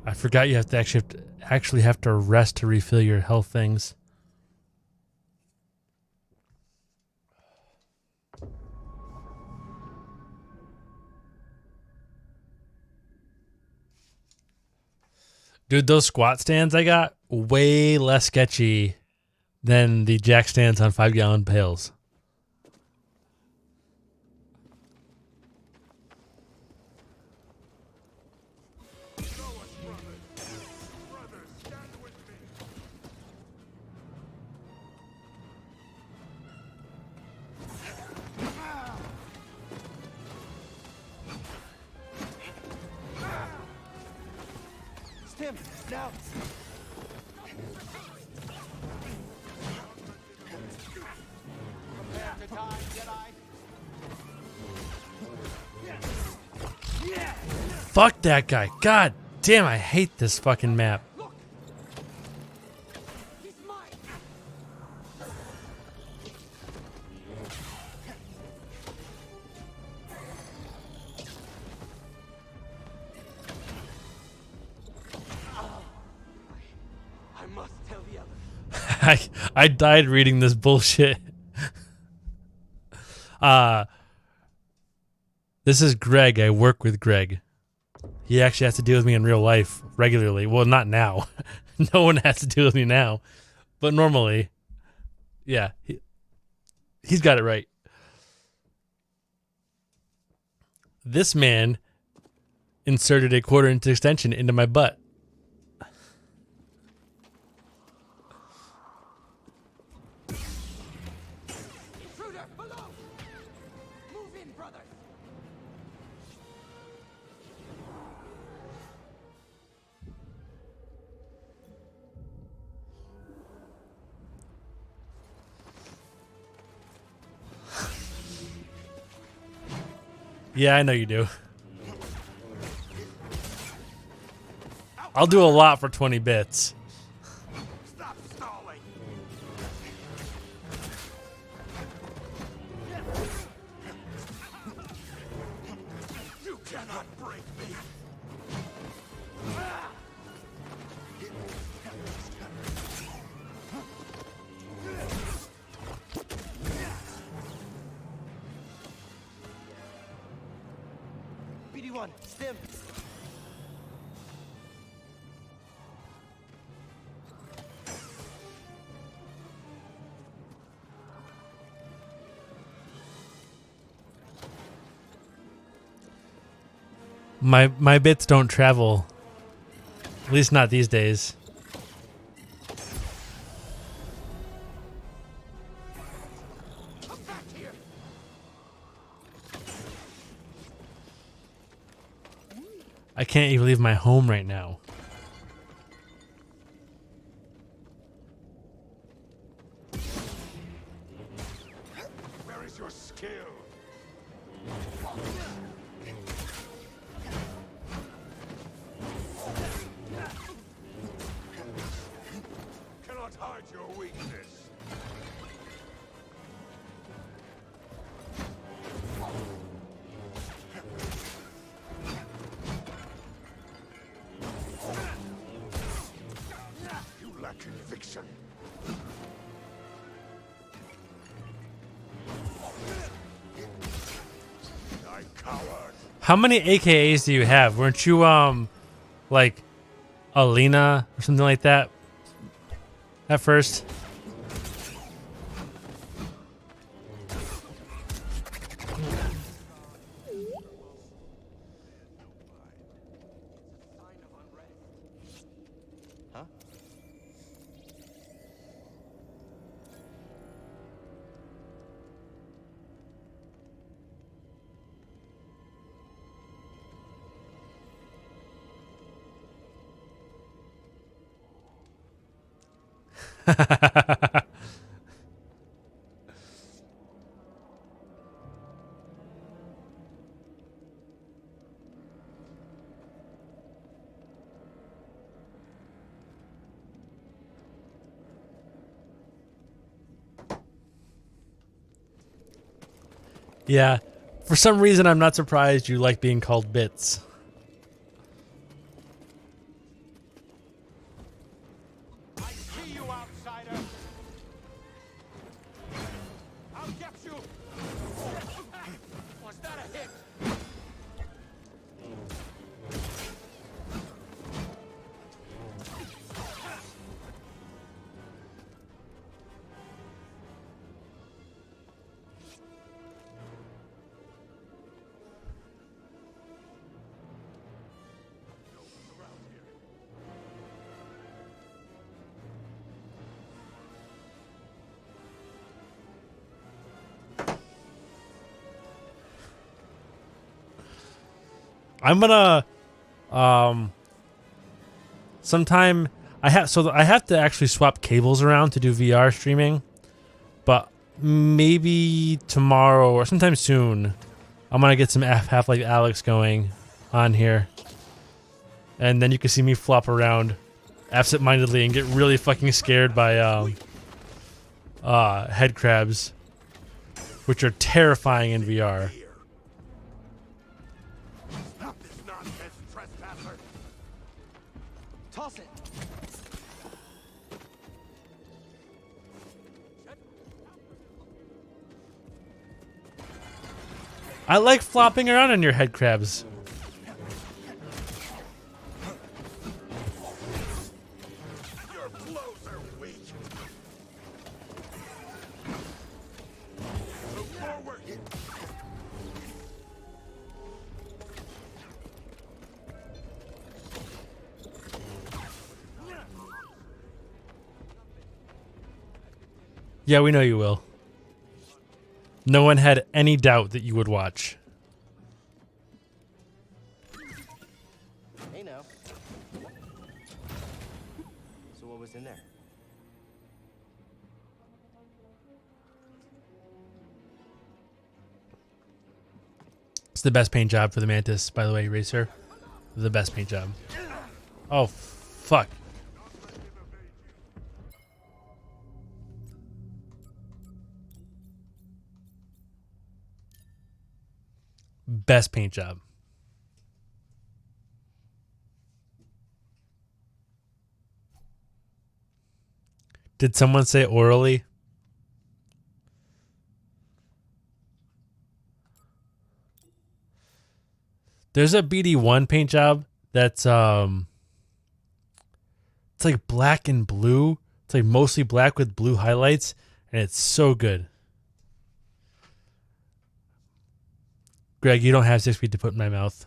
I forgot you have to actually have to rest to refill your health things. Dude, those squat stands I got, way less sketchy than the jack stands on 5-gallon pails. Tim, now! Prepare to die, Jedi. Fuck that guy. God damn, I hate this fucking map. I must tell the others. I died reading this bullshit. This is Greg. I work with Greg. He actually has to deal with me in real life regularly. Well, not now. No one has to deal with me now. But normally, yeah, he's got it right. This man inserted a 1/4-inch extension into my butt. Yeah, I know you do. I'll do a lot for 20 bits. Stop stalling. You cannot break me. BD1, stim. My bits don't travel. At least not these days. I can't even leave my home right now. Where is your skill? Cannot hide your weakness. You lack conviction. I coward. How many AKAs do you have? Weren't you like Alina or something like that at first? Huh? Yeah. For some reason, I'm not surprised you like being called Bits. I see you, outsider. I'll get you. Was that a hit? I'm gonna sometime I have to actually swap cables around to do VR streaming, but maybe tomorrow or sometime soon I'm gonna get some Half-Life Alex going on here, and then you can see me flop around absent-mindedly and get really fucking scared by head crabs, which are terrifying in VR. Stop this nonsense, trespasser. Toss it. I like flopping around on your head crabs. Your blows are weak. Move forward. Yeah, we know you will. No one had any doubt that you would watch. Hey now. So what was in there? It's the best paint job for the Mantis, by the way, Racer. The best paint job. Oh, fuck. Best paint job. Did someone say orally? There's a BD1 paint job that's it's like black and blue. It's like mostly black with blue highlights, and it's so good. Greg, you don't have 6 feet to put in my mouth.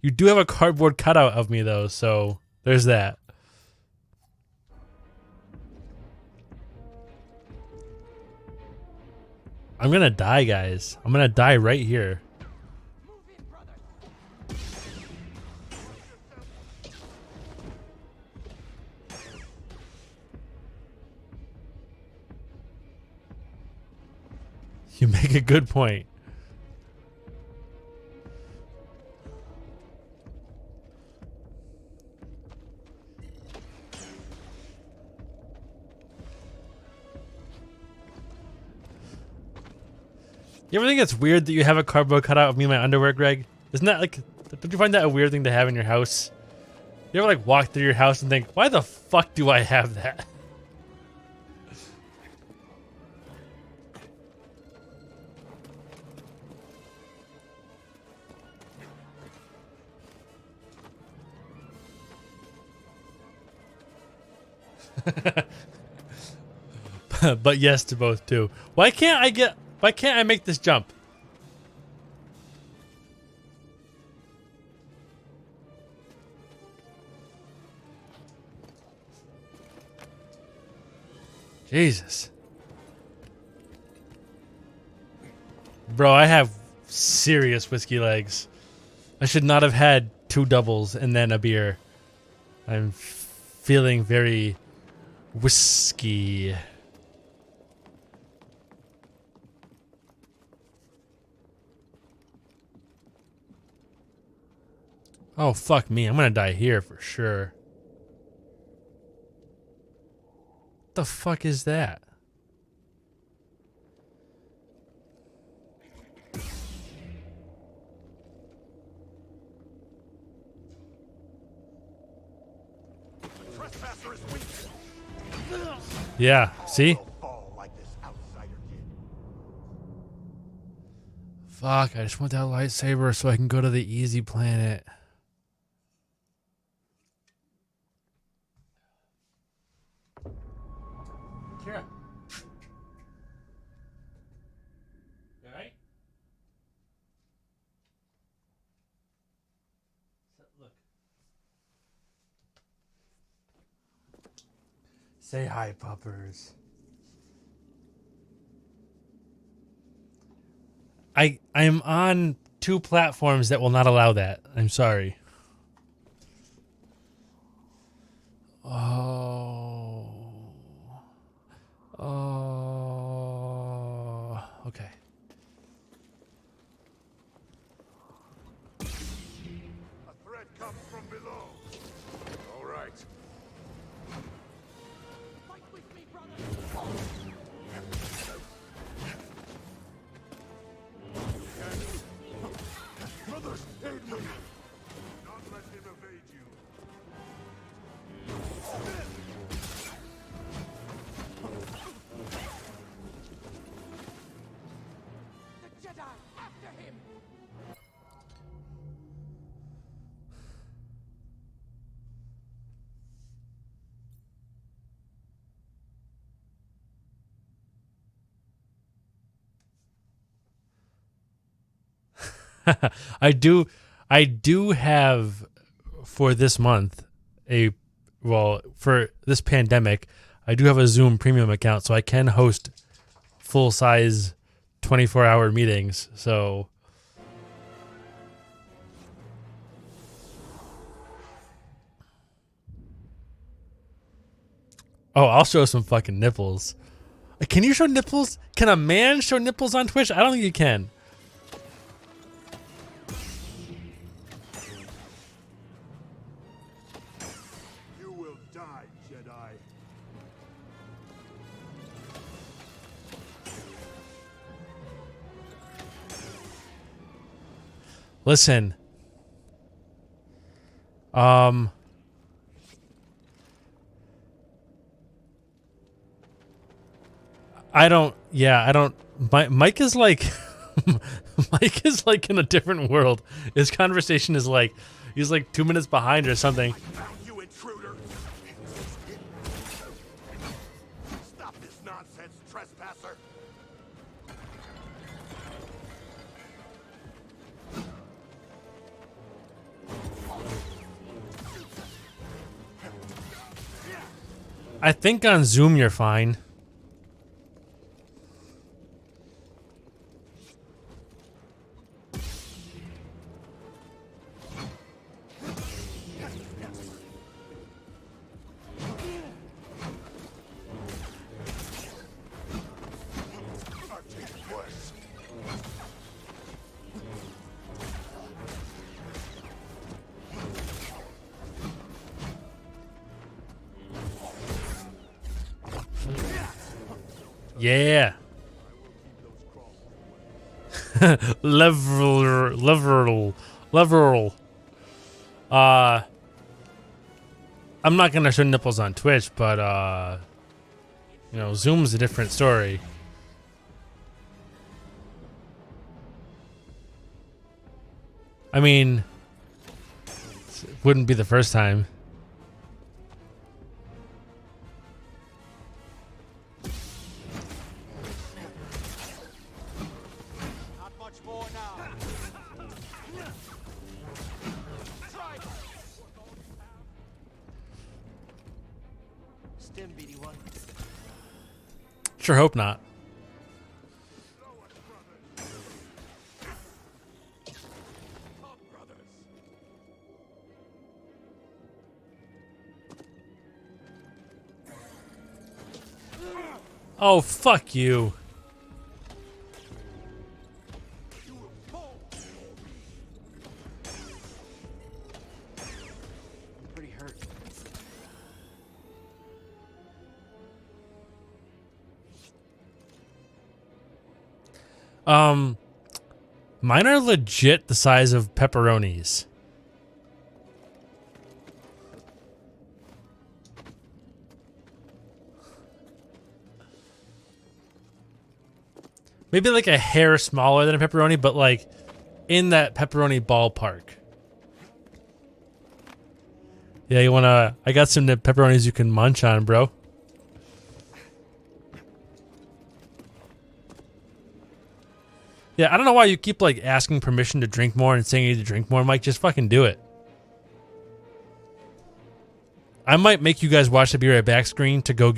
You do have a cardboard cutout of me though, so there's that. I'm gonna die, guys. I'm gonna die right here. You make a good point. You ever think it's weird that you have a cardboard cutout of me in my underwear, Greg? Isn't that like, don't you find that a weird thing to have in your house? You ever like walk through your house and think, why the fuck do I have that? But yes to both too. Why can't I make this jump? Jesus. Bro, I have serious whiskey legs. I should not have had 2 doubles and then a beer. I'm feeling very whiskey. Oh, fuck me. I'm gonna die here for sure. What the fuck is that? Yeah, see? Fuck, I just want that lightsaber so I can go to the easy planet. Kira. You alright? Look. Say hi, puppers. I'm on 2 platforms that will not allow that. I'm sorry. Oh, okay. A threat comes from below. All right. Fight with me, brother. Brothers, aid me. Not let him evade you. The Jedi, after him. I do have for this month for this pandemic, I do have a Zoom premium account, so I can host full size 24-hour meetings. So I'll show some fucking nipples. Can you show nipples? Can a man show nipples on Twitch? I don't think you can. Die, Jedi. Listen. I don't. Mike is like, Mike is like in a different world. His conversation is like, he's like 2 minutes behind or something. You intruder! Stop this nonsense, trespasser! I think on Zoom you're fine. Yeah. Leveral. I'm not gonna show nipples on Twitch, but you know, Zoom's a different story. I mean, it wouldn't be the first time. Sure hope not. Oh, fuck you. Pretty hurt. Mine are legit the size of pepperonis. Maybe like a hair smaller than a pepperoni, but like in that pepperoni ballpark. Yeah, you wanna... I got some pepperonis you can munch on, bro. Yeah, I don't know why you keep like asking permission to drink more and saying you need to drink more, Mike. Just fucking do it. I might make you guys watch the Be Right Back screen to go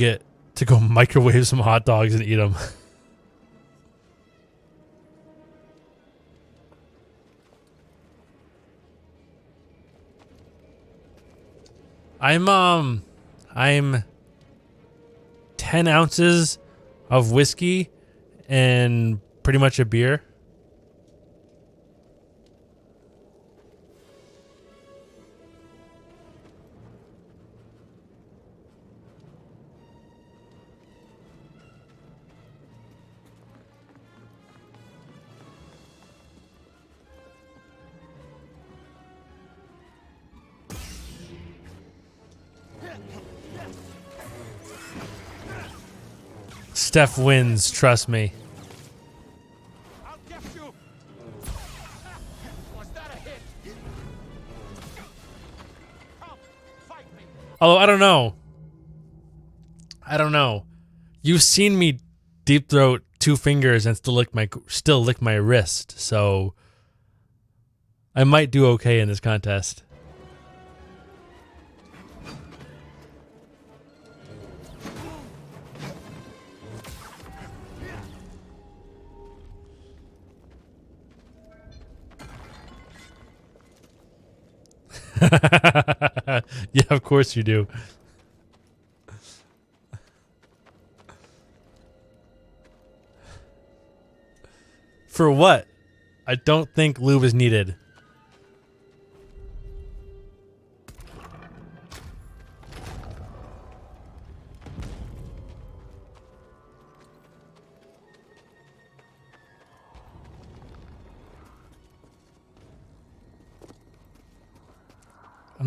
microwave some hot dogs and eat them. I'm 10 ounces of whiskey and pretty much a beer. Steph wins, trust me. I'll get you. Was that a hit? Come, fight me. Although I don't know. You've seen me deep throat 2 fingers and still lick my wrist, so I might do okay in this contest. Yeah, of course you do. For what? I don't think lube is needed.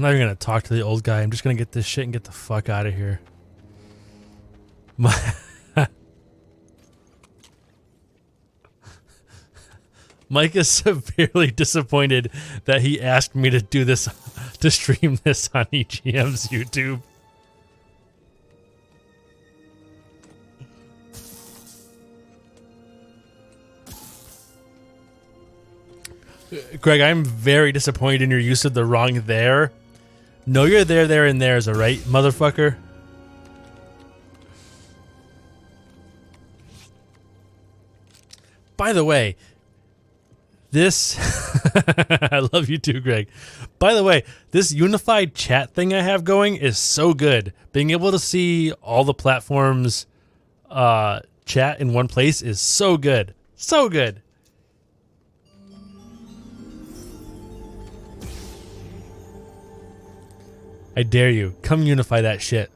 I'm not even gonna talk to the old guy. I'm just gonna get this shit and get the fuck out of here. Mike is severely disappointed that he asked me to do this, to stream this on EGM's YouTube. Greg, I'm very disappointed in your use of the wrong there. No, you're there, and there's a right, motherfucker. By the way, this... I love you too, Greg. By the way, this unified chat thing I have going is so good. Being able to see all the platforms chat in one place is so good. So good. I dare you. Come unify that shit.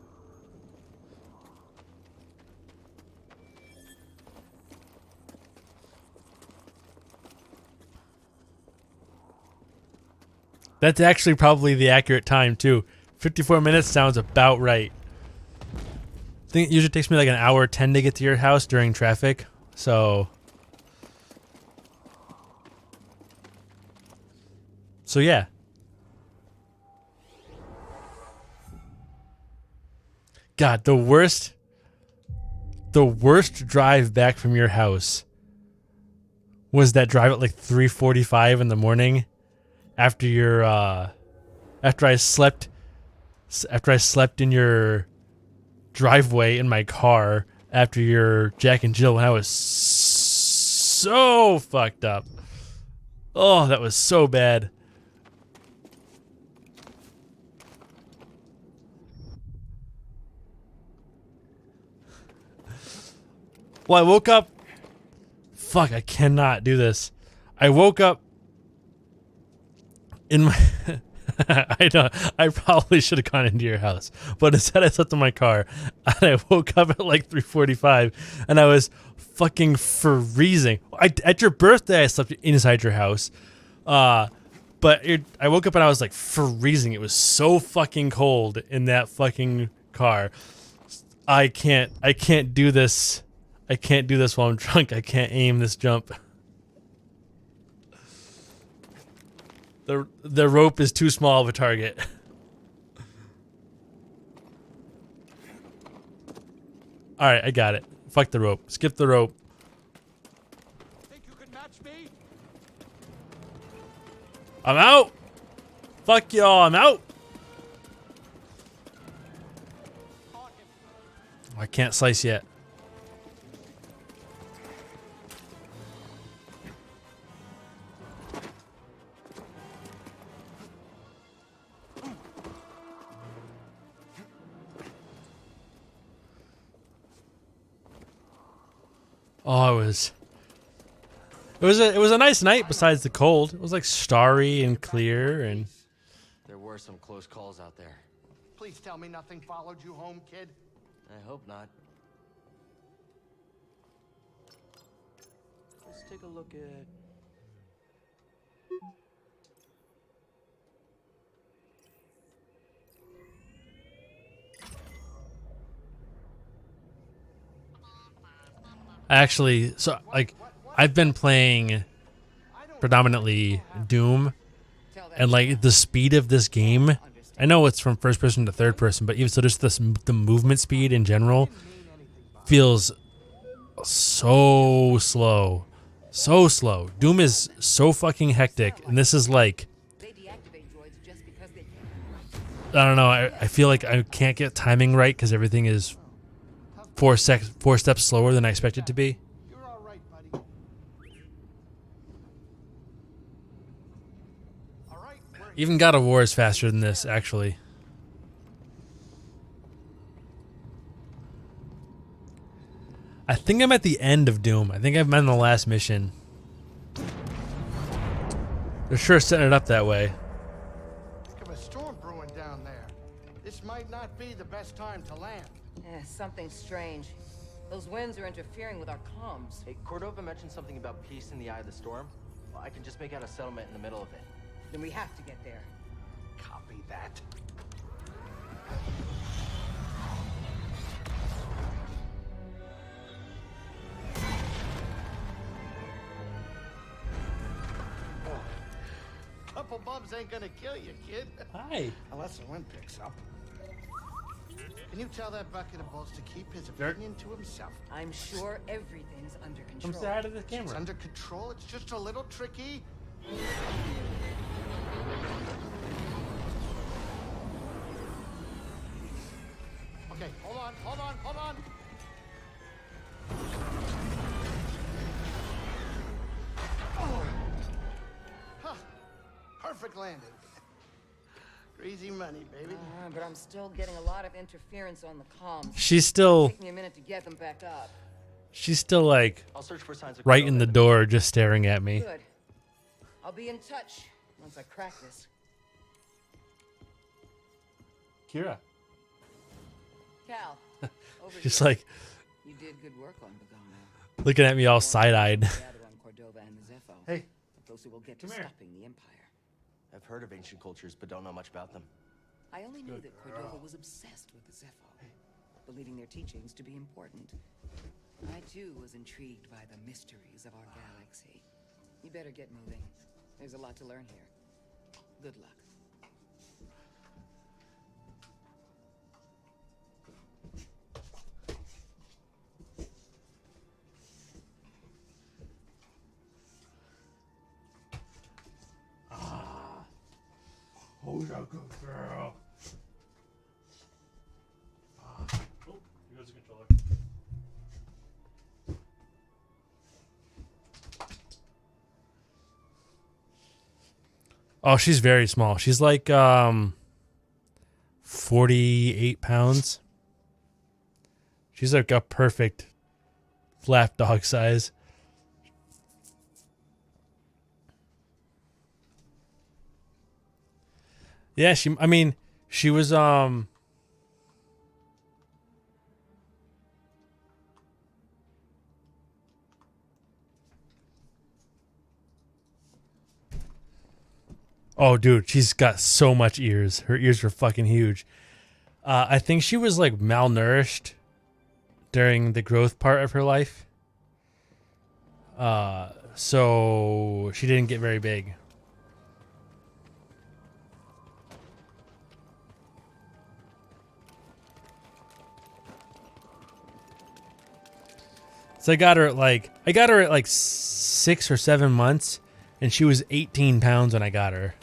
That's actually probably the accurate time, too. 54 minutes sounds about right. I think it usually takes me like an hour 10 to get to your house during traffic. So yeah. God, the worst drive back from your house was that drive at like 3:45 in the morning after your after I slept in your driveway in my car after your Jack and Jill when I was so fucked up. Oh, that was so bad. Well, I woke up. Fuck, I cannot do this. I woke up in my. I know. I probably should have gone into your house, but instead I slept in my car, and I woke up at like 3:45, and I was fucking freezing. At your birthday, I slept inside your house, but I woke up and I was like freezing. It was so fucking cold in that fucking car. I can't do this. I can't do this while I'm drunk. I can't aim this jump. The rope is too small of a target. Alright, I got it. Fuck the rope. Skip the rope. Think you can match me? I'm out! Fuck y'all, I'm out! I can't slice yet. Oh, it was a nice night besides the cold. It was like starry and clear, and there were some close calls out there. Please tell me nothing followed you home, kid. I hope not. Let's take a look at... actually, so like I've been playing predominantly Doom, and like the speed of this game, I know it's from first person to third person, but even so, just the movement speed in general feels so slow. So slow. Doom is so fucking hectic, and this is like, I don't know, I feel like I can't get timing right because everything is four steps slower than I expect it to be. You're all right, buddy. All right. Even God of War is faster than this, actually. I think I'm at the end of Doom. I think I've been in the last mission. They're sure setting it up that way. Think of a storm brewing down there. This might not be the best time to land. Something strange. Those winds are interfering with our comms. Hey, Cordova mentioned something about peace in the eye of the storm. Well, I can just make out a settlement in the middle of it. Then we have to get there. Copy. me that. Couple bumps ain't gonna kill you, kid. Hi. Unless the wind picks up. Can you tell that bucket of balls to keep his opinion to himself? I'm sure everything's under control. Come say hi to the camera. It's under control. It's just a little tricky. Okay, hold on, hold on, hold on. Oh. Huh. Perfect landing. Easy money, baby. But I'm still getting a lot of interference on the comms. She's still. Take me a minute to get them back up. She's still like I'll search for signs of right in the door, just staring at me. Good. I'll be in touch once I crack this. Kira. Cal, over She's here. like You did good work on Bogano. looking at me all side-eyed. Gather on Cordova and the Zepho. Hey. The closer we'll get to Come here. stopping the Empire. I've heard of ancient cultures, but don't know much about them. I only knew that Cordova was obsessed with the Zepho, believing their teachings to be important. I too was intrigued by the mysteries of our galaxy. You better get moving. There's a lot to learn here. Good luck. Who's a good girl? Oh, here goes the controller. Oh, she's very small. She's like 48 pounds. She's like a perfect lap dog size. Yeah, she was oh dude, she's got so much ears. Her ears are fucking huge. I think she was like malnourished during the growth part of her life. So she didn't get very big. So I got her at like 6 or 7 months, and she was 18 pounds when I got her.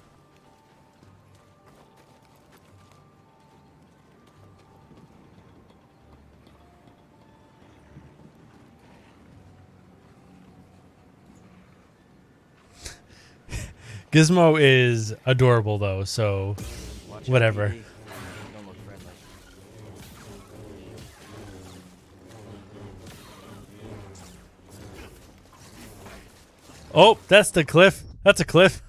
Gizmo is adorable though, so whatever. Don't look friendly. Oh, that's the cliff. That's a cliff.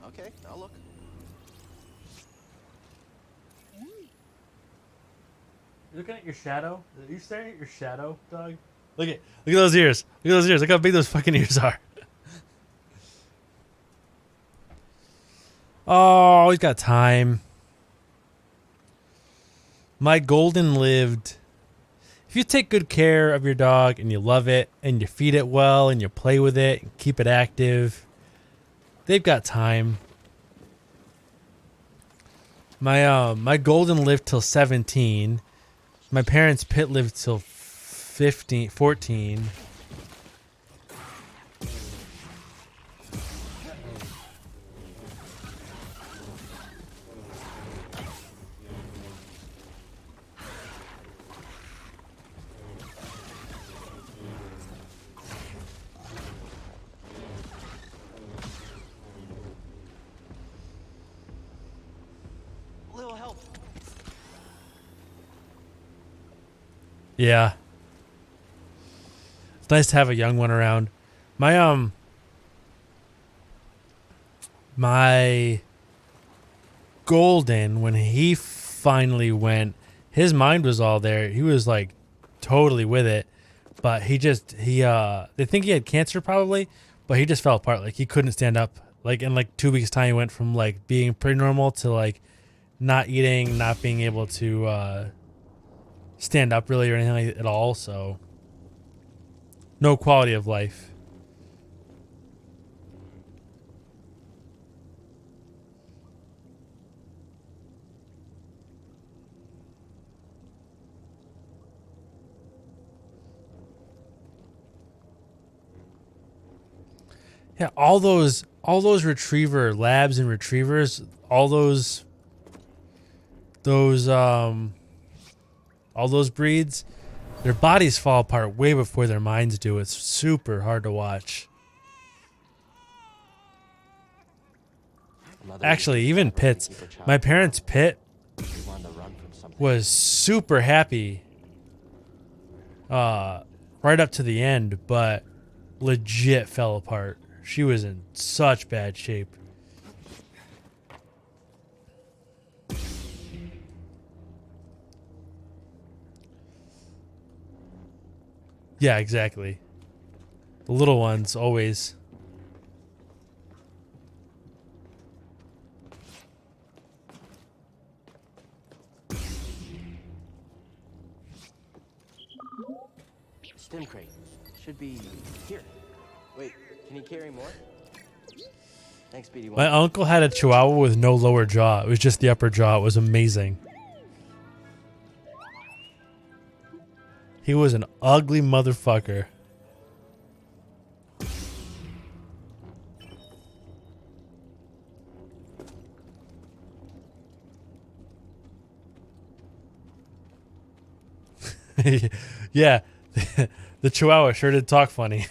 Okay, I'll look. You're looking at your shadow? Are you staring at your shadow, dog? Look at those ears. Look at those ears. Look how big those fucking ears are. Oh, he's got time. My golden lived. If you take good care of your dog and you love it and you feed it well and you play with it and keep it active, they've got time. My golden lived till 17. My parents' Pit lived till 14. Little help. Yeah. It's nice to have a young one around. My golden, when he finally went, his mind was all there. He was like totally with it. but they think he had cancer probably, but he just fell apart. Like he couldn't stand up. Like in like 2 weeks time, he went from like being pretty normal to like not eating, not being able to stand up really or anything like at all. So no quality of life. Yeah, all those retriever labs and retrievers, all those breeds, their bodies fall apart way before their minds do. It's super hard to watch. Actually, even pits. My parents' pit was super happy right up to the end, but legit fell apart. She was in such bad shape. Yeah, exactly. The little ones always. Stim crate. Should be here. Wait, can you carry more? Thanks, BD1. My uncle had a Chihuahua with no lower jaw. It was just the upper jaw. It was amazing. He was an ugly motherfucker. Yeah, the Chihuahua sure did talk funny.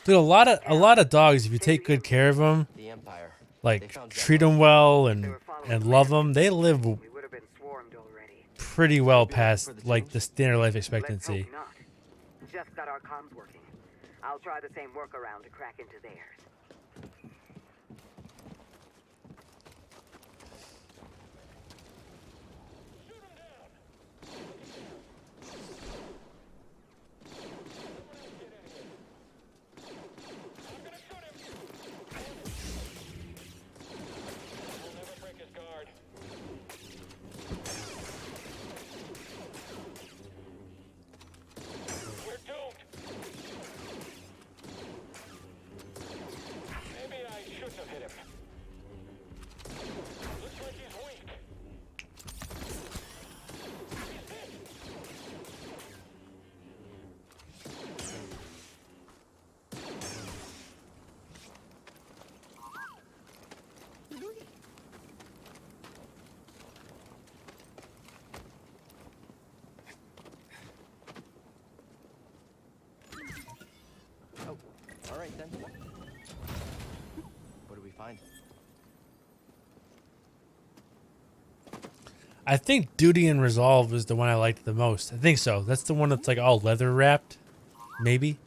Dude, a lot of dogs, if you take good care of them, like treat them well and love them, they live pretty well past like the standard life expectancy. Just got our comms working. I'll try the same workaround to crack into theirs. All right then. What do we find? I think Duty and Resolve is the one I liked the most. I think so. That's the one that's like all leather wrapped, maybe.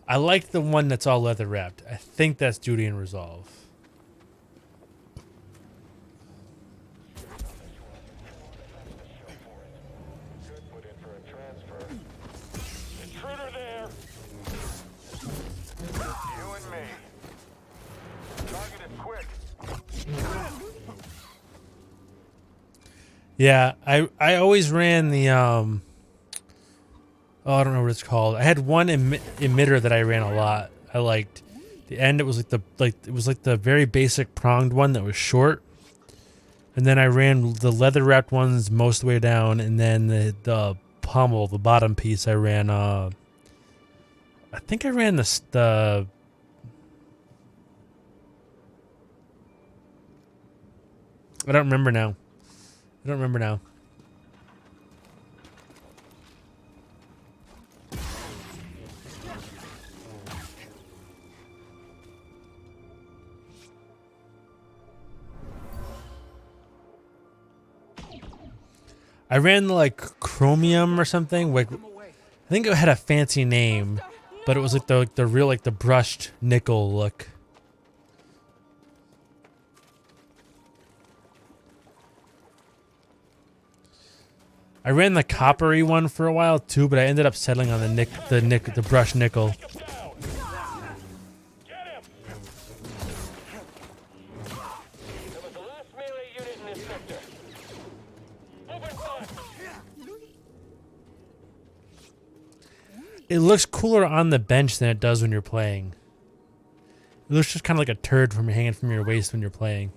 I like the one that's all leather wrapped. I think that's Duty and Resolve. Intruder there! You and me. Target it quick. Yeah, I always ran the oh, I don't know what it's called. I had one emitter that I ran a lot. I liked the end. It was like the very basic pronged one that was short, and then I ran the leather wrapped ones most of the way down, and then the pommel, the bottom piece, I ran. I think I ran the. I don't remember now. I ran like Chromium or something. Like, I think it had a fancy name, but it was like the real like the brushed nickel look. I ran the coppery one for a while too, but I ended up settling on the brushed nickel. It looks cooler on the bench than it does when you're playing. It looks just kind of like a turd from hanging from your waist when you're playing.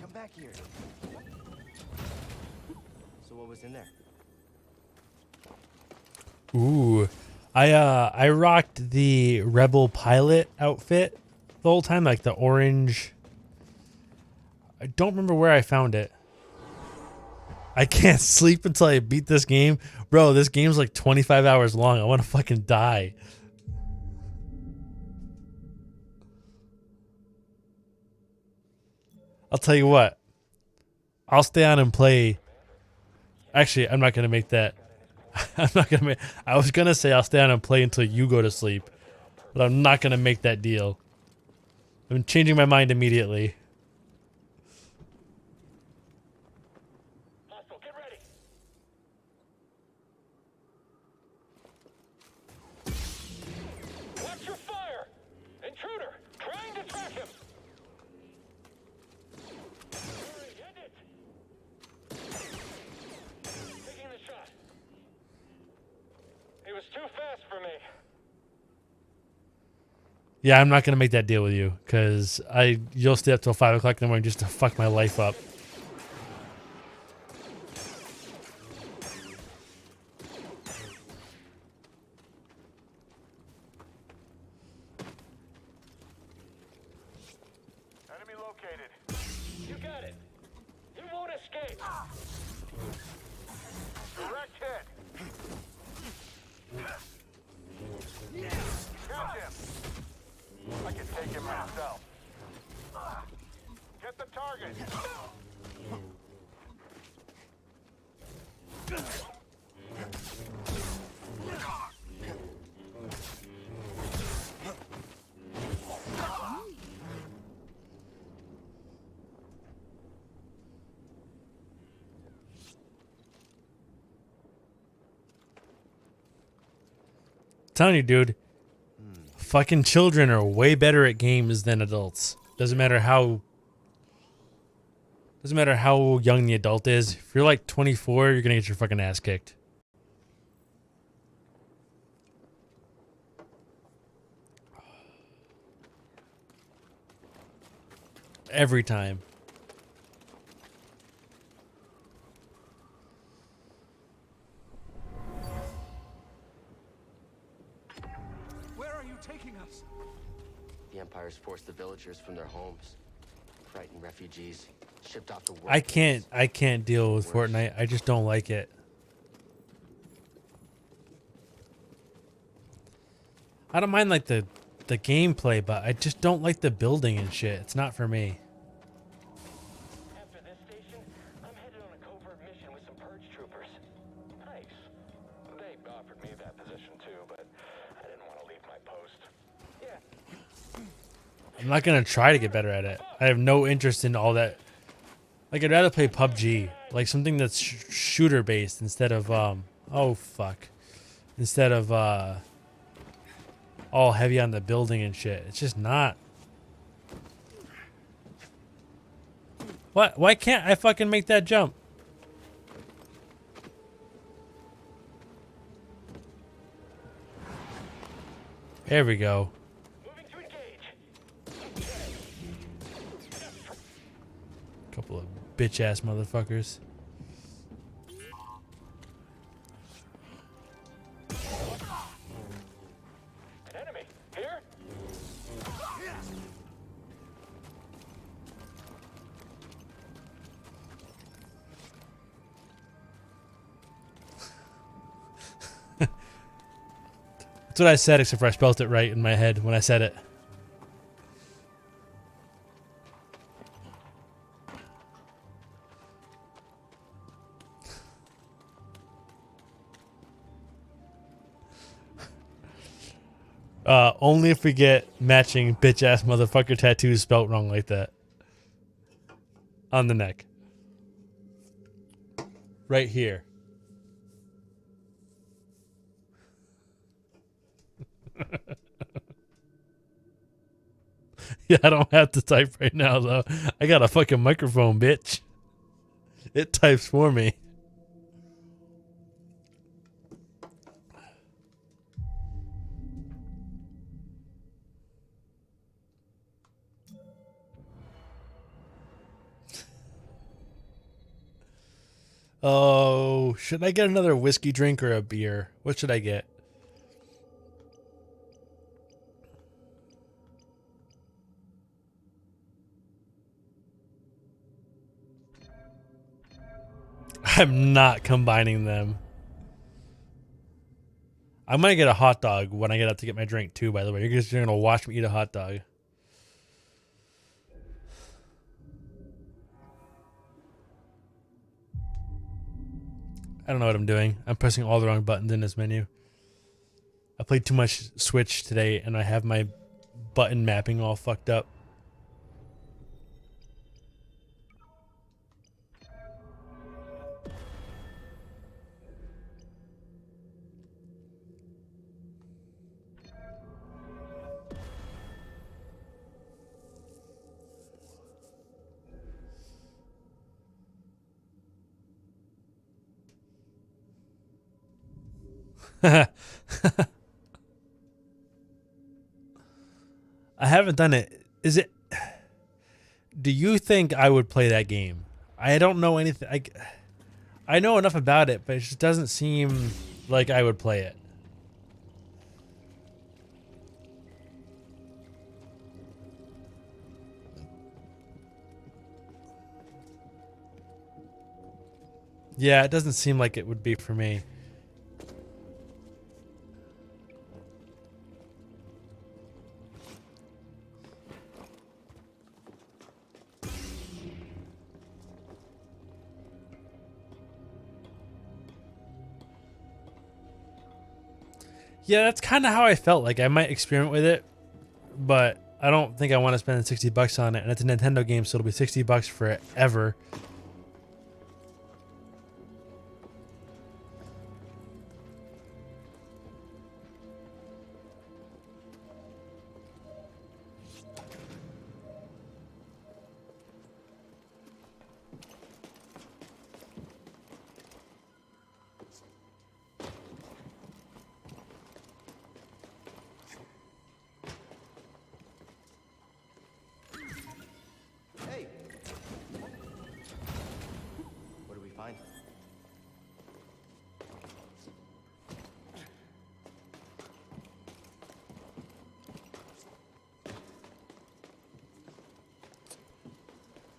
Come back here. So what was in there? Ooh, I rocked the Rebel pilot outfit the whole time, like the orange. I don't remember where I found it. I can't sleep until I beat this game. Bro, this game's like 25 hours long. I want to fucking die. I'll tell you what. I'll stay on and play. Actually, I'm not going to make that. I'm not going to make. I was going to say I'll stay on and play until you go to sleep. But I'm not going to make that deal. I'm changing my mind immediately. Watch your fire! Intruder! Trying to track him! Hurry, end it! Taking the shot. He was too fast for me. Yeah, I'm not going to make that deal with you. Because you'll stay up till 5 o'clock in the morning just to fuck my life up. Enemy located. You got it. You won't escape. Direct hit. Count him. I can take him myself. Get the target. Telling you, dude. Fucking children are way better at games than adults. Doesn't matter how young the adult is. If you're like 24, you're gonna get your fucking ass kicked. Every time. Where are you taking us? The Empire's forced the villagers from their homes, frightened refugees, shipped off to war. I can't deal with Fortnite. I just don't like it. I don't mind like the gameplay, but I just don't like the building and shit. It's not for me. After this station, I'm headed on a covert mission with some purge troopers. Nice. They offered me that position too, but I didn't want to leave my post. Yeah. I'm not gonna try to get better at it. I have no interest in all that. Like, I'd rather play PUBG, like something that's shooter based instead of oh fuck, instead of all heavy on the building and shit. It's just not. What? Why can't I fucking make that jump? There we go. Couple of bitch ass motherfuckers. An enemy here. That's what I said, except for I spelled it right in my head when I said it. Only if we get matching bitch ass motherfucker tattoos spelt wrong like that. On the neck. Right here. Yeah, I don't have to type right now though. I got a fucking microphone, bitch. It types for me. Oh, should I get another whiskey drink or a beer? What should I get? I'm not combining them. I'm going to get a hot dog when I get up to get my drink too, by the way. You're going to watch me eat a hot dog. I don't know what I'm doing. I'm pressing all the wrong buttons in this menu. I played too much Switch today and I have my button mapping all fucked up. I haven't done it. Is it? Do you think I would play that game? I don't know anything. I know enough about it, but it just doesn't seem like I would play it. Yeah, it doesn't seem like it would be for me. Yeah, that's kind of how I felt. Like, I might experiment with it, but I don't think I want to spend $60 on it. And it's a Nintendo game, so it'll be $60 forever.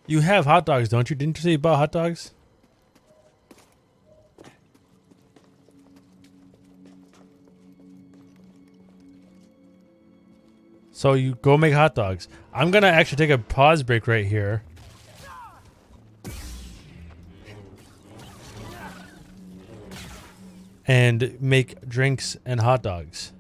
You have hot dogs, don't you? Didn't you say you bought hot dogs? So you go make hot dogs. I'm going to actually take a pause break right here. And make drinks and hot dogs.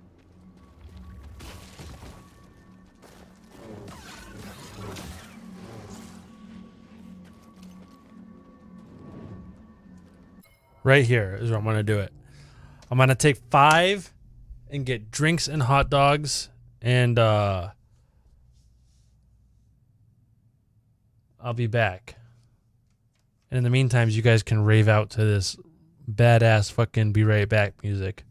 Right here is where I'm going to do it. I'm going to take 5 and get drinks and hot dogs. And I'll be back. And in the meantime, you guys can rave out to this badass fucking Be Right Back music.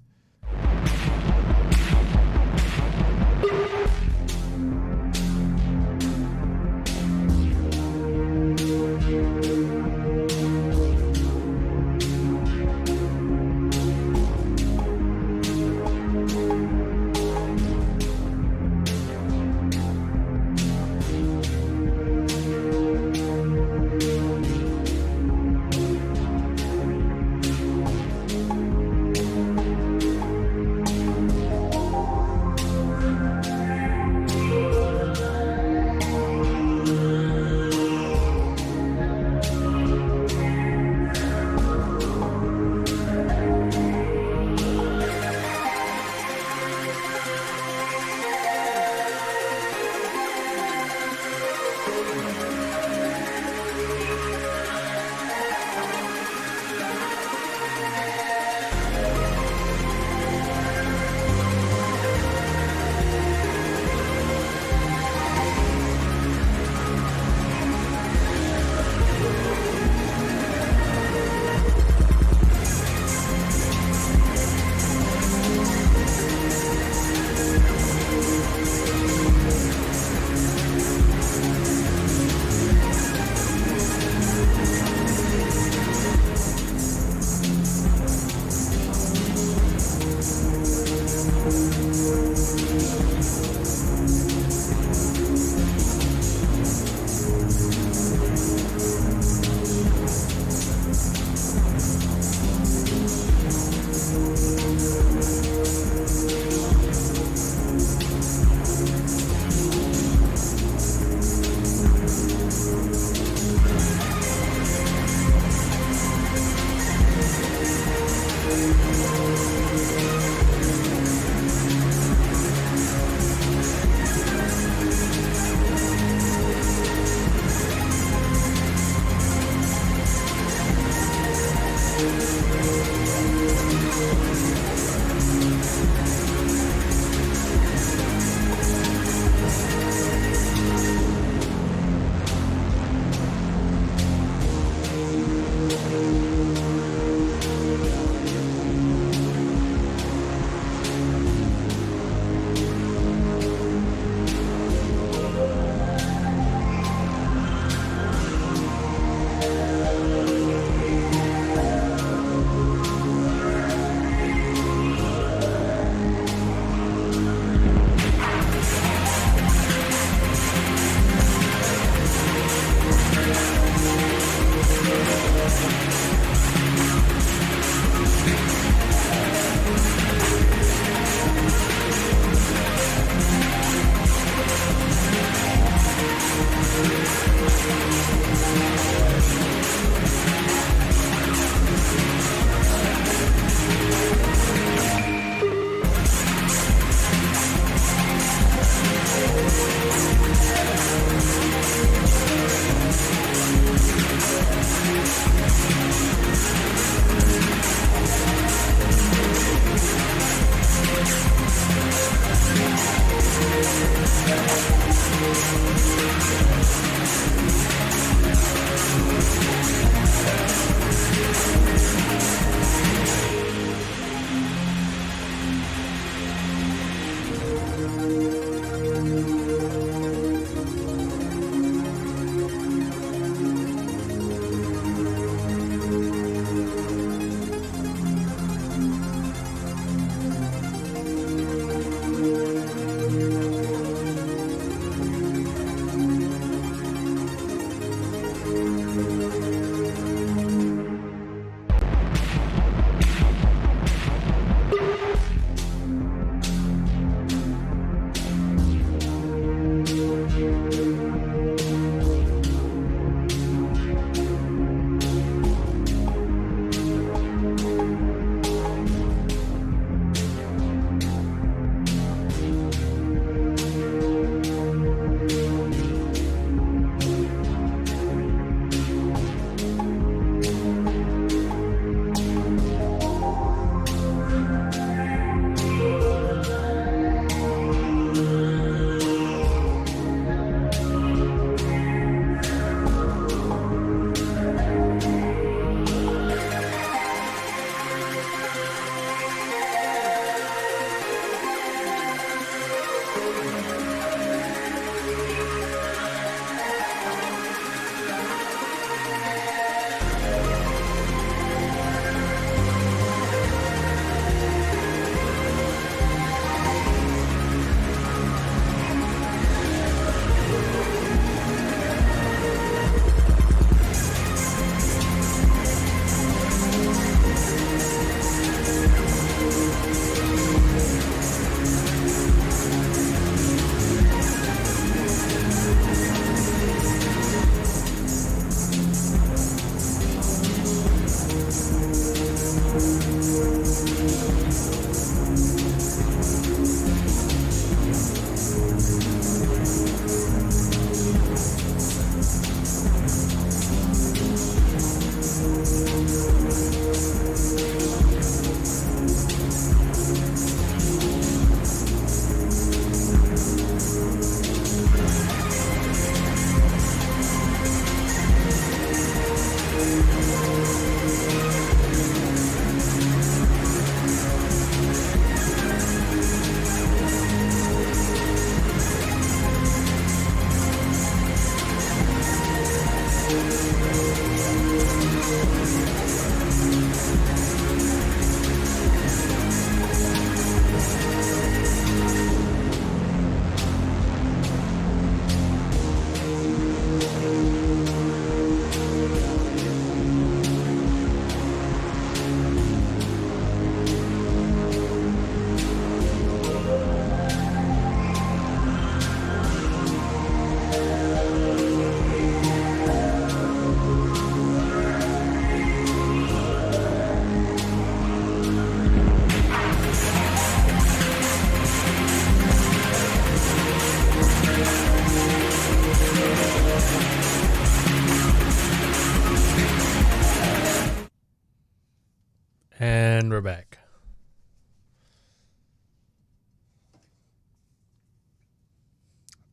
And we're back.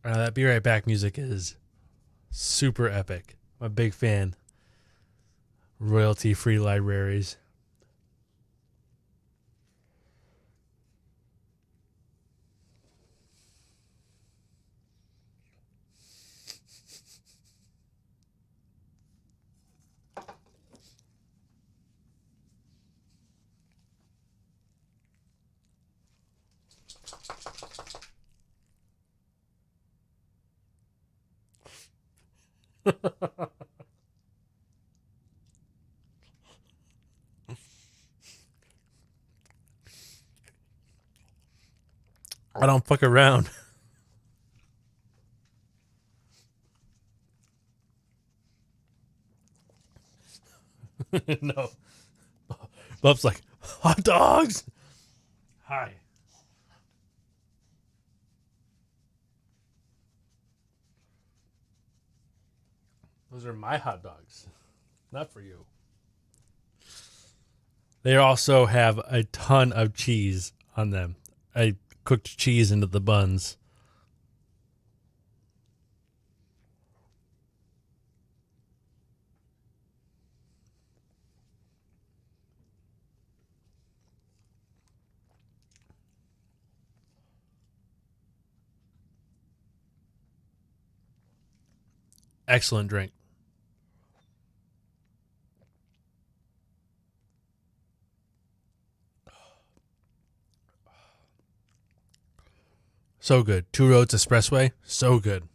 That Be Right Back music is super epic. I'm a big fan. Royalty-free libraries. I don't fuck around. No. Bub's like, hot dogs. Hi. Those are my hot dogs, not for you. They also have a ton of cheese on them. I cooked cheese into the buns. Excellent drink. So good. Two Roads Expressway. So good.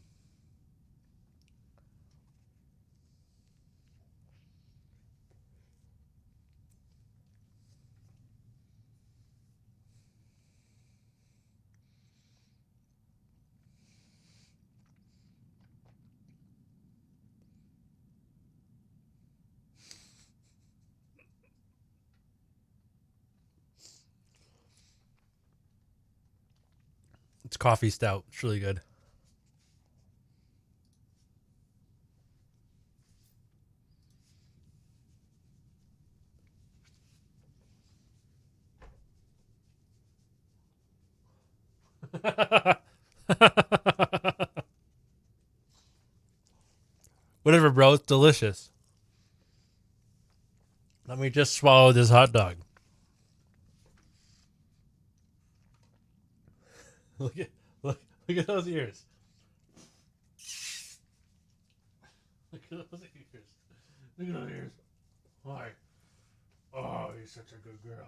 It's coffee stout. It's really good. Whatever, bro. It's delicious. Let me just swallow this hot dog. Look at those ears. Look at those ears. Look at those ears. Why? Oh, you're such a good girl.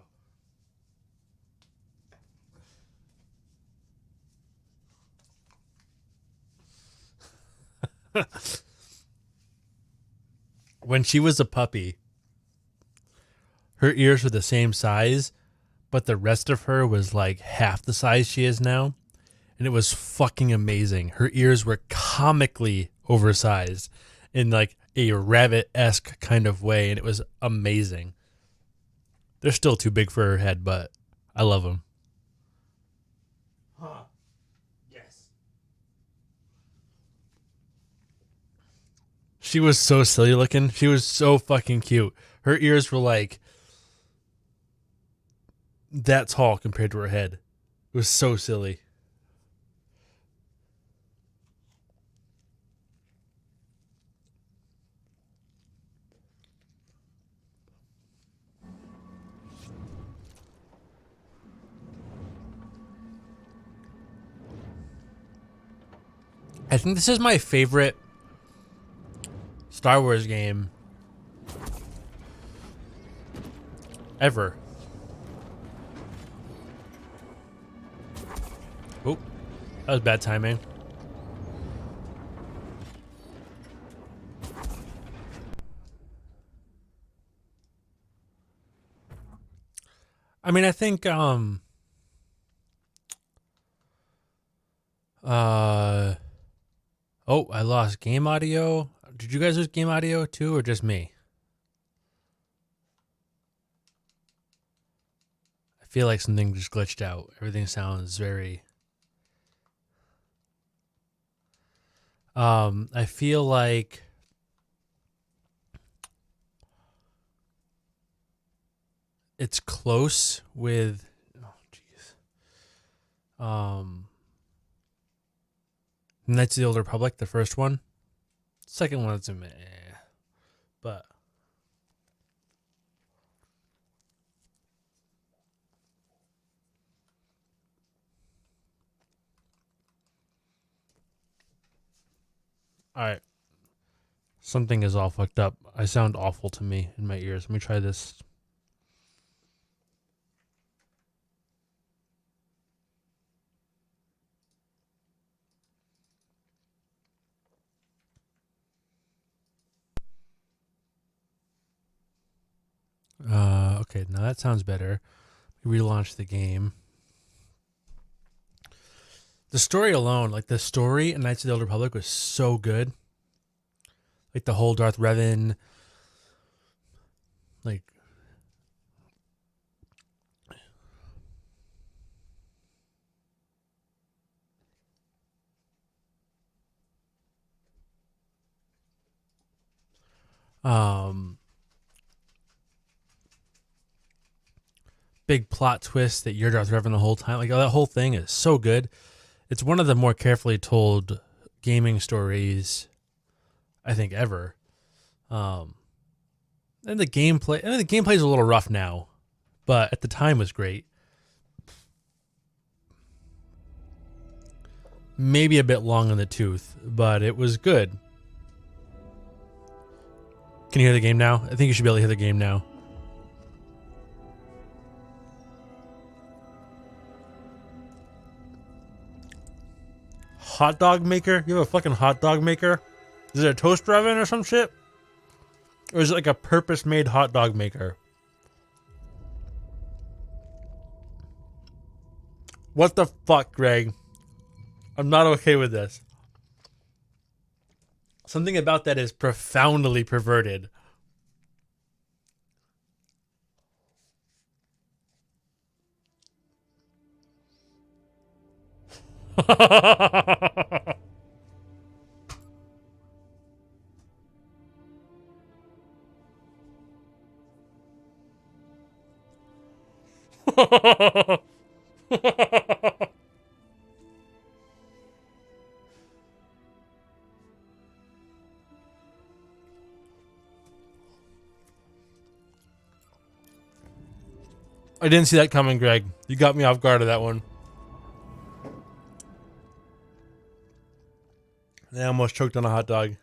When she was a puppy, her ears were the same size, but the rest of her was like half the size she is now. And it was fucking amazing. Her ears were comically oversized in like a rabbit-esque kind of way. And it was amazing. They're still too big for her head, but I love them. Huh. Yes. She was so silly looking. She was so fucking cute. Her ears were like that tall compared to her head. It was so silly. I think this is my favorite Star Wars game ever. Oh, that was bad timing. I mean, I think oh, I lost game audio. Did you guys lose game audio too, or just me? I feel like something just glitched out. Everything sounds very... I feel like... it's close with... oh, jeez. Knights of the Old Republic, the first one. Second one, it's a meh. But all right. Something is all fucked up. I sound awful to me in my ears. Let me try this. Okay, now that sounds better. Relaunch the game. The story alone, like the story in Knights of the Old Republic was so good. Like the whole Darth Revan, like big plot twist that you're Darth Revan the whole time. Like that whole thing is so good. It's one of the more carefully told gaming stories I think ever. And the gameplay, I mean, the gameplay is a little rough now, but at the time was great. Maybe a bit long in the tooth, but it was good. Can you hear the game now? I think you should be able to hear the game now. Hot dog maker? You have a fucking hot dog maker? Is it a toaster oven or some shit? Or is it like a purpose-made hot dog maker? What the fuck, Greg? I'm not okay with this. Something about that is profoundly perverted. I didn't see that coming, Greg. You got me off guard of that one. I almost choked on a hot dog.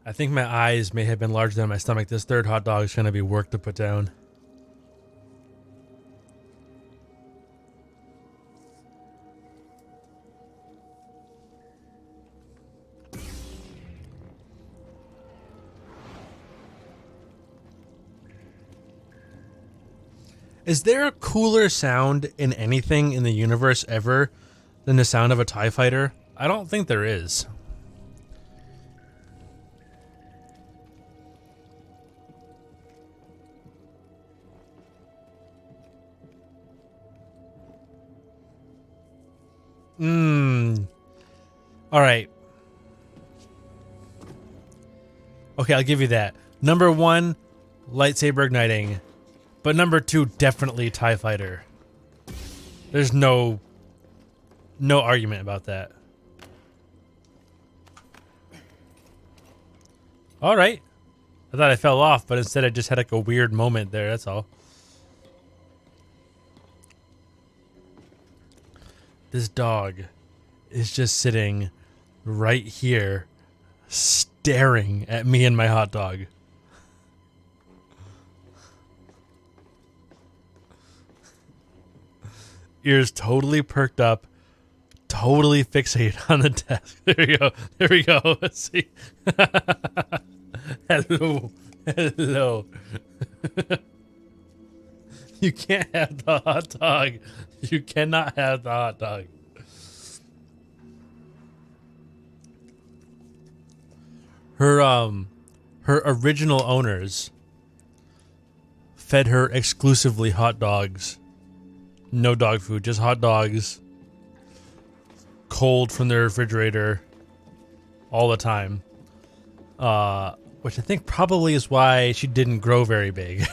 I think my eyes may have been larger than my stomach. This third hot dog is going to be work to put down. Is there a cooler sound in anything in the universe ever than the sound of a TIE fighter? I don't think there is. All right. Okay, I'll give you that. Number 1, lightsaber igniting. But number 2, definitely TIE fighter. There's no argument about that. All right. I thought I fell off, but instead I just had like a weird moment there, that's all. This dog is just sitting right here, staring at me and my hot dog. Ears totally perked up, totally fixated on the desk. There we go. There we go. Let's see. Hello. Hello. You can't have the hot dog. You cannot have the hot dog. Her original owners fed her exclusively hot dogs. No dog food, just hot dogs. Cold from the refrigerator all the time. Which I think probably is why she didn't grow very big.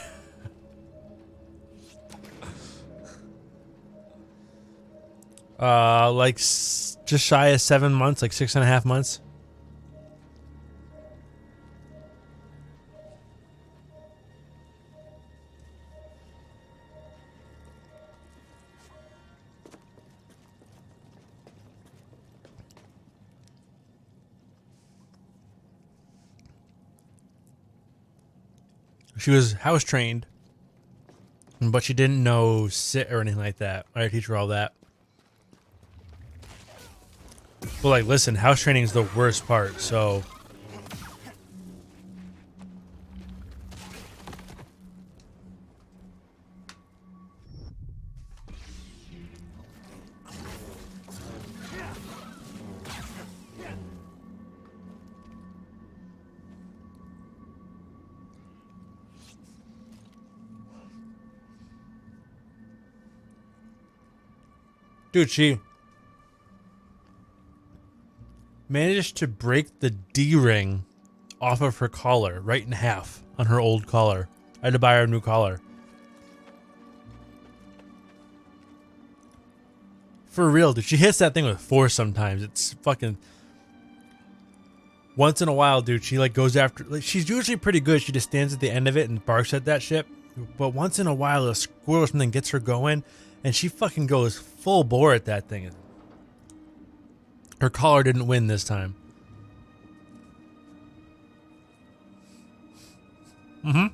Like just shy of 7 months, like 6.5 months. She was house trained, but she didn't know sit or anything like that. I teach her all that. But like, listen, house training is the worst part, so. Dude, she managed to break the D-ring off of her collar, right in half on her old collar. I had to buy her a new collar. For real, dude. She hits that thing with force sometimes. It's fucking... Once in a while, dude, she like goes after... Like, she's usually pretty good. She just stands at the end of it and barks at that shit. But once in a while, a squirrel or something gets her going, and she fucking goes full bore at that thing. Her collar didn't win this time. Mm-hmm.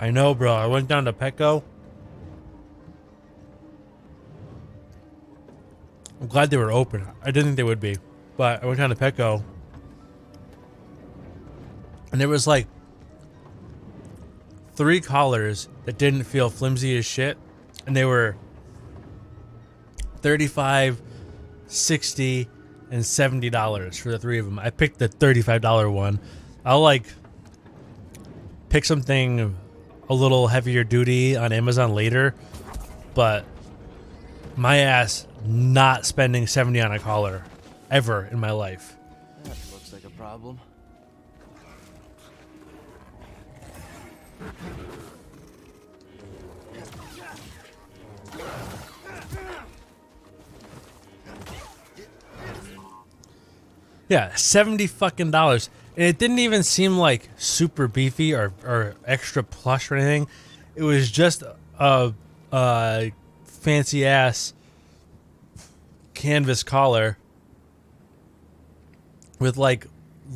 I know, bro. I went down to Petco. I'm glad they were open. I didn't think they would be. But I went down to Petco. And there was like 3 collars that didn't feel flimsy as shit. And they were $35, $60, and $70 for the 3 of them. I picked the $35 one. I'll like pick something a little heavier duty on Amazon later, but my ass not spending $70 on a collar ever in my life. That looks like a problem. Yeah, $70 fucking dollars. And it didn't even seem like super beefy or extra plush or anything. It was just a fancy ass canvas collar with like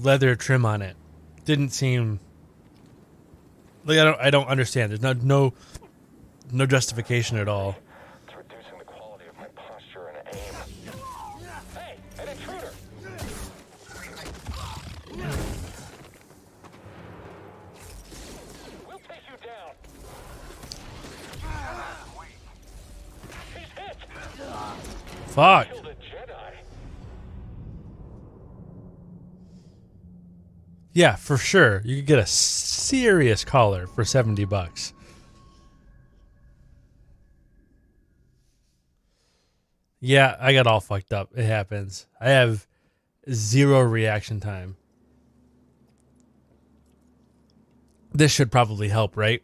leather trim on it. Didn't seem like I don't understand. There's no justification at all. It's reducing the quality of my posture and aim. Hey, an intruder! We'll take you down. He's hit. Fuck. Killed a Jedi. Yeah, for sure. You could get a serious collar for $70. Yeah, I got all fucked up. It happens. I have 0 reaction time. This should probably help, right?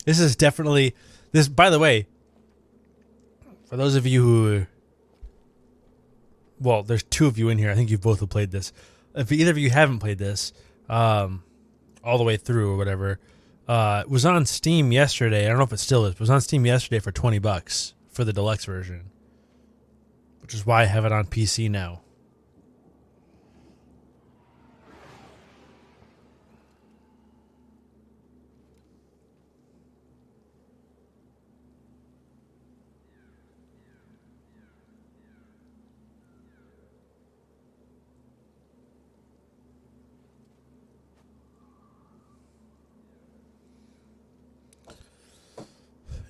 This is definitely... This, by the way, for those of you who... Well, there's 2 of you in here. I think you both have played this. If either of you haven't played this all the way through or whatever, it was on Steam yesterday. I don't know if it still is. But it was on Steam yesterday for $20 for the deluxe version, which is why I have it on PC now.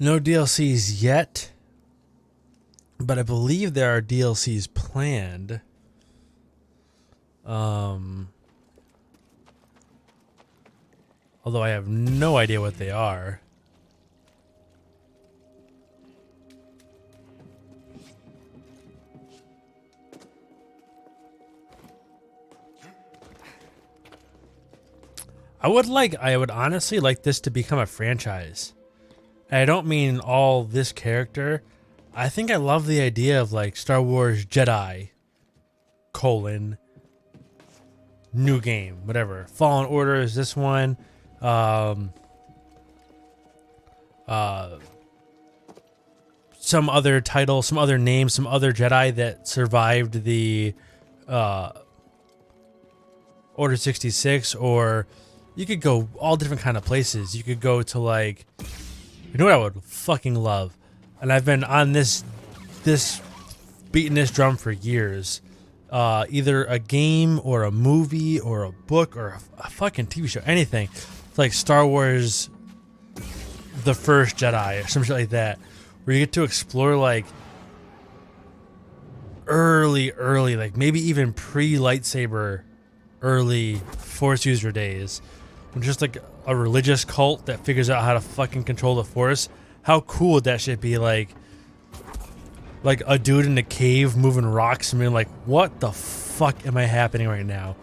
No DLCs yet, but I believe there are DLCs planned. Although I have no idea what they are. I would honestly like this to become a franchise. And I don't mean all this character. I think I love the idea of like Star Wars Jedi, new game, whatever. Fallen Order is this one. Some other title, some other name, some other Jedi that survived the Order 66, or you could go all different kind of places. You could go to like, you know what I would fucking love? And I've been on this beating this drum for years. Either a game or a movie or a book or a fucking TV show, anything. It's like Star Wars The First Jedi or some shit like that, where you get to explore like early, like maybe even pre-lightsaber, early Force user days. And just like a religious cult that figures out how to fucking control the Force, how cool would that shit be? Like a dude in a cave moving rocks and being like, what the fuck am I happening right now?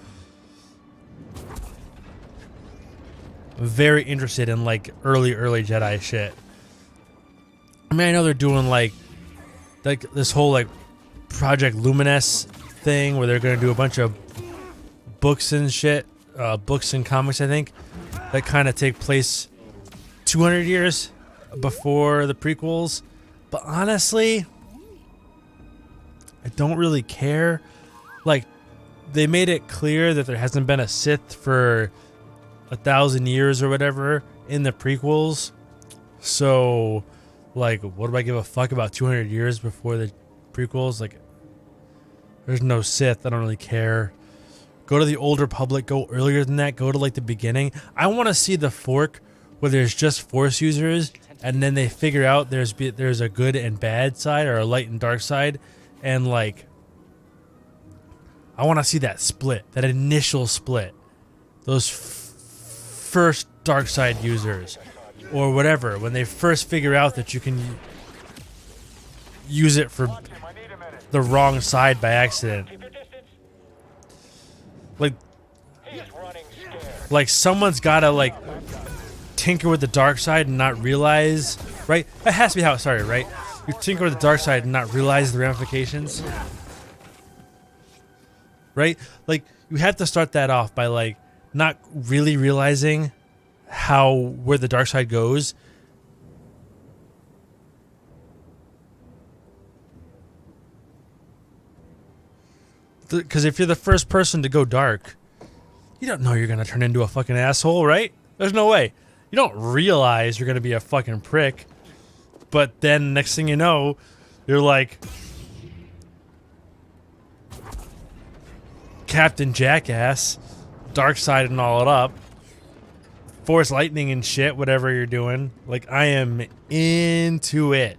I'm very interested in like early Jedi shit. I mean, I know they're doing like this whole like Project Luminous thing where they're gonna do a bunch of books and shit, books and comics, I think, that kind of take place 200 years before the prequels. But honestly, I don't really care. Like, they made it clear that there hasn't been a Sith for 1,000 years or whatever in the prequels. So, like, what do I give a fuck about 200 years before the prequels? Like, there's no Sith. I don't really care. Go to the Old Republic. Go earlier than that. Go to, like, the beginning. I want to see the fork where there's just Force users, and then they figure out there's a good and bad side, or a light and dark side, and, like, I want to see that split, that initial split. Those first dark side users, or whatever, when they first figure out that you can use it for the wrong side by accident. Like someone's gotta like tinker with the dark side and not realize, right? That has to be how it started, right? You tinker with the dark side and not realize the ramifications, right? Like you have to start that off by like not really realizing where the dark side goes. Because if you're the first person to go dark, you don't know you're going to turn into a fucking asshole, right? There's no way. You don't realize you're going to be a fucking prick. But then next thing you know, you're like Captain Jackass, dark side and all it up, Force lightning and shit, whatever you're doing. Like, I am into it.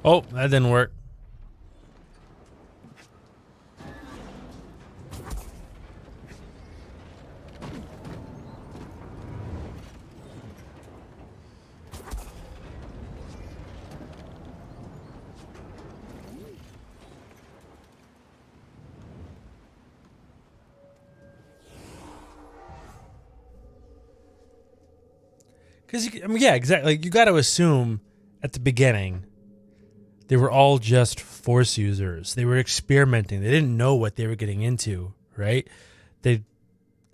Oh, that didn't work. Because, I mean, yeah, exactly. Like, you got to assume at the beginning they were all just Force users. They were experimenting. They didn't know what they were getting into, right? They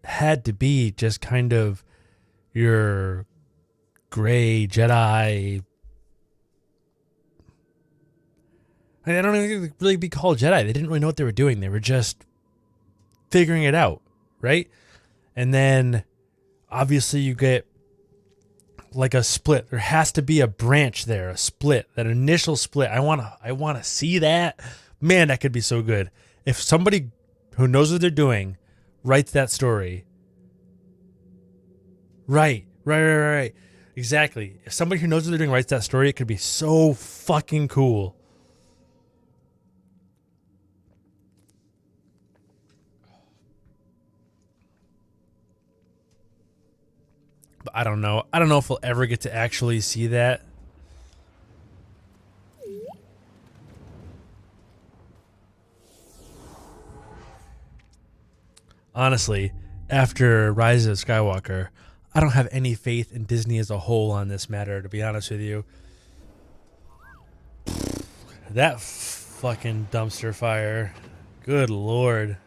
had to be just kind of your gray Jedi. I don't even really be called Jedi. They didn't really know what they were doing. They were just figuring it out, right? And then obviously you get like a split. There has to be a branch there, a split, that initial split. I want to see that. Man, that could be so good. If somebody who knows what they're doing writes that story. Right. Exactly. If somebody who knows what they're doing writes that story, it could be so fucking cool. But I don't know. I don't know if we'll ever get to actually see that. Honestly, after Rise of Skywalker, I don't have any faith in Disney as a whole on this matter, to be honest with you. That fucking dumpster fire. Good Lord.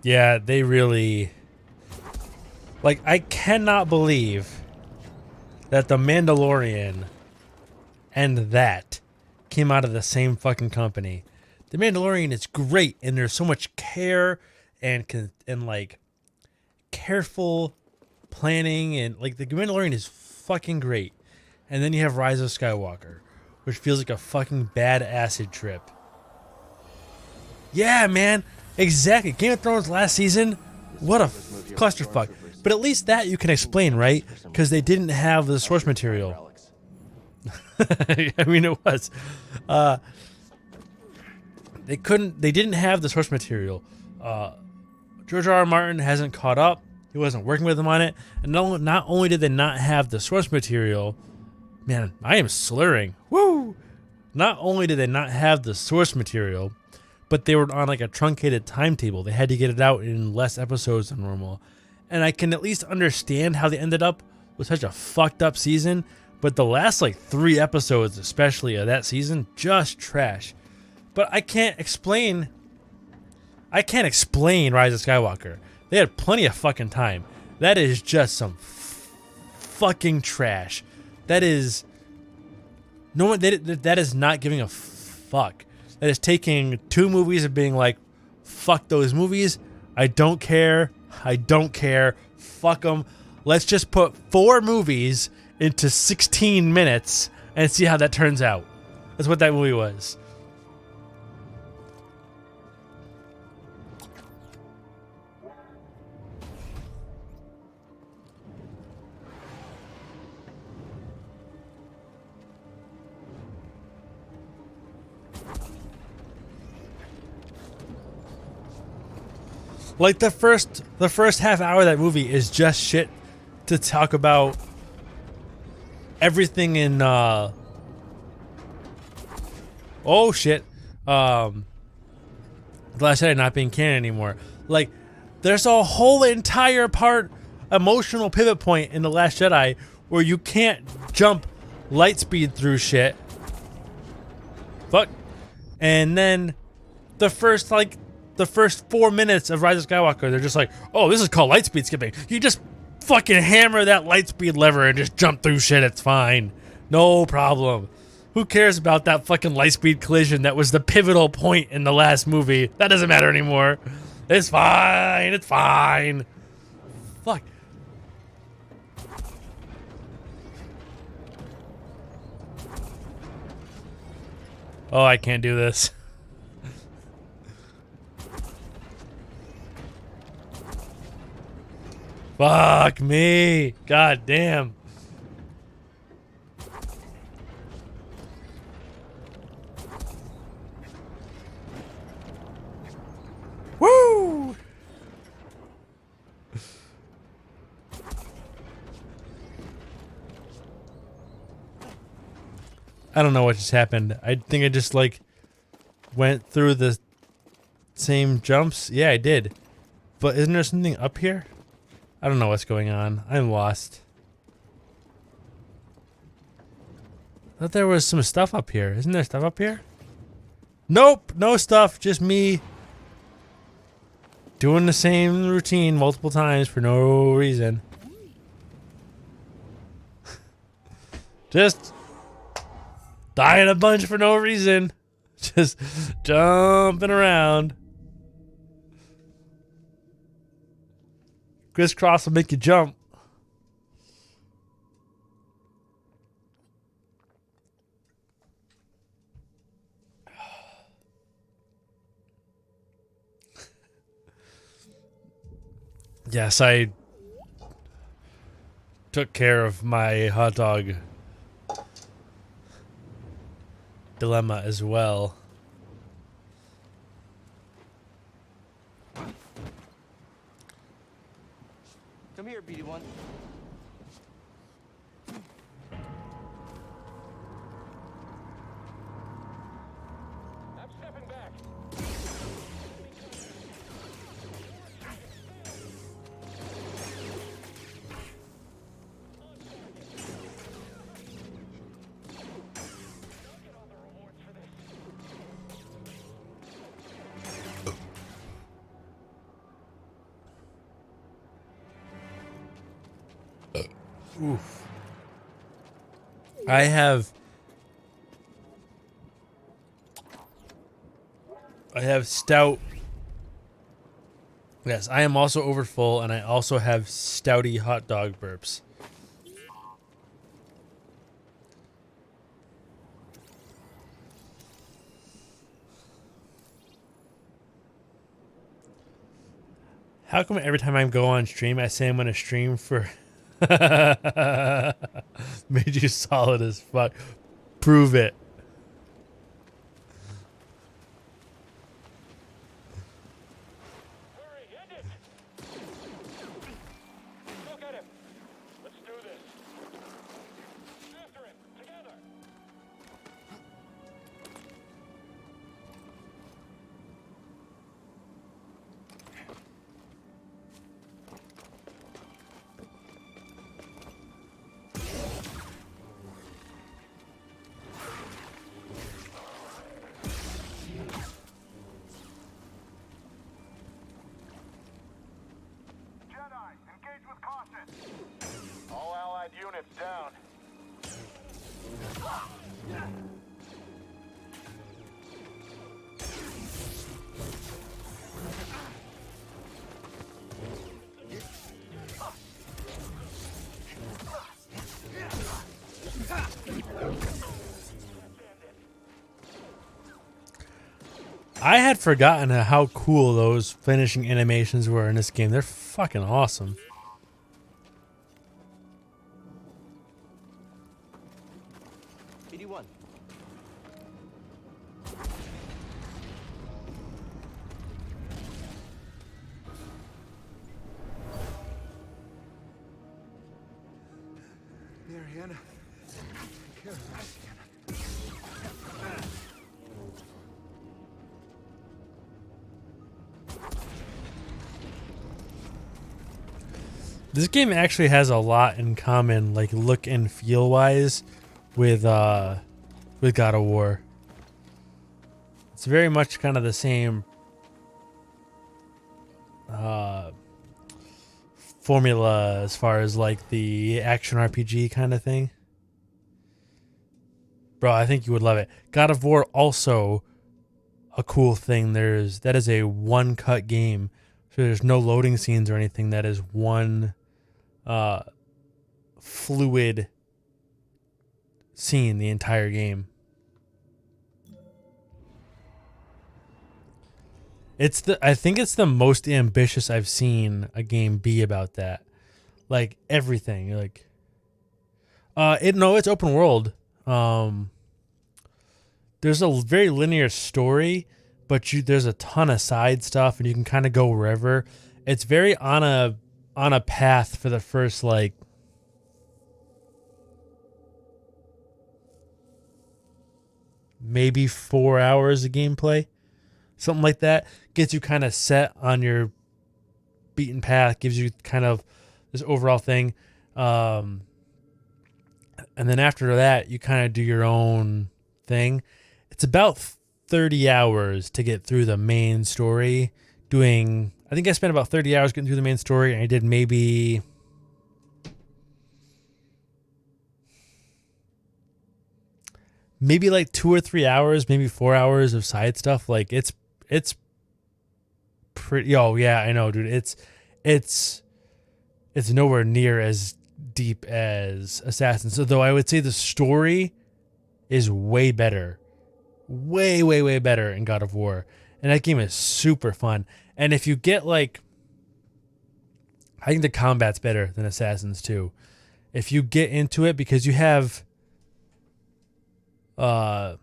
Yeah, they really... Like, I cannot believe that The Mandalorian and that came out of the same fucking company. The Mandalorian is great, and there's so much care and like careful planning, and like the Mandalorian is fucking great. And then you have Rise of Skywalker, which feels like a fucking bad acid trip. Yeah, man, exactly. Game of Thrones last season, what a clusterfuck. But at least that you can explain, right? Because they didn't have the source material. I mean, it was. They didn't have the source material. George R.R. Martin hasn't caught up. He wasn't working with them on it. And not only did they not have the source material, man, I am slurring. Woo! Not only did they not have the source material, but they were on like a truncated timetable. They had to get it out in less episodes than normal. And I can at least understand how they ended up with such a fucked up season. But the last like 3 episodes, especially of that season, just trash. But I can't explain Rise of Skywalker. They had plenty of fucking time. That is just some fucking trash. That is no one. That is not giving a fuck. That is taking 2 movies and being like, fuck those movies. I don't care. I don't care. Fuck them. Let's just put 4 movies into 16 minutes and see how that turns out. That's what that movie was. Like the first half hour of that movie is just shit to talk about everything in oh shit. The Last Jedi not being canon anymore. Like there's a whole entire emotional pivot point in The Last Jedi where you can't jump light speed through shit. Fuck. And then the first 4 minutes of Rise of Skywalker, they're just like, oh, this is called light speed skipping. You just fucking hammer that light speed lever and just jump through shit. It's fine. No problem. Who cares about that fucking light speed collision that was the pivotal point in the last movie? That doesn't matter anymore. It's fine. It's fine. Fuck. Oh, I can't do this. Fuck me. God damn. Woo! I don't know what just happened. I think I just like went through the same jumps. Yeah, I did. But isn't there something up here? I don't know what's going on. I'm lost. I thought there was some stuff up here. Isn't there stuff up here? Nope, no stuff. Just me doing the same routine multiple times for no reason. Just dying a bunch for no reason. Just jumping around. Crisscross will make you jump. Yes, I took care of my hot dog dilemma as well. Come here, BD1. I'm stepping back. Oof. I have I have stout. Yes, I am also overfull, and I also have stouty hot dog burps. How come every time I go on stream, I say I'm going to stream for... Made you solid as fuck. Prove it. All allied units down. I had forgotten how cool those finishing animations were in this game. They're fucking awesome. BD1. Mariana. Take care of us. This game actually has a lot in common, like look and feel wise, with God of War. It's very much kind of the same formula as far as like the action RPG kind of thing. Bro, I think you would love it. God of War also a cool thing. That is a one cut game. So there's no loading scenes or anything. That is one fluid scene the entire game. I think it's the most ambitious I've seen a game be about that. Like everything. Like it's open world. There's a very linear story, but there's a ton of side stuff and you can kind of go wherever. It's very on a path for the first like maybe 4 hours of gameplay, something like that. Gets you kind of set on your beaten path, gives you kind of this overall thing, and then after that you kind of do your own thing. It's about 30 hours to get through the main story. I think I spent about 30 hours getting through the main story, and I did maybe like 2 or 3 hours, maybe 4 hours of side stuff. Like it's pretty. Oh yeah, I know, dude. It's nowhere near as deep as Assassin's. Though I would say the story is way better, way better in God of War, and that game is super fun. And if you get like, I think the combat's better than Assassin's too. If you get into it, because you have like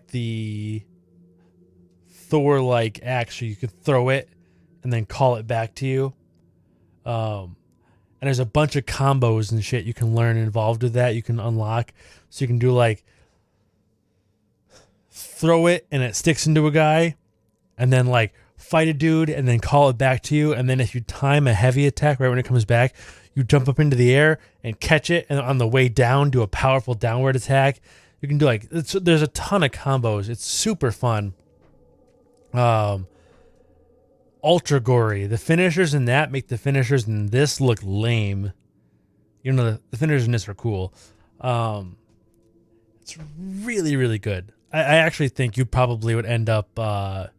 the Thor like axe, you could throw it and then call it back to you. And there's a bunch of combos and shit you can learn involved with that. You can unlock, so you can do like throw it and it sticks into a guy, and then like fight a dude and then call it back to you. And then if you time a heavy attack right when it comes back, you jump up into the air and catch it, and on the way down do a powerful downward attack. You can do like there's a ton of combos. It's super fun. Ultra gory. The finishers in that make the finishers in this look lame. You know, the finishers in this are cool. It's really good. I actually think you probably would end up. I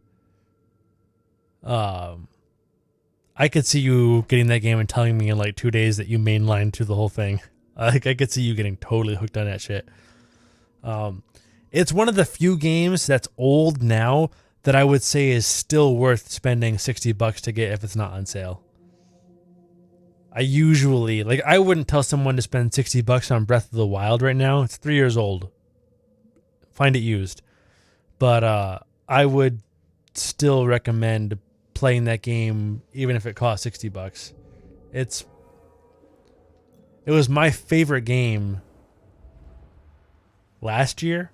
could see you getting that game and telling me in like 2 days that you mainlined through the whole thing. I could see you getting totally hooked on that shit. It's one of the few games that's old now that I would say is still worth spending $60 to get if it's not on sale. I usually, like, I wouldn't tell someone to spend $60 on Breath of the Wild right now. It's 3 years old. Find it used. But I would still recommend playing that game even if it costs $60. It was my favorite game last year.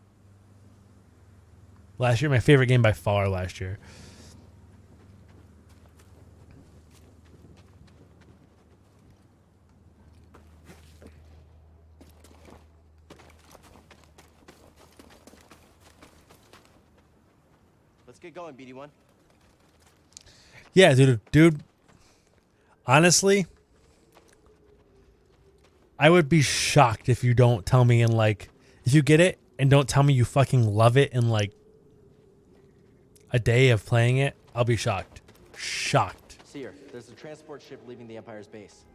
My favorite game by far last year. Let's get going, BD1. Yeah, dude. Honestly, I would be shocked if you don't tell me if you get it and don't tell me you fucking love it in like a day of playing it. I'll be shocked. Shocked. Seer, there's a transport ship leaving the Empire's base.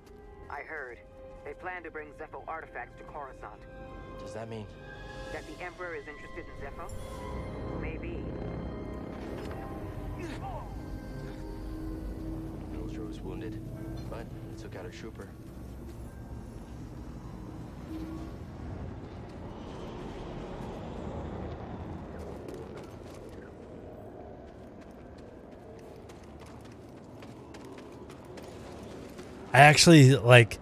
I heard. They plan to bring Zepho artifacts to Coruscant. Does that mean? That the Emperor is interested in Zepho? Maybe. Nozdra was wounded, but he took out a trooper. I actually like.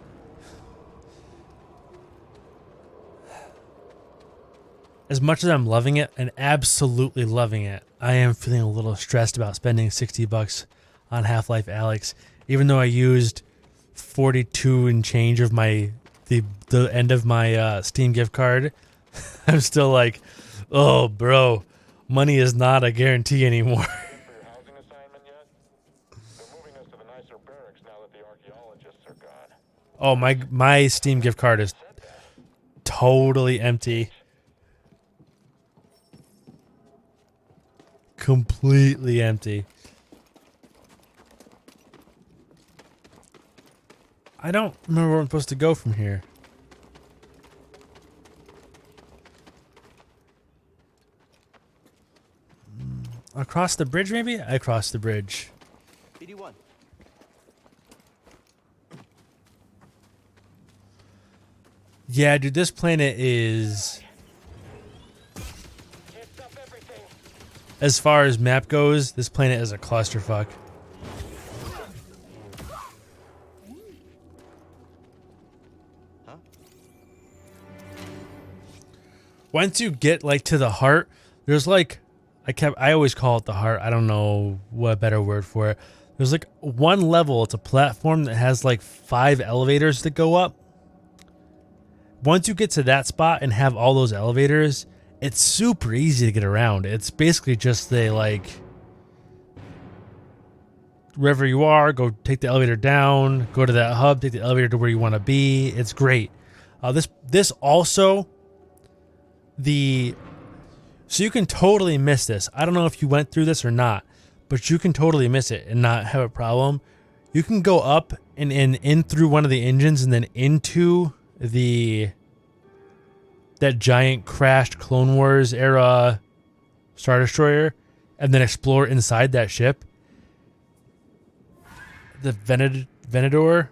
As much as I'm loving it and absolutely loving it, I am feeling a little stressed about spending $60 on Half-Life Alyx, even though I used 42 and change of the end of my Steam gift card. I'm still like, oh, bro, money is not a guarantee anymore. Oh, my Steam gift card is totally empty. Completely empty. I don't remember where I'm supposed to go from here. Across the bridge, maybe? I crossed the bridge. BD1. Yeah, dude, this planet is... As far as map goes, this planet is a clusterfuck. Huh? Once you get like to the heart, there's like I always call it the heart. I don't know what a better word for it. There's like one level, it's a platform that has like 5 elevators that go up. Once you get to that spot and have all those elevators, it's super easy to get around. It's basically just wherever you are, go take the elevator down, go to that hub, take the elevator to where you want to be. It's great. This also, so you can totally miss this. I don't know if you went through this or not, but you can totally miss it and not have a problem. You can go up and in through one of the engines and then into that giant crashed Clone Wars era Star Destroyer and then explore inside that ship. The Venador,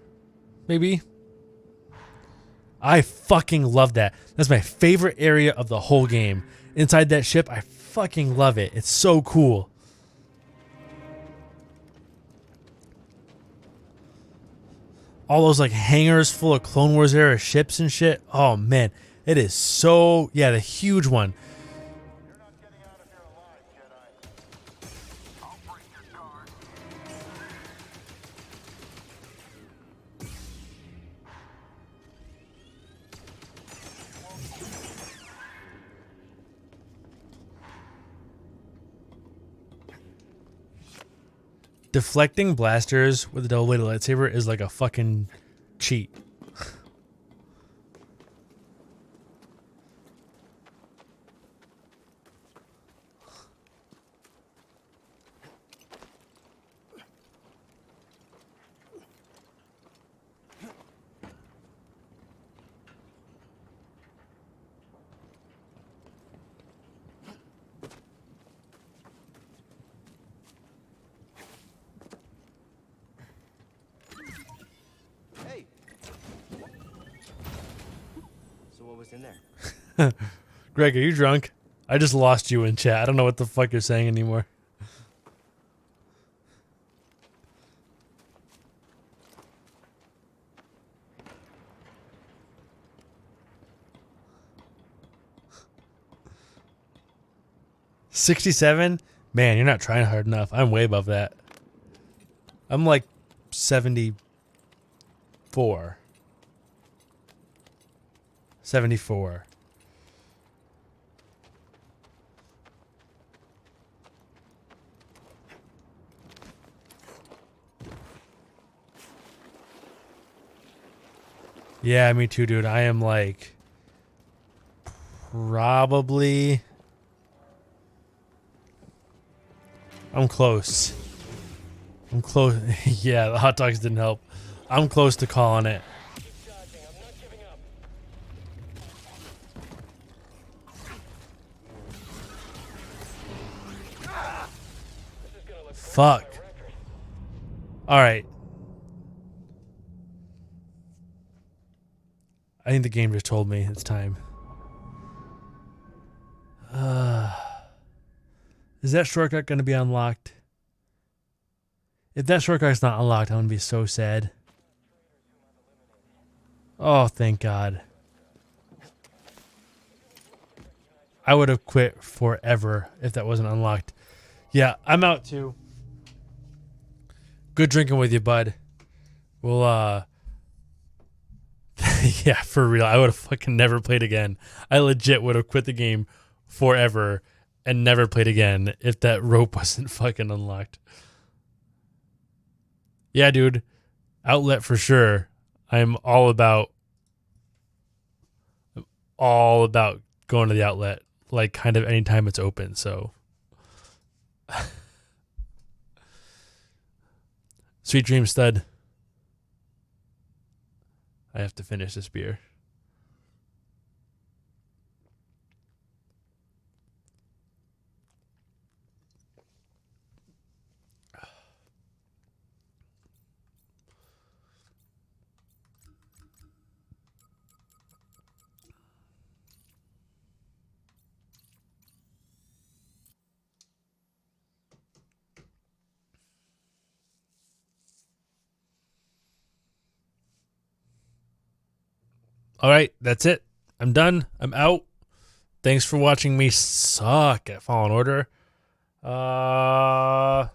maybe? I fucking love that. That's my favorite area of the whole game. Inside that ship, I fucking love it. It's so cool. All those like hangars full of Clone Wars era ships and shit. Oh man, it is so, yeah, the huge one. Deflecting blasters with a double-bladed lightsaber is like a fucking cheat. in there. Greg, are you drunk? I just lost you in chat. I don't know what the fuck you're saying anymore. $67? Man, you're not trying hard enough. I'm way above that. I'm like 74. 74. Yeah, me too, dude. I am like probably... I'm close. I'm close. Yeah, the hot dogs didn't help. I'm close to calling it. Fuck. All right. I think the game just told me it's time. Is that shortcut going to be unlocked? If that shortcut's not unlocked, I'm going to be so sad. Oh, thank God. I would have quit forever if that wasn't unlocked. Yeah, I'm out too. Good drinking with you, bud. We'll, yeah, for real. I would have fucking never played again. I legit would have quit the game forever and never played again if that rope wasn't fucking unlocked. Yeah, dude. Outlet for sure. I'm all about going to the outlet, like kind of anytime it's open, so. Sweet dreams, stud. I have to finish this beer. All right, that's it. I'm done. I'm out. Thanks for watching me suck at Fallen Order. Bye.